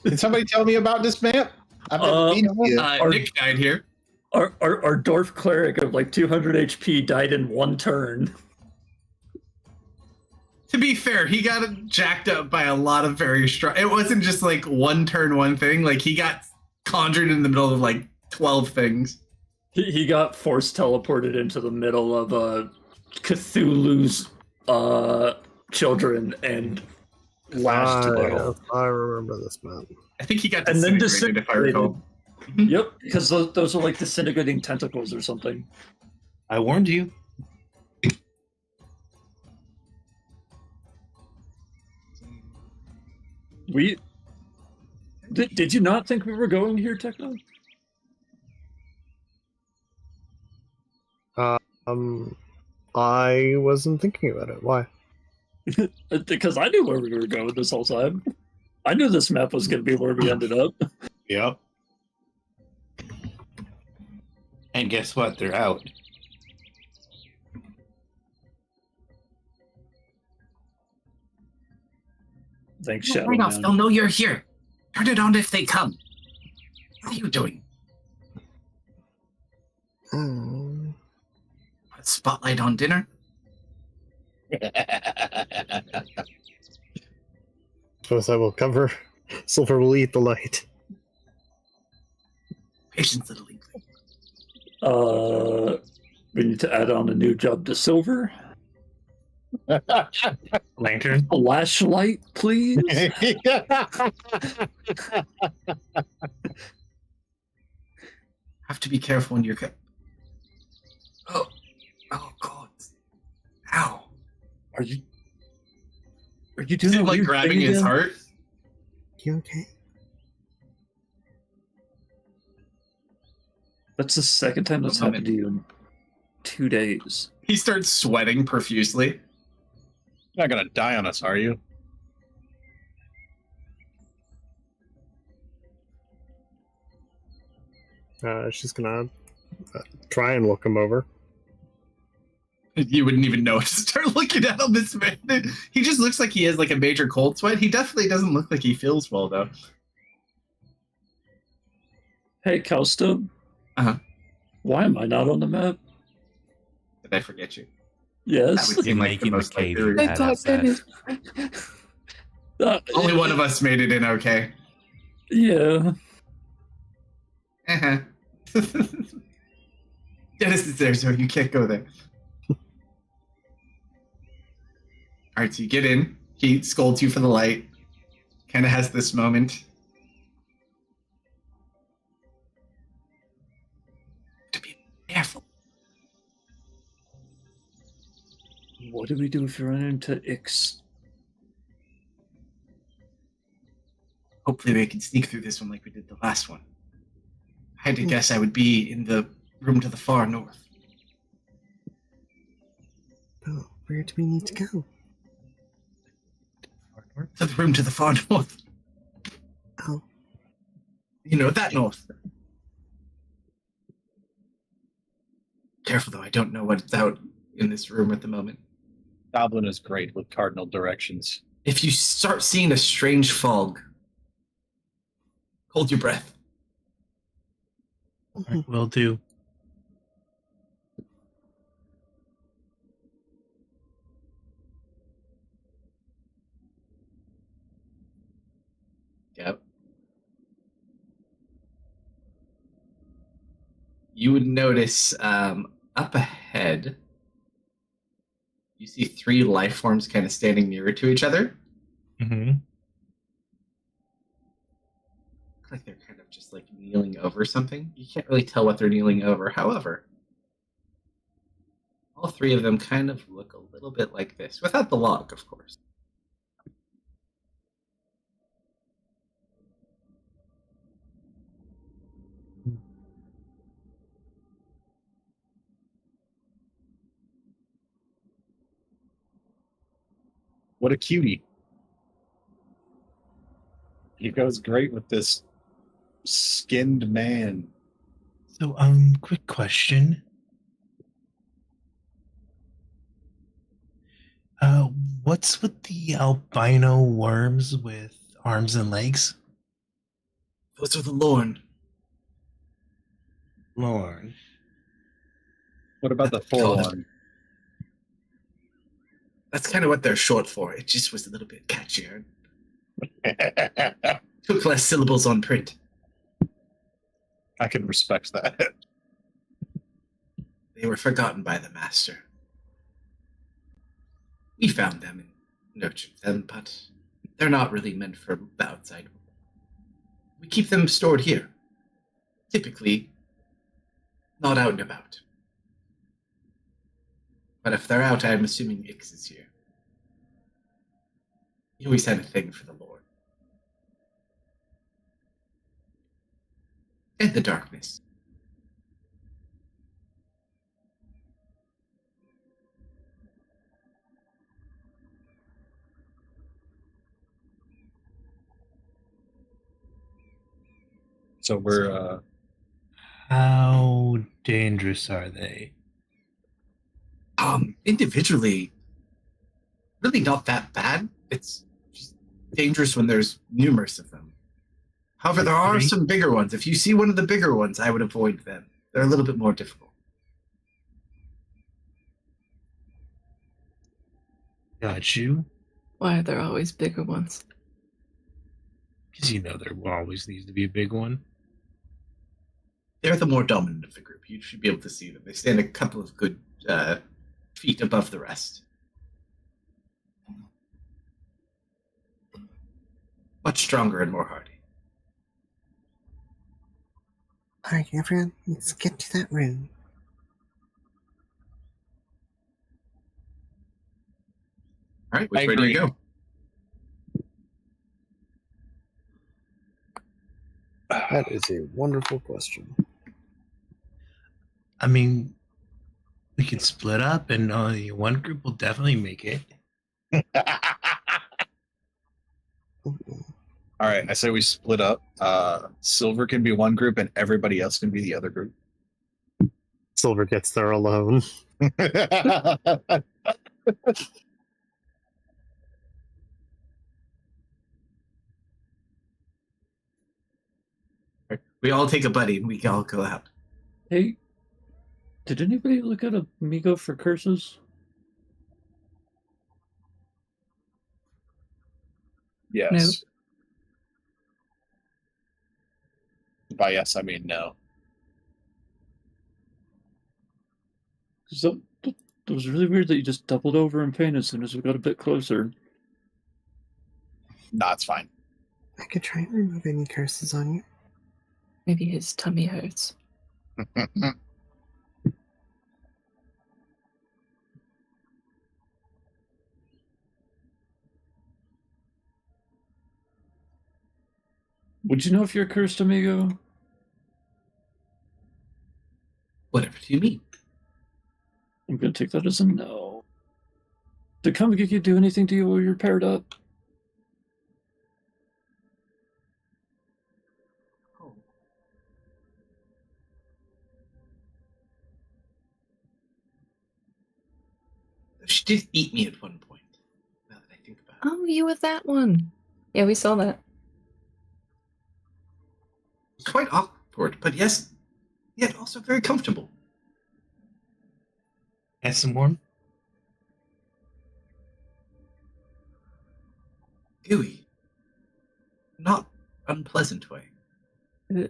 Did somebody tell me about this map? I've never been to it. Nick died here. our dwarf cleric of like 200 HP died in one turn. To be fair, he got jacked up by a lot of very strong. It wasn't just like one turn, one thing. Like he got conjured in the middle of like 12 things. He got force teleported into the middle of Cthulhu's children and lashed to death. I remember this map. I think he got And then disintegrated, if I recall. Yep, because those are like disintegrating tentacles or something. I warned you. Did you not think we were going here, Techno? I wasn't thinking about it. Why? Because I knew where we were going this whole time. I knew this map was going to be where we ended up. Yep. And guess what? They're out. Thanks, Shadow Right off, Man. they'll know you're here. Turn it on if they come. What are you doing? Put spotlight on dinner? Suppose I will cover. Silver will eat the light. Patience, little inkling. We need to add on a new job to Silver. Lantern. Flashlight, please. Have to be careful when you're. Oh God! Ow! Are you Is doing it a like weird grabbing thing his again? heart? You okay? That's the second time that's happened to you in 2 days. He starts sweating profusely. You're not gonna die on us, are you? She's gonna try and look him over. You wouldn't even know to start looking at him. This man, he just looks like he has like a major cold sweat. He definitely doesn't look like he feels well, though. Hey, Kalsto. Uh-huh. Why am I not on the map? Did I forget you? Yes. That would seem You're like the making the most cave likely you reason. had outside. Only one of us made it in okay. Yeah. Uh-huh. Dennis is there, so you can't go there. Alright, so you get in. He scolds you for the light. Kind of has this moment. To be careful. What do we do if you run into Ix? Hopefully we can sneak through this one like we did the last one. I had to guess I would be in the room to the far north. Oh, where do we need to go? To the room to the far north. Oh. You know, that north. Careful though, I don't know what's out in this room at the moment. Goblin is great with cardinal directions. If you start seeing a strange fog, hold your breath. Will do. Yep. You would notice up ahead you see 3 life forms kind of standing nearer to each other. Mm-hmm. Look like they're kind of just like kneeling over something. You can't really tell what they're kneeling over. However, all 3 of them kind of look a little bit like this, without the log, of course. What a cutie. He goes great with this skinned man. So, quick question. What's with the albino worms with arms and legs? Those are the Lorn. Lorn. What about the forlorn? That's kind of what they're short for. It just was a little bit catchier. Took less syllables on print. I can respect that. They were forgotten by the master. We found them and nurtured them, but they're not really meant for the outside world. We keep them stored here. Typically, not out and about. But if they're out, I'm assuming Ix is here. He always had a thing for the Lord. And the darkness. So we're How dangerous are they? Individually, really not that bad. It's just dangerous when there's numerous of them. However, there are some bigger ones. If you see one of the bigger ones, I would avoid them. They're a little bit more difficult. Got you. Why are there always bigger ones? Because you know there always needs to be a big one. They're the more dominant of the group. You should be able to see them. They stand a couple of good feet above the rest. Much stronger and more hardy. All right, everyone, let's get to that room. All right, which way do you go? That is a wonderful question. I mean, we could split up, and one group will definitely make it. all right. I say we split up. Silver can be one group, and everybody else can be the other group. Silver gets there alone. We all take a buddy and we all go out. Hey, did anybody look at Amigo for curses? Yes. No. By yes, I mean no. So, it was really weird that you just doubled over in pain as soon as we got a bit closer. Nah, it's fine. I could try and remove any curses on you. Maybe his tummy hurts. Would you know if you're cursed, Amigo? Whatever do you mean? I'm gonna take that as a no. Did Kamigiki do anything to you while you're paired up? She did eat me at one point. Now that I think about it. Oh, you with that one. Yeah, we saw that. It's quite awkward, but yes, yet also very comfortable. Have some more? Gooey. Not unpleasant way. I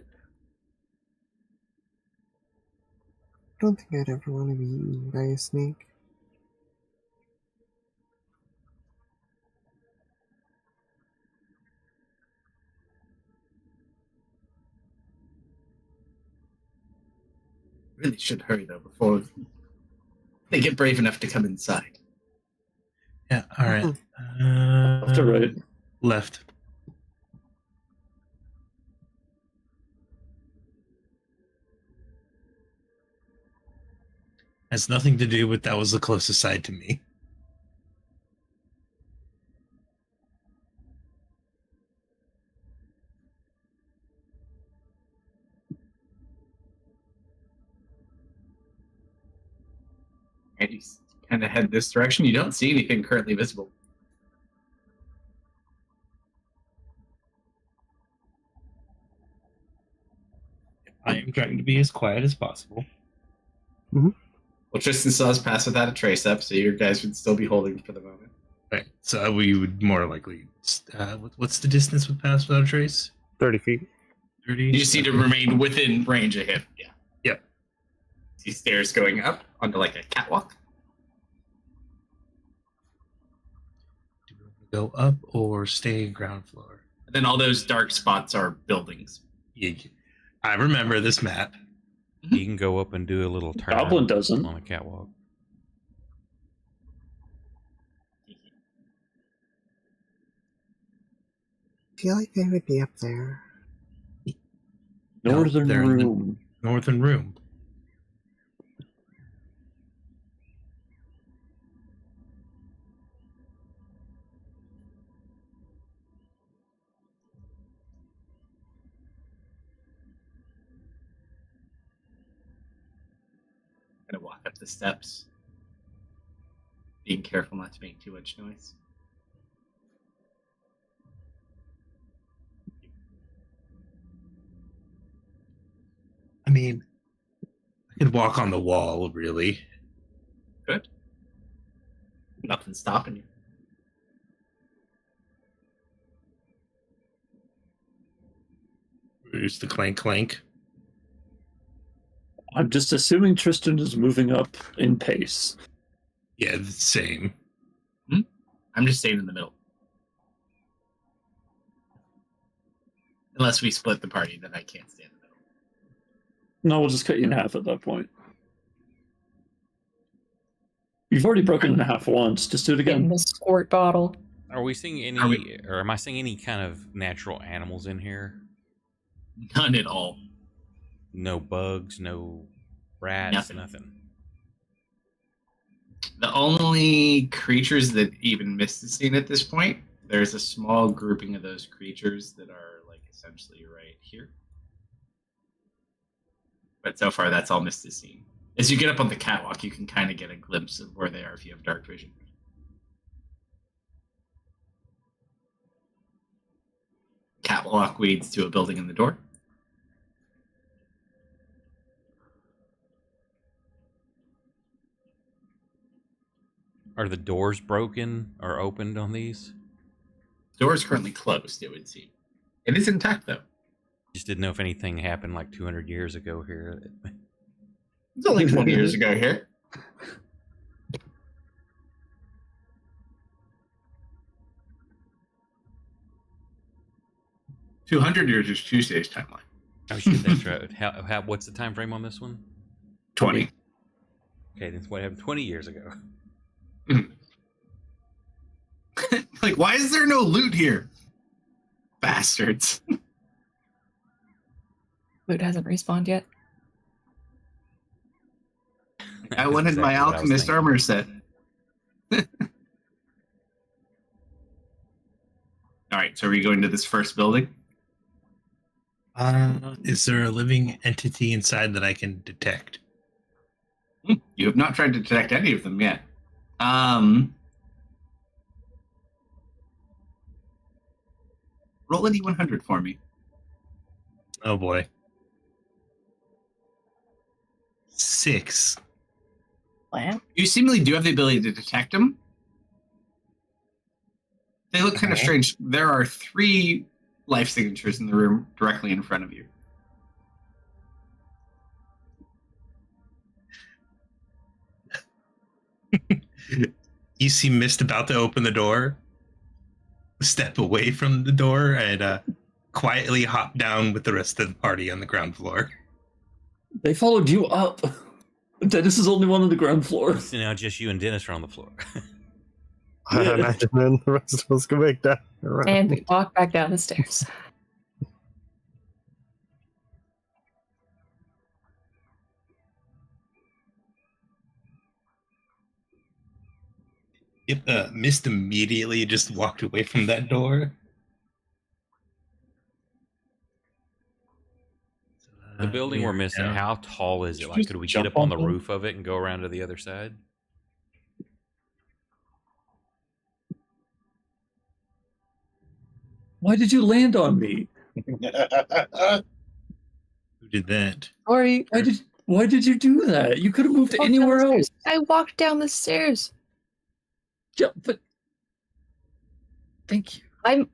don't think I'd ever want to be eaten by a snake. Really should hurry though before they get brave enough to come inside. Yeah, all right. Left or right? Left. Has nothing to do with that was the closest side to me. And you kind of head this direction. You don't see anything currently visible. I am trying to be as quiet as possible. Well, Tristan saw us pass without a trace up, so your guys would still be holding for the moment. Right. So we would more likely. What's the distance with pass without a trace? 30 feet. 30. You just need to remain within range of him. Yeah. Yep. See stairs going up onto like a catwalk. Do we go up or stay ground floor? And then all those dark spots are buildings. Yeah, I remember this map. You can go up and do a little turn Goblin doesn't. on a catwalk. I feel like they would be up there. Northern they're in the room. Northern room. Gonna walk up the steps, being careful not to make too much noise. I mean, I could walk on the wall, really. Good. Nothing stopping you. Here's the clank clank. I'm just assuming Tristan is moving up in pace. Yeah, the same. I'm just staying in the middle. Unless we split the party, then I can't stay in the middle. No, we'll just cut you in half at that point. You've already broken in half once. Just do it In again. the squirt bottle. Are we seeing any, or am I seeing any kind of natural animals in here? None at all. No bugs, no rats, nothing. The only creatures that even Mist has seen at this point, there's a small grouping of those creatures that are like essentially right here. But so far, that's all Mist has seen. As you get up on the catwalk, you can kind of get a glimpse of where they are if you have dark vision. Catwalk leads to a building in the door. Are the doors broken or opened on these? The door is currently closed, it would seem. It is intact, though. Just didn't know if anything happened like 200 years ago here. It's only 20 years ago here. $200 years is Tuesday's timeline. Oh shit, that's right. How what's the time frame on this one? 20. Okay, that's what happened 20 years ago. Like, why is there no loot here? Bastards. Loot hasn't respawned yet. I wanted my alchemist armor set. All right, so are we going to this first building? Is there a living entity inside that I can detect? You have not tried to detect any of them yet. Roll a D100 for me. Oh boy. 6. Wow. You seemingly do have the ability to detect them. They look kind of strange. There are 3 life signatures in the room directly in front of you. You see Mist about to open the door, step away from the door, and quietly hop down with the rest of the party on the ground floor. They followed you up. Dennis is only one on the ground floor. So now just you and Dennis are on the floor. I imagine then the rest of us go back down. Around. And we walk back down the stairs. Yep, Mist immediately just walked away from that door. The building we're missing, how tall is it? Like, could we get up on the roof of it and go around to the other side? Why did you land on me? Who did that? Sorry. Why did you do that? You could have moved anywhere else. I walked down the stairs. Yeah, but thank you.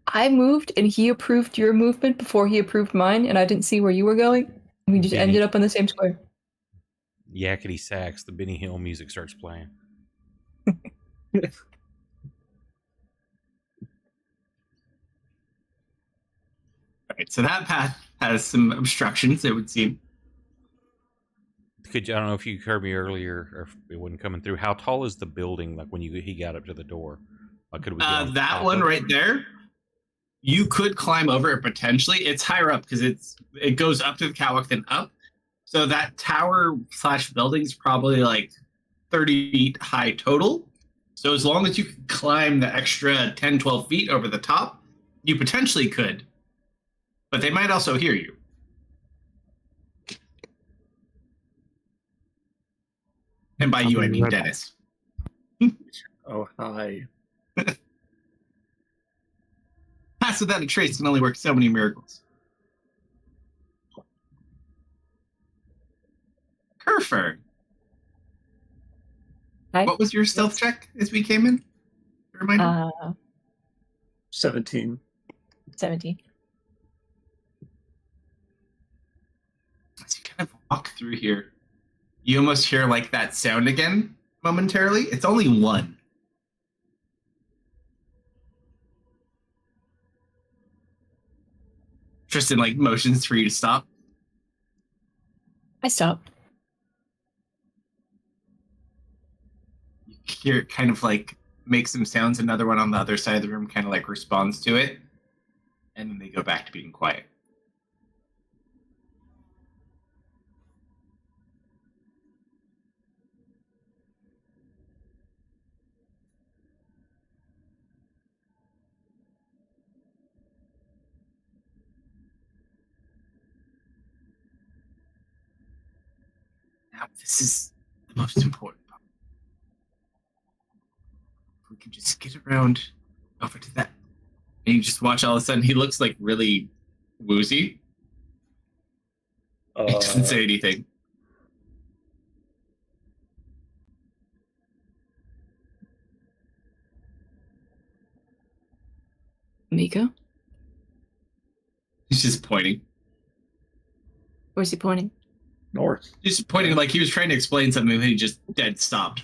I moved and he approved your movement before he approved mine, and I didn't see where you were going. We just ended up on the same square. Yakety sax, the Benny Hill music starts playing. Alright, so that path has some obstructions, it would seem. I don't know if you heard me earlier, or if it wasn't coming through. How tall is the building? Like when he got up to the door, like, could we? That one right there, you could climb over it potentially. It's higher up because it goes up to the catwalk, then up. So that tower / building is probably like 30 feet high total. So as long as you can climb the extra 10, 12 feet over the top, you potentially could. But they might also hear you. And by you, I mean Dennis. Oh, hi. Pass without a trace can only work so many miracles. Kerfer. Hi. What was your stealth check as we came in? Reminder? 17. 17. As you kind of walk through here, you almost hear like that sound again momentarily. It's only one. Tristan like motions for you to stop. I stopped. You hear it kind of like make some sounds. Another one on the other side of the room kind of like responds to it. And then they go back to being quiet. Now, this is the most important part. If we can just get around over to that. And you just watch all of a sudden, he looks like really woozy. He doesn't say anything. Miko? He's just pointing. Where's he pointing? North. Just pointing like he was trying to explain something and he just dead stopped.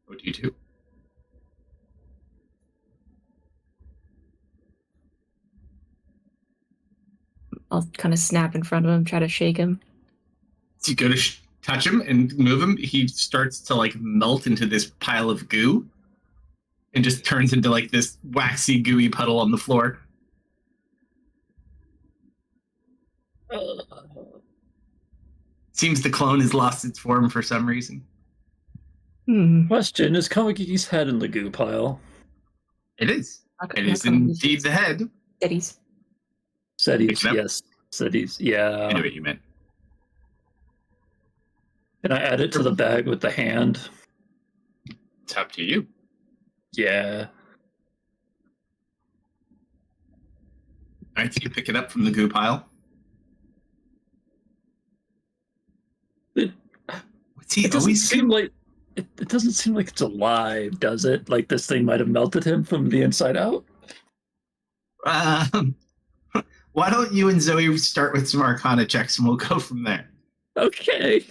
What do you do? I'll kind of snap in front of him, try to shake him. As you go to touch him and move him, he starts to like melt into this pile of goo and just turns into like this waxy, gooey puddle on the floor. Seems the clone has lost its form for some reason. Question, is Kawakiki's head in the goo pile? It is. Okay, It is indeed the head. Eddie's. Cities, yes. Cities, yeah. I know what you meant. Can I add it to the bag with the hand? It's up to you. Yeah. All right, so you pick it up from the goo pile. What's he It doesn't always seem like it doesn't seem like it's alive, does it? Like this thing might have melted him from the inside out. Why don't you and Zoe start with some Arcana checks and we'll go from there. Okay.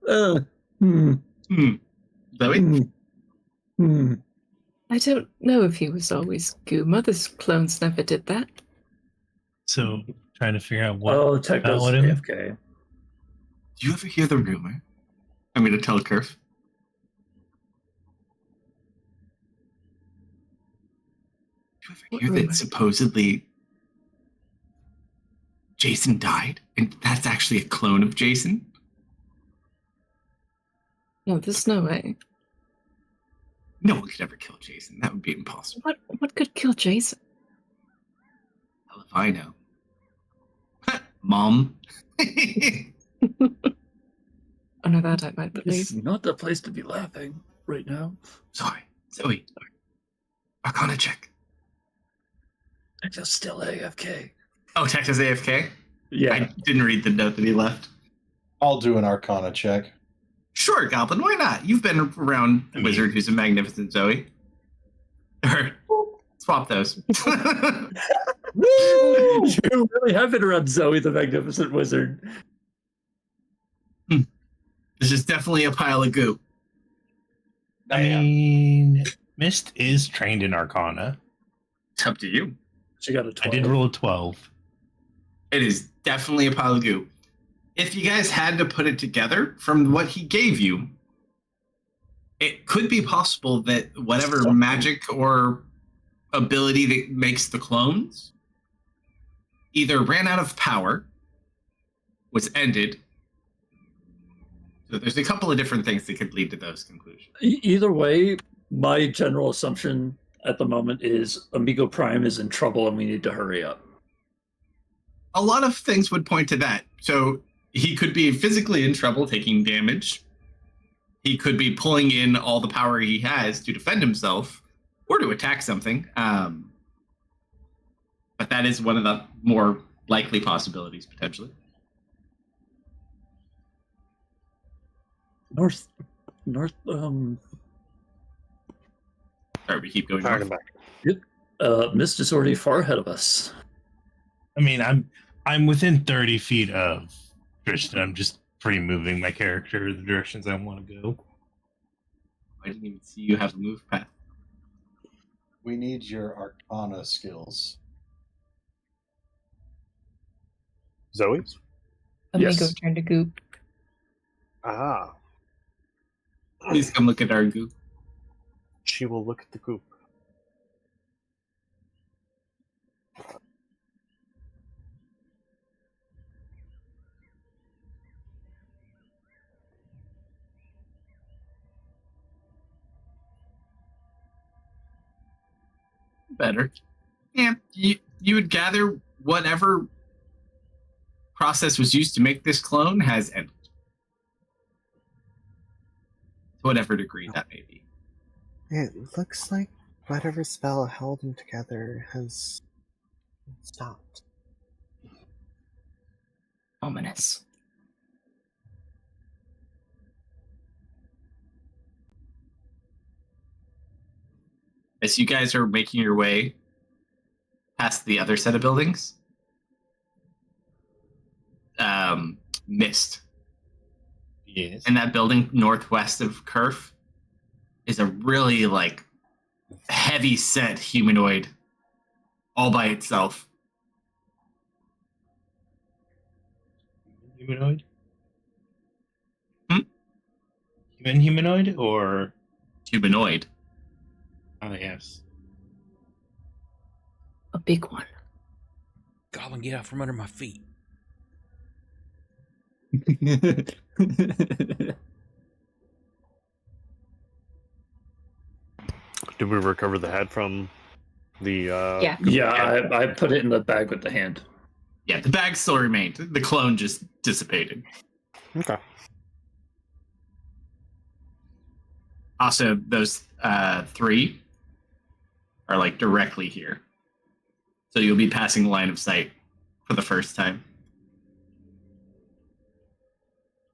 Zoe? I don't know if he was always goo. Mother's clones never did that. So, trying to figure out what. Oh, Techno's what him? AFK. Do you ever hear the rumor? I'm going to tell Kerf. Do you ever hear that supposedly Jason died? And that's actually a clone of Jason? No, there's no way. No one could ever kill Jason. That would be impossible. What could kill Jason? Hell if I know. Mom. Oh no, that I might believe. It's not the place to be laughing right now. Sorry. Zoe. Arcana check. Techno's still AFK. Oh, Techno's AFK? Yeah. I didn't read the note that he left. I'll do an Arcana check. Sure, Goblin, why not? You've been around a wizard who's a magnificent Zoe. Or swap those. Woo! You really have been around Zoe the Magnificent Wizard. This is definitely a pile of goo. I mean, Mist is trained in Arcana. It's up to you. She got a 12. I did roll a 12. It is definitely a pile of goo. If you guys had to put it together from what he gave you, it could be possible that whatever magic or ability that makes the clones either ran out of power, was ended. So there's a couple of different things that could lead to those conclusions. Either way, my general assumption at the moment is Amigo Prime is in trouble and we need to hurry up. A lot of things would point to that. So he could be physically in trouble, taking damage. He could be pulling in all the power he has to defend himself or to attack something. But that is one of the more likely possibilities, potentially. North. Sorry, we keep going. Sorry, North. back. Mist is already far ahead of us. I mean, I'm within 30 feet of Tristan. I'm just pre-moving my character the directions I want to go. I didn't even see you have a move path. We need your Arcana skills. Zoe? Amigo Yes. turned to goop. Ah. Please come look at our goo. She will look at the goop. Better. Yeah, you would gather whatever process was used to make this clone has ended. To whatever degree that may be. It looks like whatever spell held them together has stopped. Ominous. As you guys are making your way past the other set of buildings, Mist. Yes. And that building northwest of Kerf is a really heavy set humanoid all by itself. Humanoid? Hmm? Humanoid or? Humanoid. Oh, yes. A big one. Goblin, get out from under my feet. Did we recover the head from the... Yeah. Yeah, I put it in the bag with the hand. Yeah, the bag still remained. The clone just dissipated. Okay. Also, those three are directly here. So you'll be passing line of sight for the first time.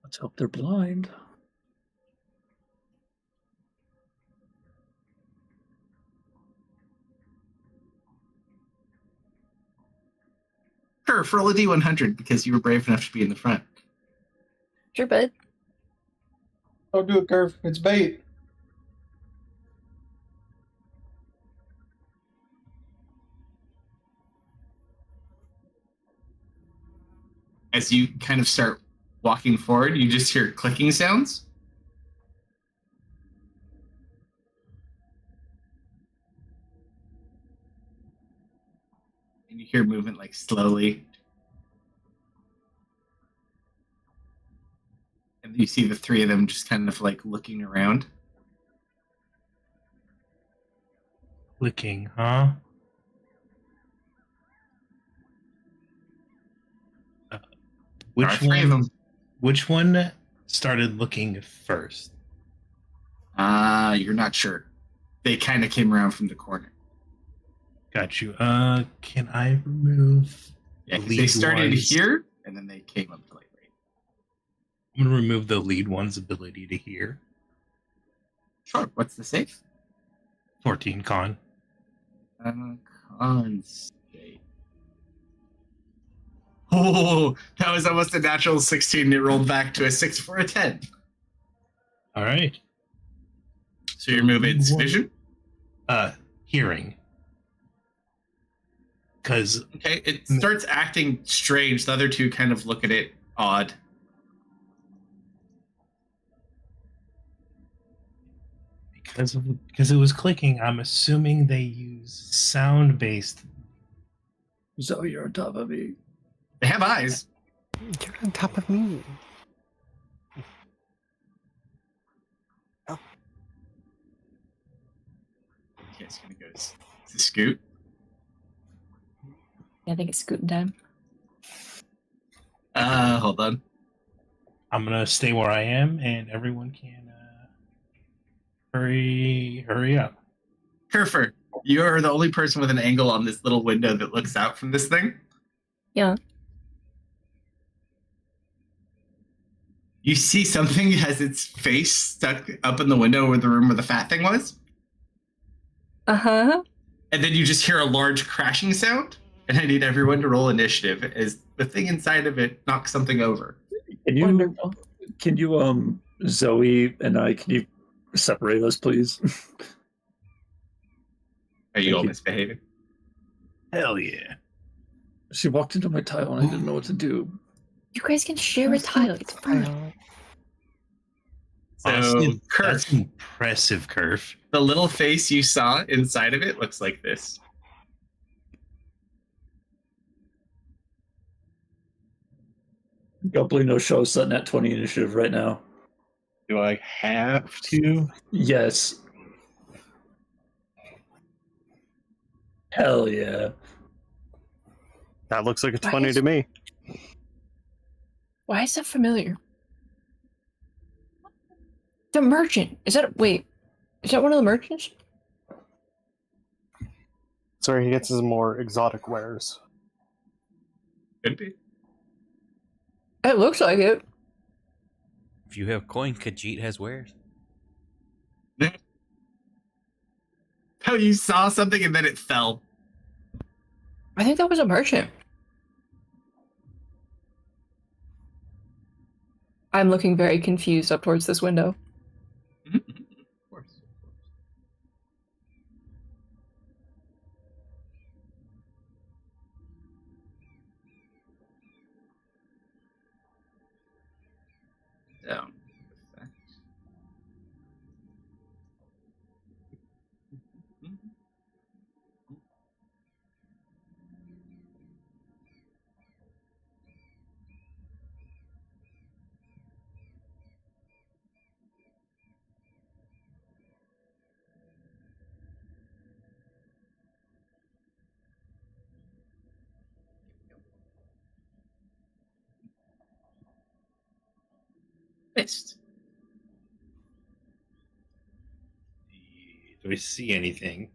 Let's hope they're blind. Sure, roll a D100 because you were brave enough to be in the front. Sure, bud. Don't do it, Curve. It's bait. As you kind of start walking forward, you just hear clicking sounds. And you hear movement like slowly. And you see the three of them just kind of like looking around. Clicking, huh? Which one started looking first? You're not sure. They kind of came around from the corner. Got you. Can I remove? Yeah, they started here and then they came up to like right. I'm gonna remove the lead one's ability to hear. Sure. What's the save? 14 con. Con save. Oh, that was almost a natural 16. It rolled back to a 6 for a 10. All right. So you remove its vision? Hearing. Because okay, it starts acting strange. The other two kind of look at it odd. Because it was clicking, I'm assuming they use sound-based. So you're on top of me. They have eyes. You're on top of me. Okay, it's gonna go to Scoot. I think it's scooting time. Hold on. I'm gonna stay where I am, and everyone can hurry up. Kerfer, you're the only person with an angle on this little window that looks out from this thing. Yeah. You see something has its face stuck up in the window where the room where the fat thing was. Uh-huh. And then you just hear a large crashing sound, and I need everyone to roll initiative as the thing inside of it knocks something over. Wonderful. Can you, Zoe and I, can you separate us, please? Are you all misbehaving? Hell yeah. She walked into my tile and I didn't know what to do. You guys can share a tile. It's fun. So, Honestly, Curve, that's impressive, Curve. the little face you saw inside of it looks like this. Goblin no show setting at 20 initiative right now. Do I have to? Yes. Hell yeah. That looks like a 20 to me. Why is that familiar? The merchant. Is that one of the merchants? Sorry, he gets his more exotic wares. Could be. It looks like it. If you have coin, Khajiit has wares. How you saw something and then it fell. I think that was a merchant. I'm looking very confused up towards this window. Of course. Down. Missed. Do we see anything?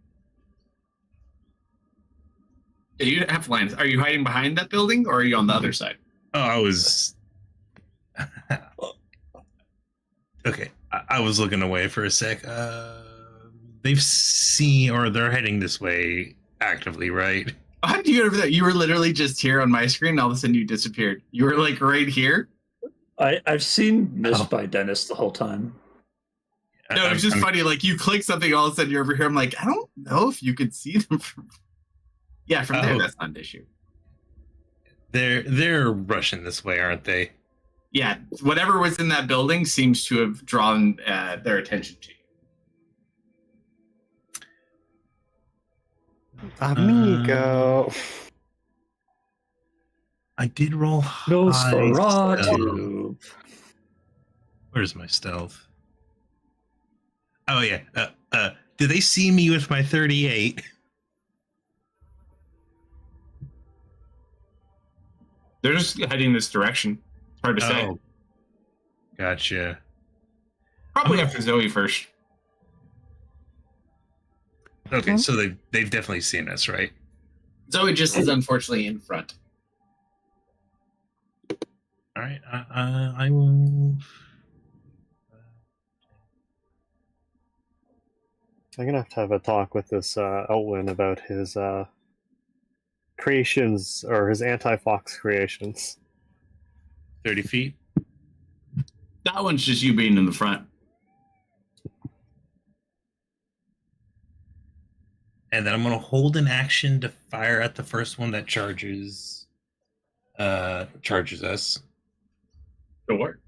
Yeah, you have lines. Are you hiding behind that building or are you on the other side? Oh, I was. Okay, I was looking away for a sec. They've seen, or they're heading this way actively, right? How did you get over there? You were literally just here on my screen, and all of a sudden you disappeared. You were like right here. I've seen Missed by Dennis the whole time. No, it's just funny. Like you click something, all of a sudden you're over here. I'm like, I don't know if you could see them from. Yeah, from there, that's not an issue. They're rushing this way, aren't they? Yeah, whatever was in that building seems to have drawn their attention to you. Amigo. I did roll Nosferatu. Where's my stealth? Oh yeah. Do they see me with my 38? They're just heading this direction. It's hard to say. Gotcha. Probably after Zoe first. Okay, so they've definitely seen us, right? Zoe just is unfortunately in front. All right, I will. I'm gonna have a talk with this Outwin about his creations or his anti-fox creations. 30 feet. That one's just you being in the front. And then I'm gonna hold an action to fire at the first one that charges us. Sure.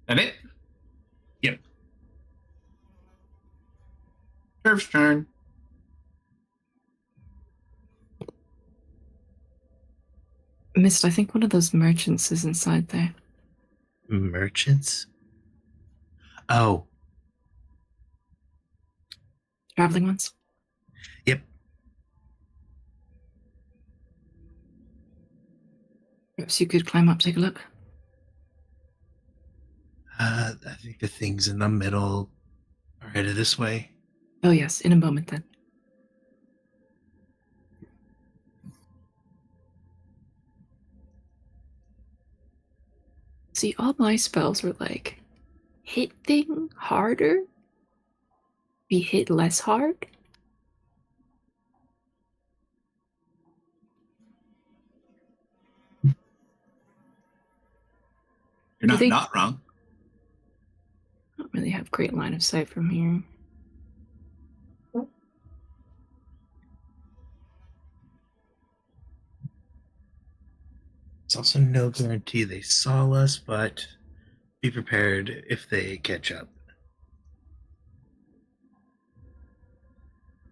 That it? Yep. Sheriff's turn. Mist, I think one of those merchants is inside there. Merchants? Oh. Traveling ones? Yep. Perhaps you could climb up, take a look. I think the things in the middle are headed this way. Oh yes, in a moment then. See, all my spells were like, hit thing harder, be hit less hard. You're not wrong. I don't really have great line of sight from here. It's also no guarantee they saw us, but be prepared if they catch up.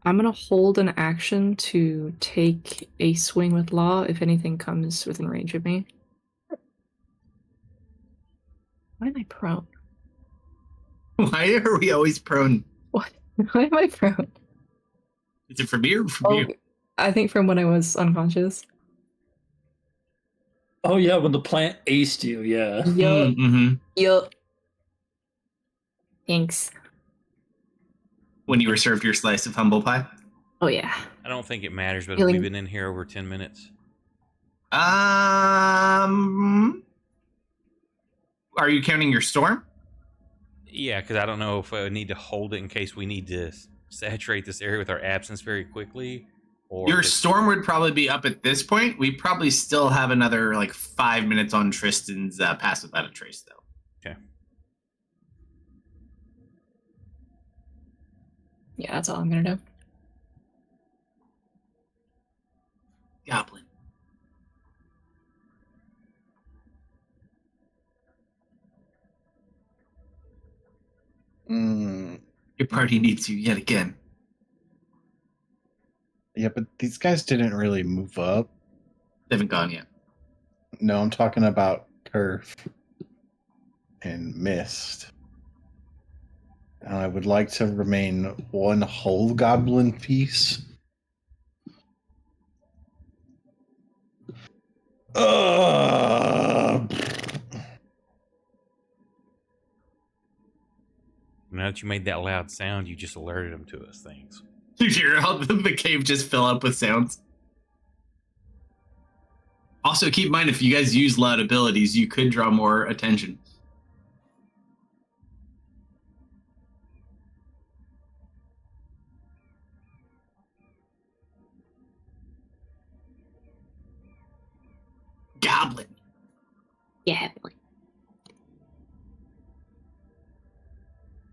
I'm going to hold an action to take a swing with Law if anything comes within range of me. Why am I prone? Why are we always prone? What? Why am I prone? Is it from me or from you? I think from when I was unconscious. Oh yeah, when the plant aced you, yeah. Yup. Mm-hmm. Yup. Thanks. When you were served your slice of humble pie? Oh yeah. I don't think it matters, but Feeling- we've been in here over 10 minutes. Are you counting your storm? Yeah, because I don't know if I need to hold it in case we need to saturate this area with our absence very quickly. Or Your storm would probably be up at this point. We probably still have another like 5 minutes on Tristan's Pass Without a Trace, though. Okay. Yeah, that's all I'm gonna do. Goblin. Your party needs you yet again. Yeah, but these guys didn't really move up. They haven't gone yet. No, I'm talking about Turf and Mist. And I would like to remain one whole goblin piece. Now that you made that loud sound, you just alerted them to us things. You hear how the cave just fill up with sounds. Also, keep in mind, if you guys use loud abilities, you could draw more attention. Yeah.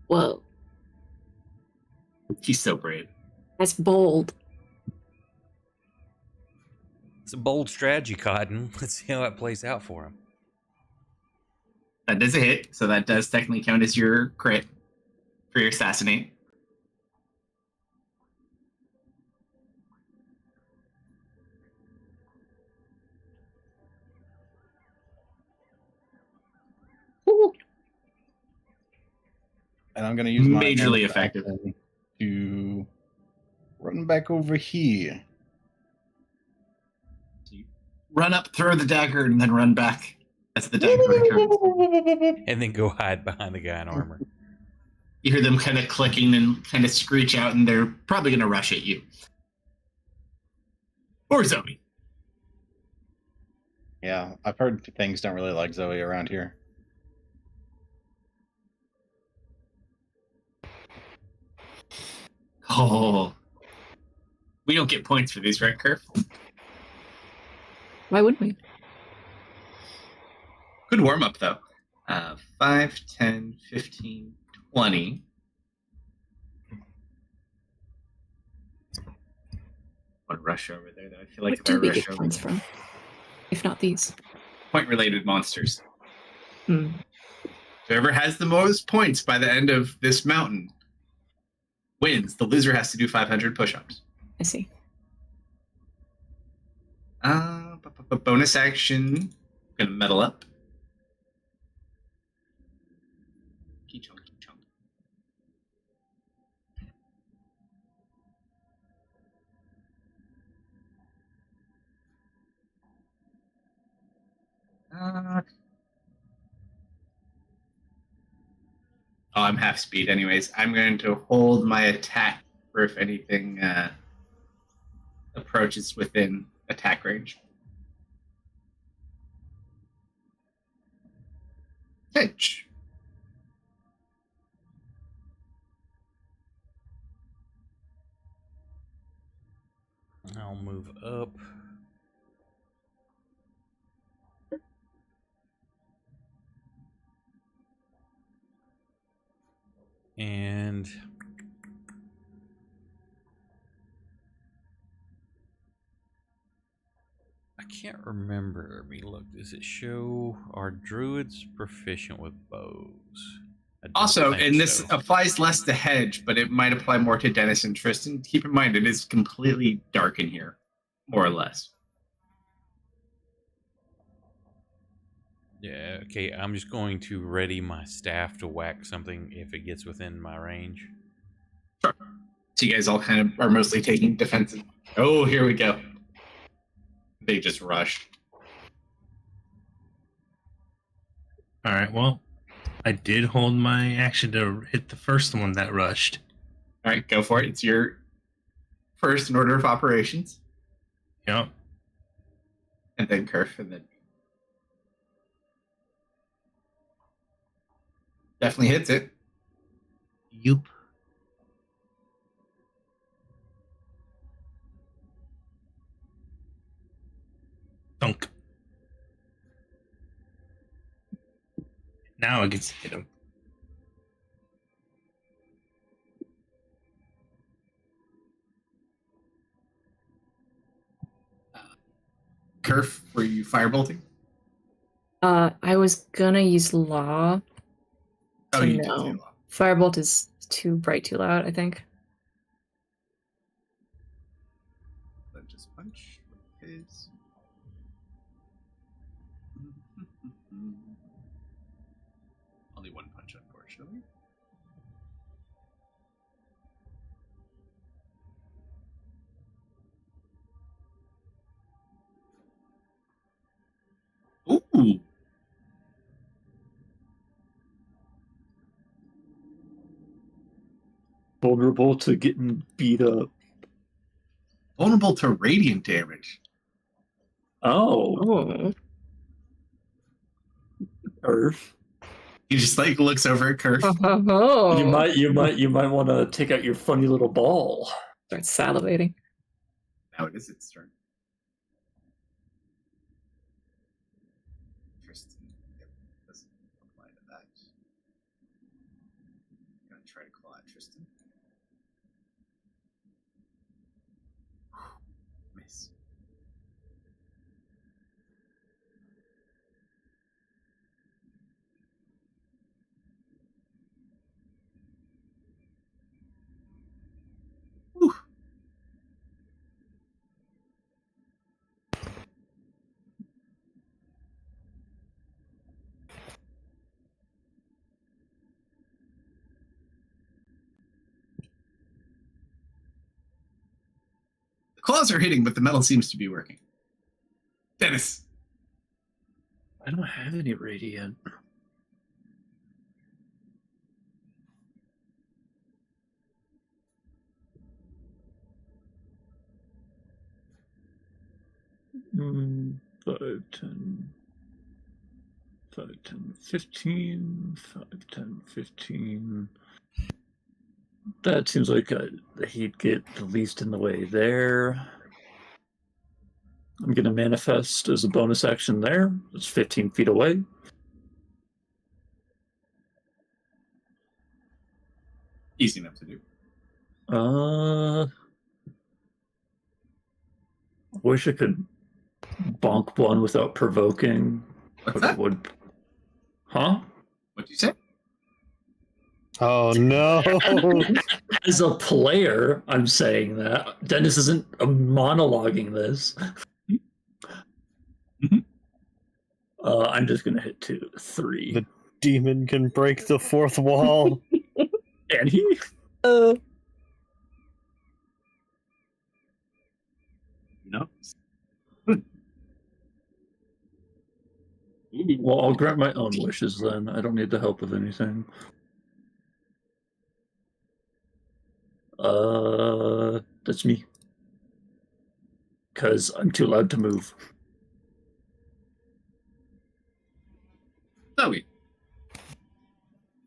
Whoa. He's so brave. That's bold. It's a bold strategy, Cotton. Let's see how that plays out for him. That does a hit, so that does technically count as your crit for your assassinate. And I'm going to use my majorly effective to run back over here. So you run up, throw the dagger, and then run back as the dagger returns. And then go hide behind the guy in armor. You hear them kind of clicking and kind of screech out, and they're probably going to rush at you. Or Zoe. Yeah, I've heard things don't really like Zoe around here. Oh. We don't get points for these, right, Kerf? Why wouldn't we? Good warm-up, though. 5, 10, 15, 20. One rush over there, though. I feel like What do we rush get over points there. from? If not these. Point-related monsters. Hmm. Whoever has the most points by the end of this mountain wins. The loser has to do 500 push-ups. I see. Bonus action. Gonna metal up. Key chunk. I'm half speed anyways. I'm going to hold my attack for if anything approaches within attack range. Pitch. I'll move up. And I can't remember. Let me look. Does it show are druids proficient with bows? Also, and this applies less to Hedge, but it might apply more to Dennis and Tristan. Keep in mind, it is completely dark in here, more or less. Yeah, okay, I'm just going to ready my staff to whack something if it gets within my range. Sure. So you guys all kind of are mostly taking defensive. Oh, here we go. They just rushed. All right, well, I did hold my action to hit the first one that rushed. All right, go for it. It's your first in order of operations. Yep. And then Kerf, and then definitely hits it. Yup. Dunk. Now I get to hit him. Kerf, were you firebolting? I was gonna use law. Oh, you No. did. Firebolt is too bright, too loud, I think. Then just punch with his. Only one punch, unfortunately. Ooh. Vulnerable to getting beat up. Vulnerable to radiant damage. Oh. Oh. Earth. He just like looks over at Kerf. Oh. You might want to take out your funny little ball. Start salivating. Now it is its turn. Tristan. Claws are hitting, but the metal seems to be working. Dennis. I don't have any radiant. Mm, 5, 10, 5, 10, 15, 5, 10, 15. That seems like he'd get the least in the way there. I'm going to manifest as a bonus action there. It's 15 feet away. Easy enough to do. Wish I could bonk one without provoking. What's that? Huh? What'd you say? Oh no! As a player, I'm saying that. Dennis isn't monologuing this. Mm-hmm. I'm just gonna hit 2, 3. The demon can break the fourth wall. Can he? No. Well, I'll grant my own wishes then. I don't need the help of anything. That's me. Because I'm too loud to move. Zoe.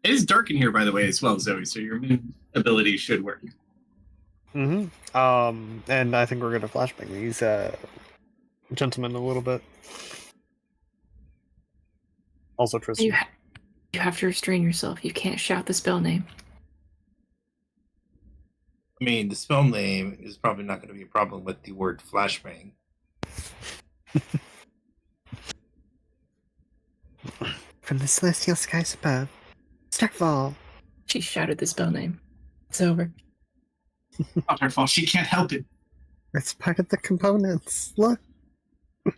It is dark in here, by the way, as well, Zoe, so your moon ability should work. And I think we're going to flashbang these gentlemen a little bit. Also, Tristan. You have to restrain yourself. You can't shout the spell name. I mean, the spell name is probably not going to be a problem with the word flashbang. From the celestial skies above, Starfall. She shouted the spell name. It's over. Not her fault. She can't help it. It's part of the components. Look.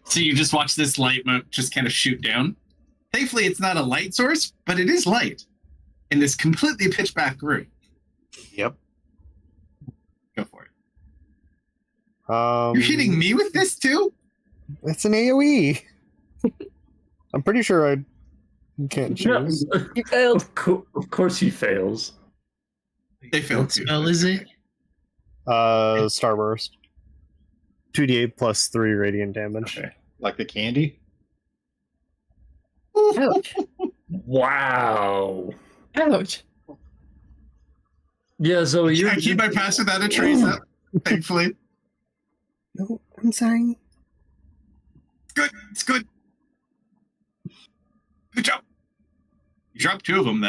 So you just watch this light just kind of shoot down. Thankfully, it's not a light source, but it is light in this completely pitch black room. Yep. Go for it. You're hitting me with this too? It's an AoE. I'm pretty sure I can't choose. You failed. Of course he fails. They failed What too. spell is it? Starburst. 2d8 plus 3 radiant damage. Okay. Like the candy? Ouch. Wow. Ouch. Yeah, Zoe, I keep my pass without a trace up, thankfully. No, I'm sorry. It's good. It's good. Good job. You dropped 2 of them,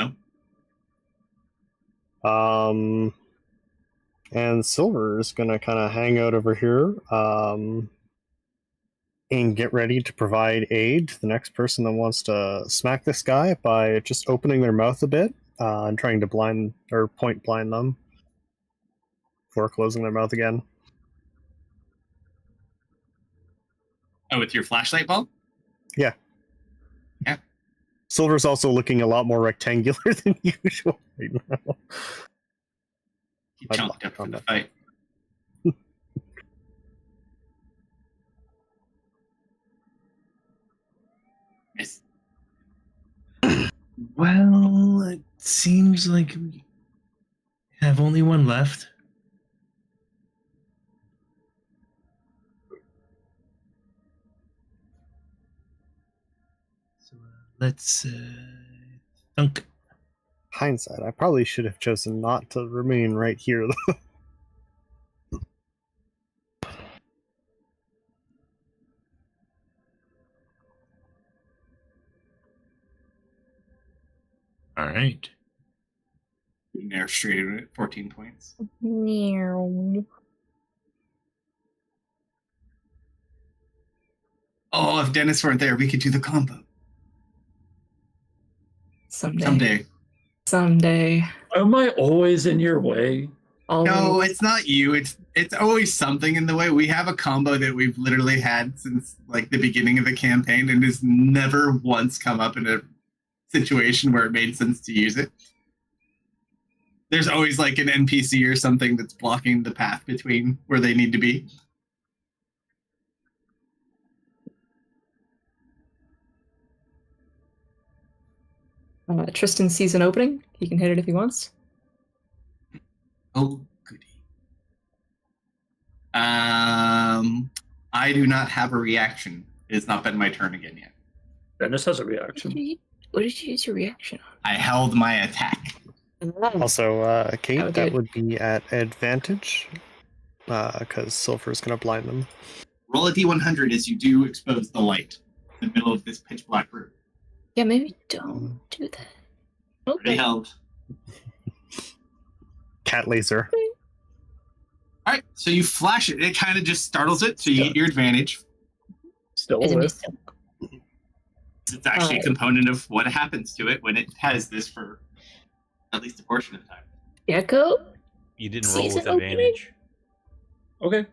though. And Silver is gonna kind of hang out over here, and get ready to provide aid to the next person that wants to smack this guy by just opening their mouth a bit, and trying to blind or point blind them before closing their mouth again. Oh, with your flashlight bulb? Yeah. Yeah. Silver's also looking a lot more rectangular than usual right now. He jumped up for the fight. Miss. Well, it seems like we have only one left. So let's thunk. Hindsight, I probably should have chosen not to remain right here, though. All right. Nair straight at 14 points. Meow. Oh, if Dennis weren't there, we could do the combo. Someday. Someday. Am I always in your way? Always. No, it's not you. It's always something in the way. We have a combo that we've literally had since like the beginning of the campaign and has never once come up in a situation where it made sense to use it. There's always like an NPC or something that's blocking the path between where they need to be. Tristan sees an opening. He can hit it if he wants. Oh, goody. I do not have a reaction. It has not been my turn again yet. Dennis has a reaction. What did you use your reaction on? I held my attack. Also, Kate, Oh, that dude. would be at advantage because Silver is going to blind them. Roll a d100 as you do expose the light in the middle of this pitch black room. Yeah, maybe don't do that. Already held. Cat laser. All right, so you flash it. It kind of just startles it, so you get your advantage. Still Is it with. missed? It's actually a component of what happens to it when it has this for at least a portion of the time. Gecko? You didn't roll Sees with an opening? advantage. Okay.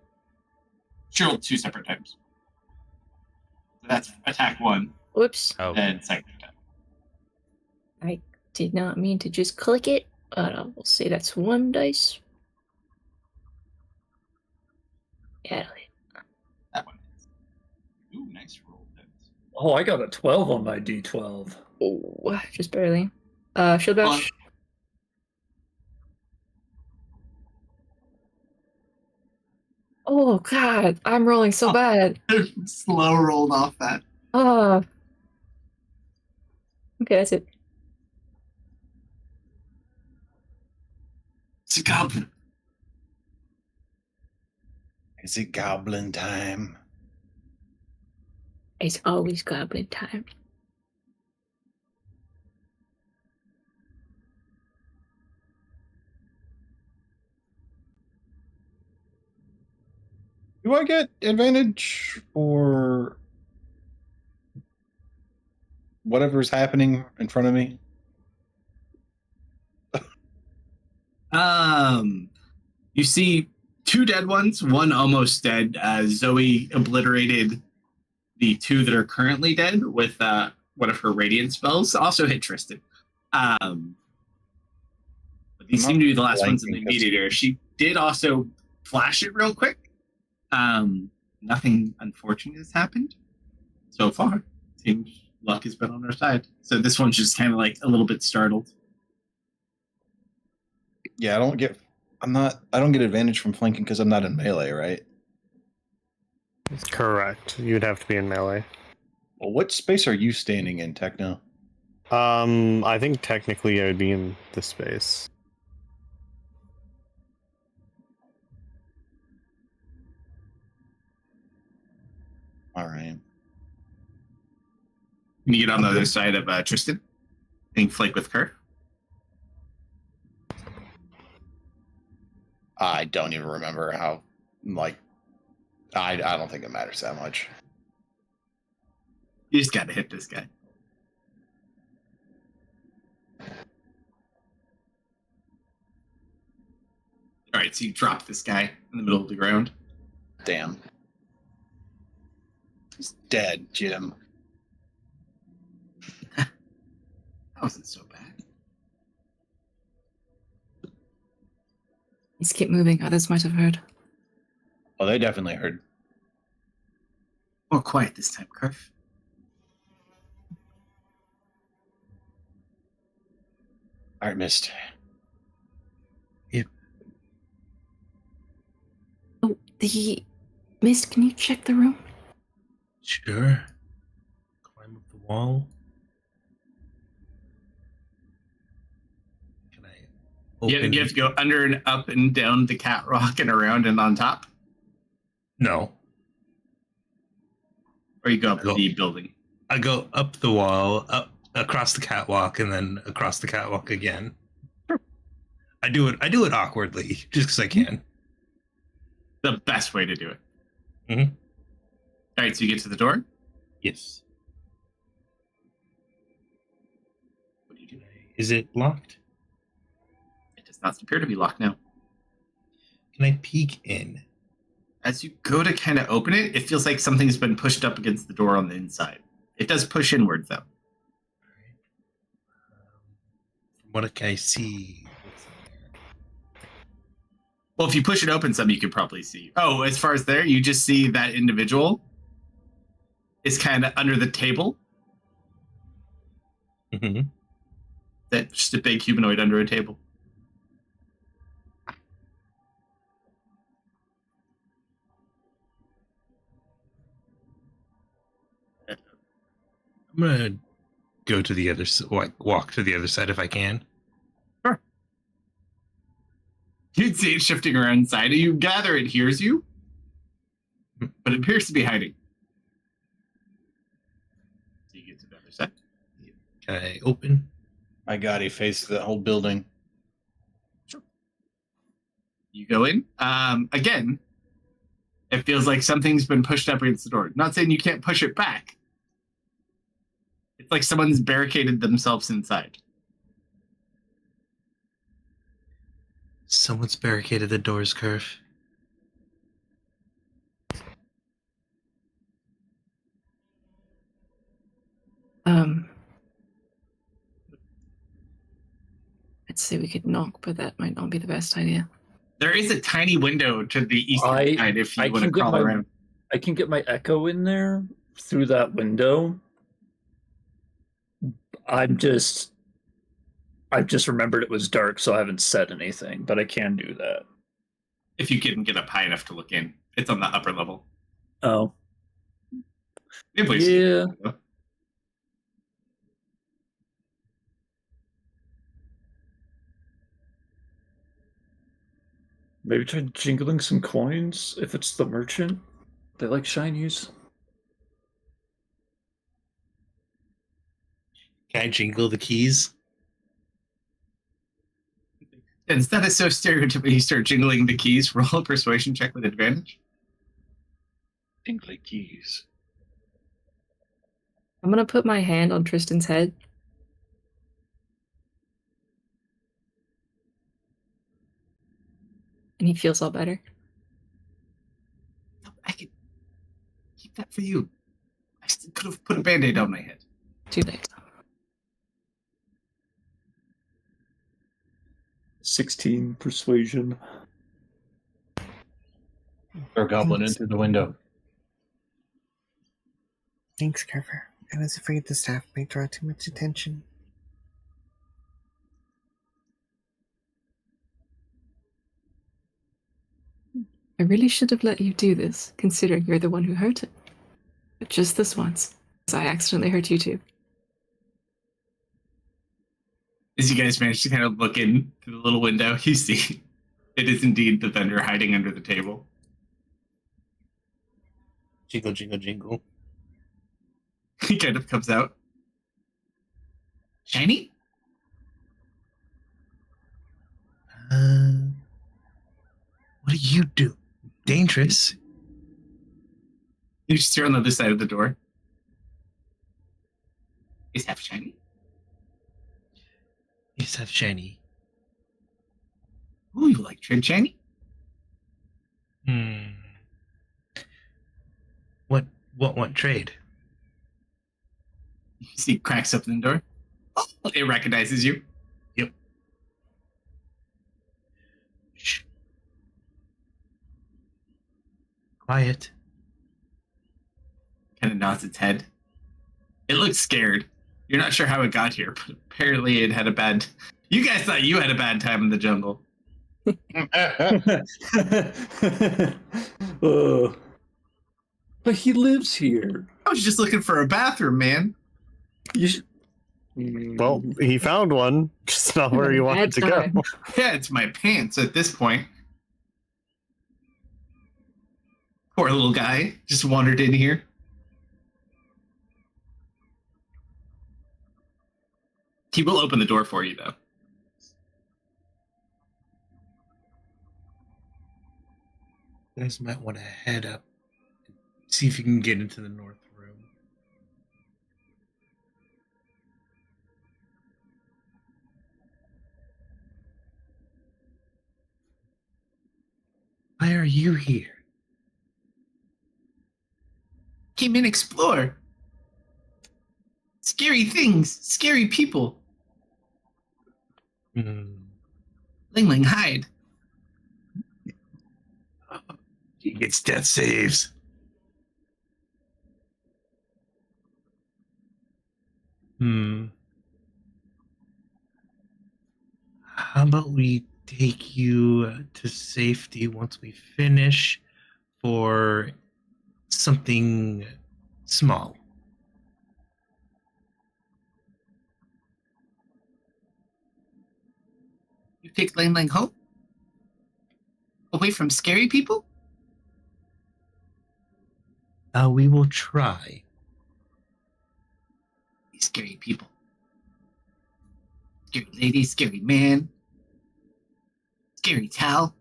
She rolled 2 separate times. So that's attack 1 Whoops. Oh, and second attack. I did not mean to just click it, but I will say that's 1 dice. Yeah. That one is. Ooh, nice roll. Oh, I got a 12 on my D12. Oh, just barely. Shield bash. Oh god, I'm rolling so bad. Slow rolled off that. Oh. Okay, that's it. It's a goblin. Is it goblin time? It's always goblin time. Do I get advantage for whatever's happening in front of me? You see 2 dead ones, 1 almost dead. Zoe obliterated the 2 that are currently dead with one of her radiant spells. Also hit Tristan. But these seem to be the last ones in the immediate area. She did also flash it real quick. Nothing unfortunate has happened so far. Seems luck has been on our side. So this one's just kind of like a little bit startled. Yeah, I don't get advantage from flanking because I'm not in melee, right? Correct. You'd have to be in melee. Well, what space are you standing in, Techno? I think technically I would be in this space. All right. Can you get on the other side of Tristan? And flank with Kerr? I don't even remember how, I don't think it matters that much. You just gotta hit this guy. Alright, so you drop this guy in the middle of the ground. Damn. He's dead, Jim. That wasn't so bad. Let's keep moving. Others might have heard. Oh, they definitely heard. More quiet this time, Kerf. All right, Mist. Oh, the Mist, can you check the room? Sure. Climb up the wall. Can I open? You have to go under and up and down the cat rock and around and on top? No. Or you go up the building? I go up the wall, up across the catwalk, and then across the catwalk again. I do it awkwardly, just because I can. The best way to do it. Mm-hmm. All right, so you get to the door? Yes. What do you do? Is it locked? It does not appear to be locked now. Can I peek in? As you go to kind of open it, it feels like something's been pushed up against the door on the inside. It does push inward, though. From what can I see? Well, if you push it open some, you could probably see. Oh, as far as there, you just see that individual is kind of under the table. Mm-hmm. That's just a big humanoid under a table. I'm gonna go to the other walk to the other side if I can. Sure. You'd see it shifting around inside. You gather it hears you, but it appears to be hiding. So you get to the other side. Can I open? I got a face to that whole building. Sure. You go in. Again, it feels like something's been pushed up against the door. Not saying you can't push it back. It's like someone's barricaded themselves inside. Someone's barricaded the doors, Curve. I'd say we could knock, but that might not be the best idea. There is a tiny window to the east side if you want to crawl around. I can get my echo in there through that window. I've just remembered it was dark, so I haven't said anything, but I can do that. If you can get up high enough to look in. It's on the upper level. Oh. Yeah. Maybe try jingling some coins if it's the merchant. They like shinies. Can I jingle the keys? Instead of so stereotypical, you start jingling the keys. Roll a persuasion check with advantage. Jingly keys. I'm gonna put my hand on Tristan's head. And he feels all better. I can keep that for you. I still could have put a band-aid on my head. Too late. 16 persuasion. Throw Goblin into the window. Thanks, Carver. I was afraid the staff might draw too much attention. I really should have let you do this, considering you're the one who hurt him. But just this once, because I accidentally hurt you too. As you guys manage to kind of look in through the little window, you see it is indeed the vendor hiding under the table. Jingle, jingle, jingle. He kind of comes out. Shiny? What do you do? Dangerous. You just hear on the other side of the door. Is half shiny? Yes, have shiny. Ooh, you like trade shiny? What trade? You see cracks up in the door. Oh, it recognizes you. Yep. Shh. Quiet. Kind of nods its head. It looks scared. You're not sure how it got here, but apparently it had a bad... You guys thought you had a bad time in the jungle. But he lives here. I was just looking for a bathroom, man. You should... Well, he found one, just not where he wanted to go. Yeah, it's my pants at this point. Poor little guy just wandered in here. He will open the door for you, though. You guys might want to head up and see if you can get into the north room. Why are you here? Came in, explore. Scary things, scary people. Ling Ling, hide. He gets death saves. How about we take you to safety once we finish for something small? You take Lang Lang home? Away from scary people? We will try. These scary people. Scary lady, scary man. Scary towel.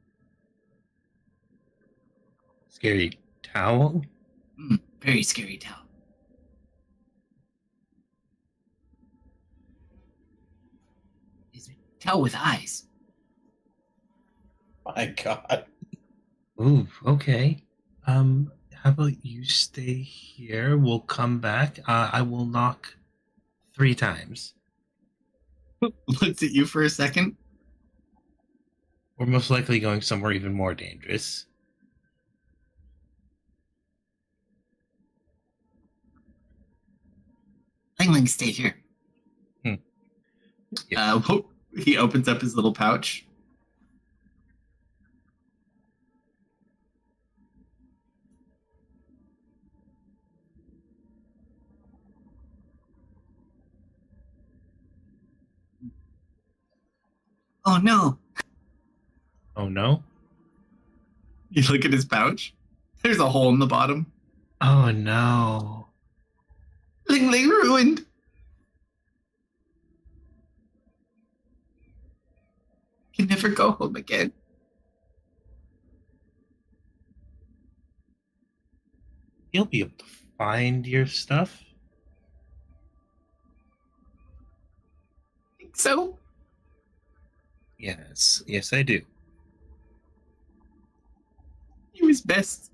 Scary towel? Very scary towel. It's a towel with eyes. My God. Ooh, okay. How about you stay here? We'll come back. I will knock 3 times. Looks at you for a second. We're most likely going somewhere even more dangerous. Lang Lang, stay here. Yeah. He opens up his little pouch. Oh no. Oh no? You look at his pouch. There's a hole in the bottom. Oh no. Lang Lang ruined. Can never go home again. You'll be able to find your stuff. Think so? Yes, I do. He was best.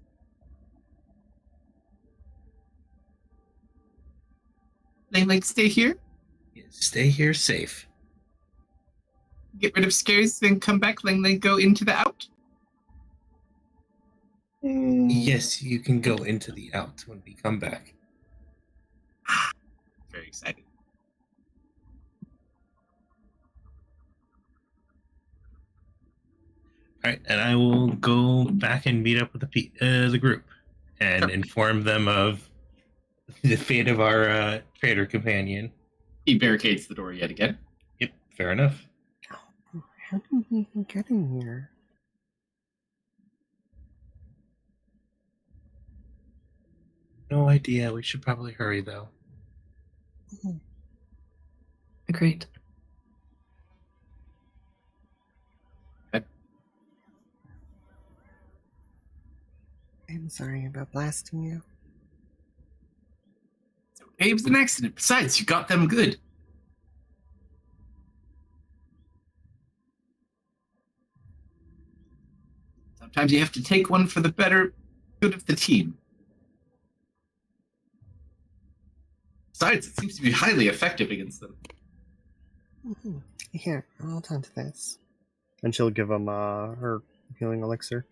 Lang Lang, stay here. Stay here safe. Get rid of scares, then come back. Lang Lang, go into the out. Yes, you can go into the out when we come back. Very excited. All right, and I will go back and meet up with the group and inform them of the fate of our trader companion. He barricades the door yet again. Yep, fair enough. How did we even get in here? No idea. We should probably hurry, though. Agreed. I'm sorry about blasting you. It was an accident. Besides, you got them good. Sometimes you have to take one for the better good of the team. Besides, it seems to be highly effective against them. Here, I'll hold on to this. And she'll give him her healing elixir.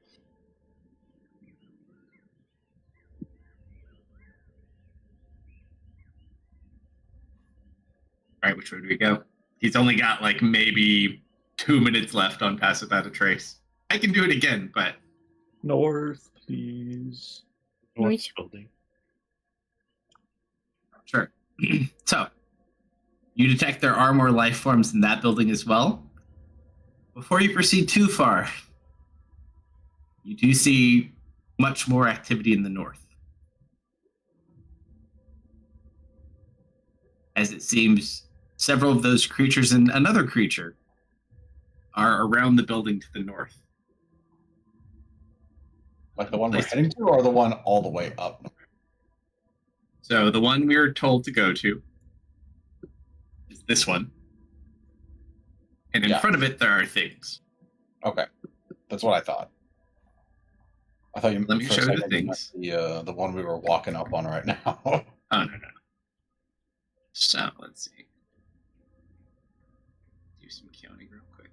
All right, which way do we go? He's only got like maybe 2 minutes left on Pass Without a Trace. I can do it again, but North, please. North building. sure. So, you detect there are more life forms in that building as well. Before you proceed too far, you do see much more activity in the north. As it seems, several of those creatures and another creature are around the building to the north. Like the one we're heading to, or the one all the way up? So the one we were told to go to is this one. And in front of it, there are things. Okay. That's what I thought. I thought you Let me show you the things. The one we were walking up on right now. Oh, no. So, let's see. Do some counting real quick.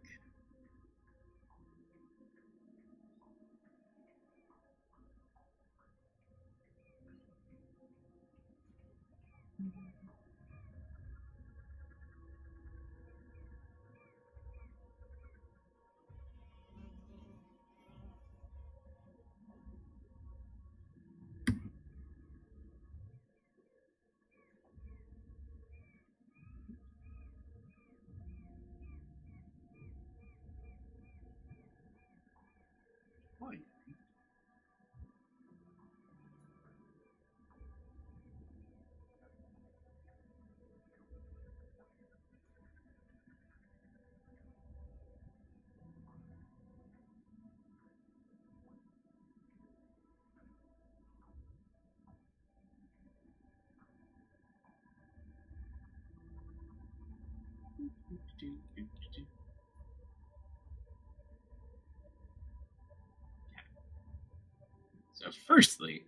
So firstly,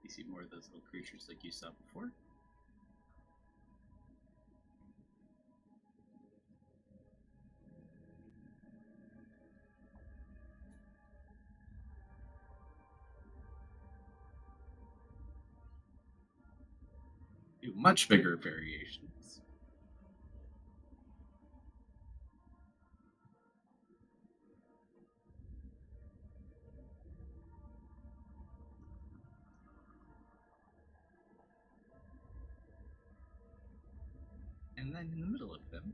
you see more of those little creatures like you saw before. Much bigger variations. And then in the middle of them,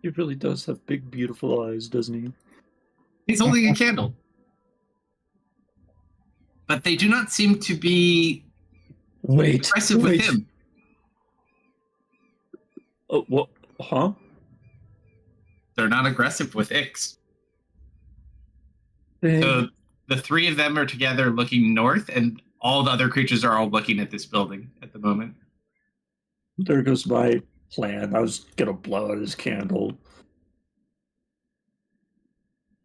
He really does have big, beautiful eyes, doesn't he? he's holding a candle. But they do not seem to be aggressive with him. Oh, what? Huh? They're not aggressive with Ix. Dang. So the three of them are together looking north, and all the other creatures are all looking at this building at the moment. There goes my plan. I was gonna blow out his candle.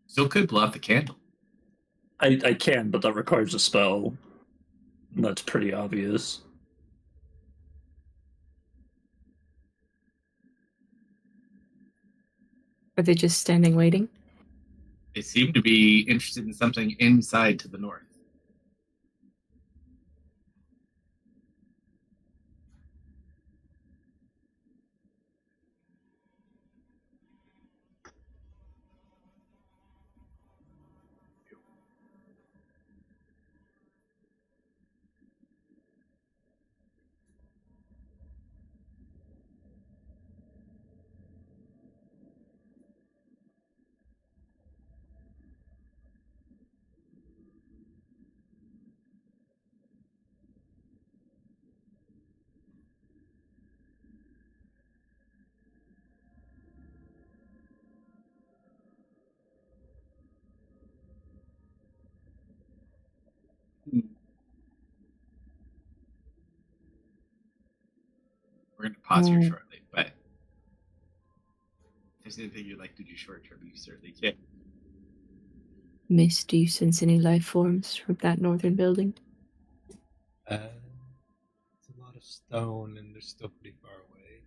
Still could blow out the candle. I can, but that requires a spell. And that's pretty obvious. Are they just standing waiting? They seem to be interested in something inside to the north. We're going to pause here shortly, but if there's anything you'd like to do short term, you certainly can. Miss, do you sense any life forms from that northern building? It's a lot of stone, and they're still pretty far away.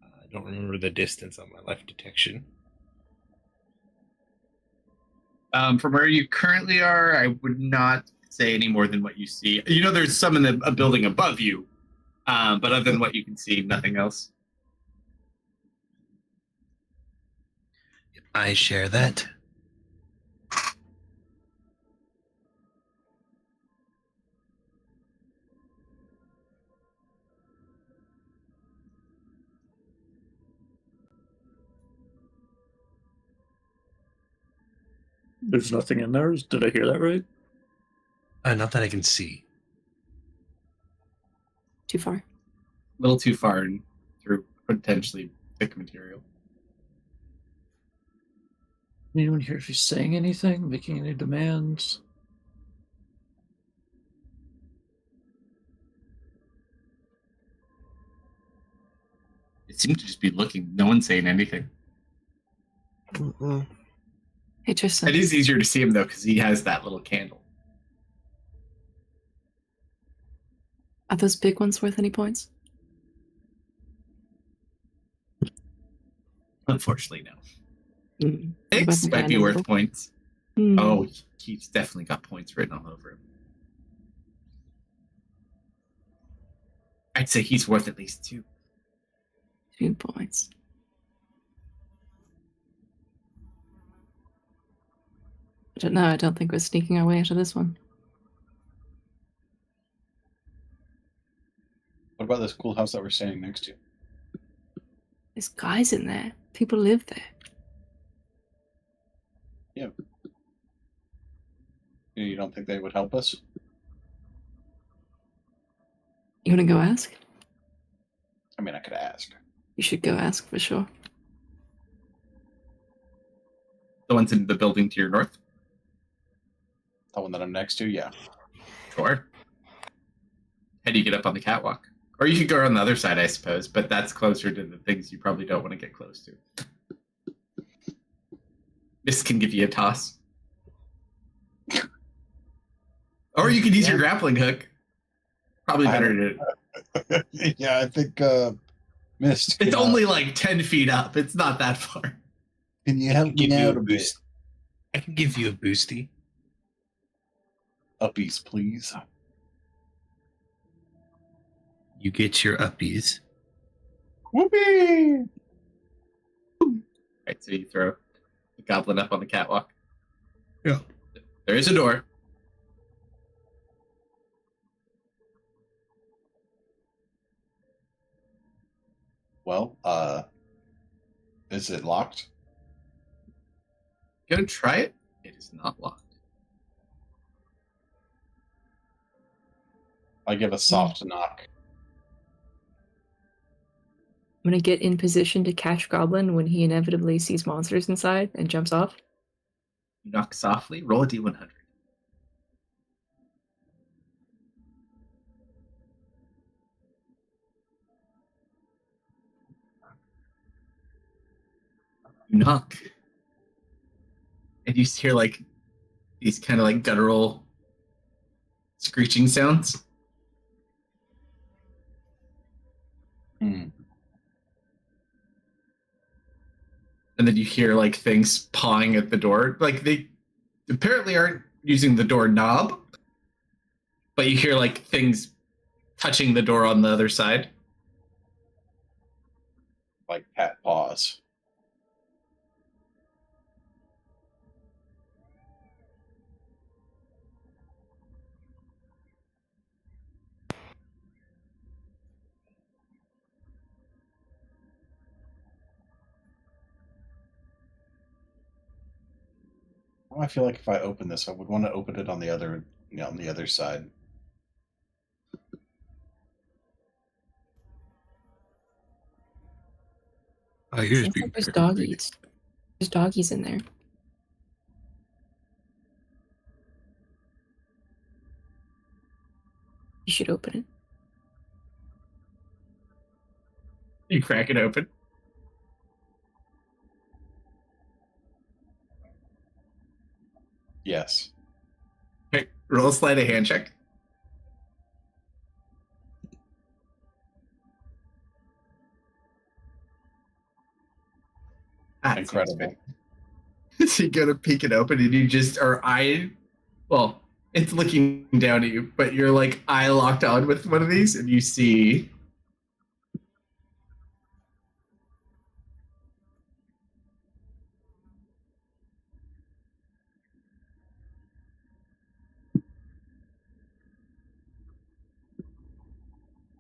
I don't remember the distance on my life detection. From where you currently are, I would not say any more than what you see. You know, there's some in a building above you, but other than what you can see, nothing else. I share that. There's nothing in there. Did I hear that right? Not that I can see. Too far? A little too far and through potentially thick material. Anyone here if he's saying anything, making any demands? It seemed to just be looking. No one's saying anything. Hey, Tristan. It is easier to see him, though, because he has that little candle. Are those big ones worth any points? Unfortunately, no. X might be worth points. Oh, he's definitely got points written all over him. I'd say he's worth at least 2. 2 points. I don't know. I don't think we're sneaking our way out of this one. What about this cool house that we're standing next to? There's guys in there. People live there. Yeah. You don't think they would help us? You want to go ask? I mean, I could ask. You should go ask for sure. The ones in the building to your north? The one that I'm next to, yeah. Sure. How do you get up on the catwalk? Or you could go on the other side, I suppose, but that's closer to the things you probably don't want to get close to. This can give you a toss. Or you could use your grappling hook. Probably better to... Yeah, I think Mist. It's only like 10 feet up. It's not that far. Can you help me out a bit? I can give you a boosty. Uppies, please. You get your uppies. Whoopee! Right, so you throw the goblin up on the catwalk. Yeah. There is a door. Well, is it locked? Gonna try it. It is not locked. I give a soft knock. I'm gonna get in position to catch Goblin when he inevitably sees monsters inside and jumps off. You knock softly. Roll a d100. You knock. And you hear like these kind of like guttural screeching sounds. Hmm. And then you hear like things pawing at the door. Like they apparently aren't using the door knob, but you hear like things touching the door on the other side. Like cat paws. I feel like if I open this, I would want to open it on the other, on the other side. Here's Seems like there's doggies. There's doggies in there. You should open it. You crack it open. Yes. Okay, roll a sleight of hand check. Incredible. So you go to peek it open and you just are well, it's looking down at you, but you're like eye locked on with one of these and you see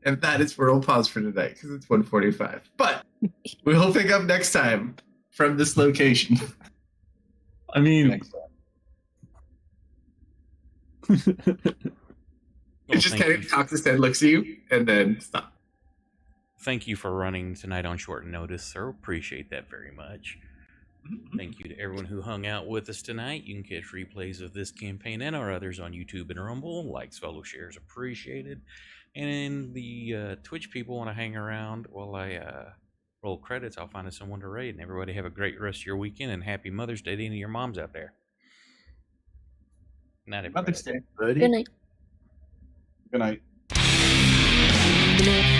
and that is where we'll pause for tonight because it's 1:45. But we will pick up next time from this location. I mean, Next time. It just kind of cocks its head, looks at you, and then stop. Thank you for running tonight on short notice, sir. Appreciate that very much. Thank you to everyone who hung out with us tonight. You can catch replays of this campaign and our others on YouTube and Rumble. Likes, follow, shares appreciated. And the Twitch people want to hang around while I roll credits. I'll find us someone to raid. And everybody have a great rest of your weekend and happy Mother's Day to any of your moms out there. Good night, everybody. Mother's Day. Good night. Good night. Good night.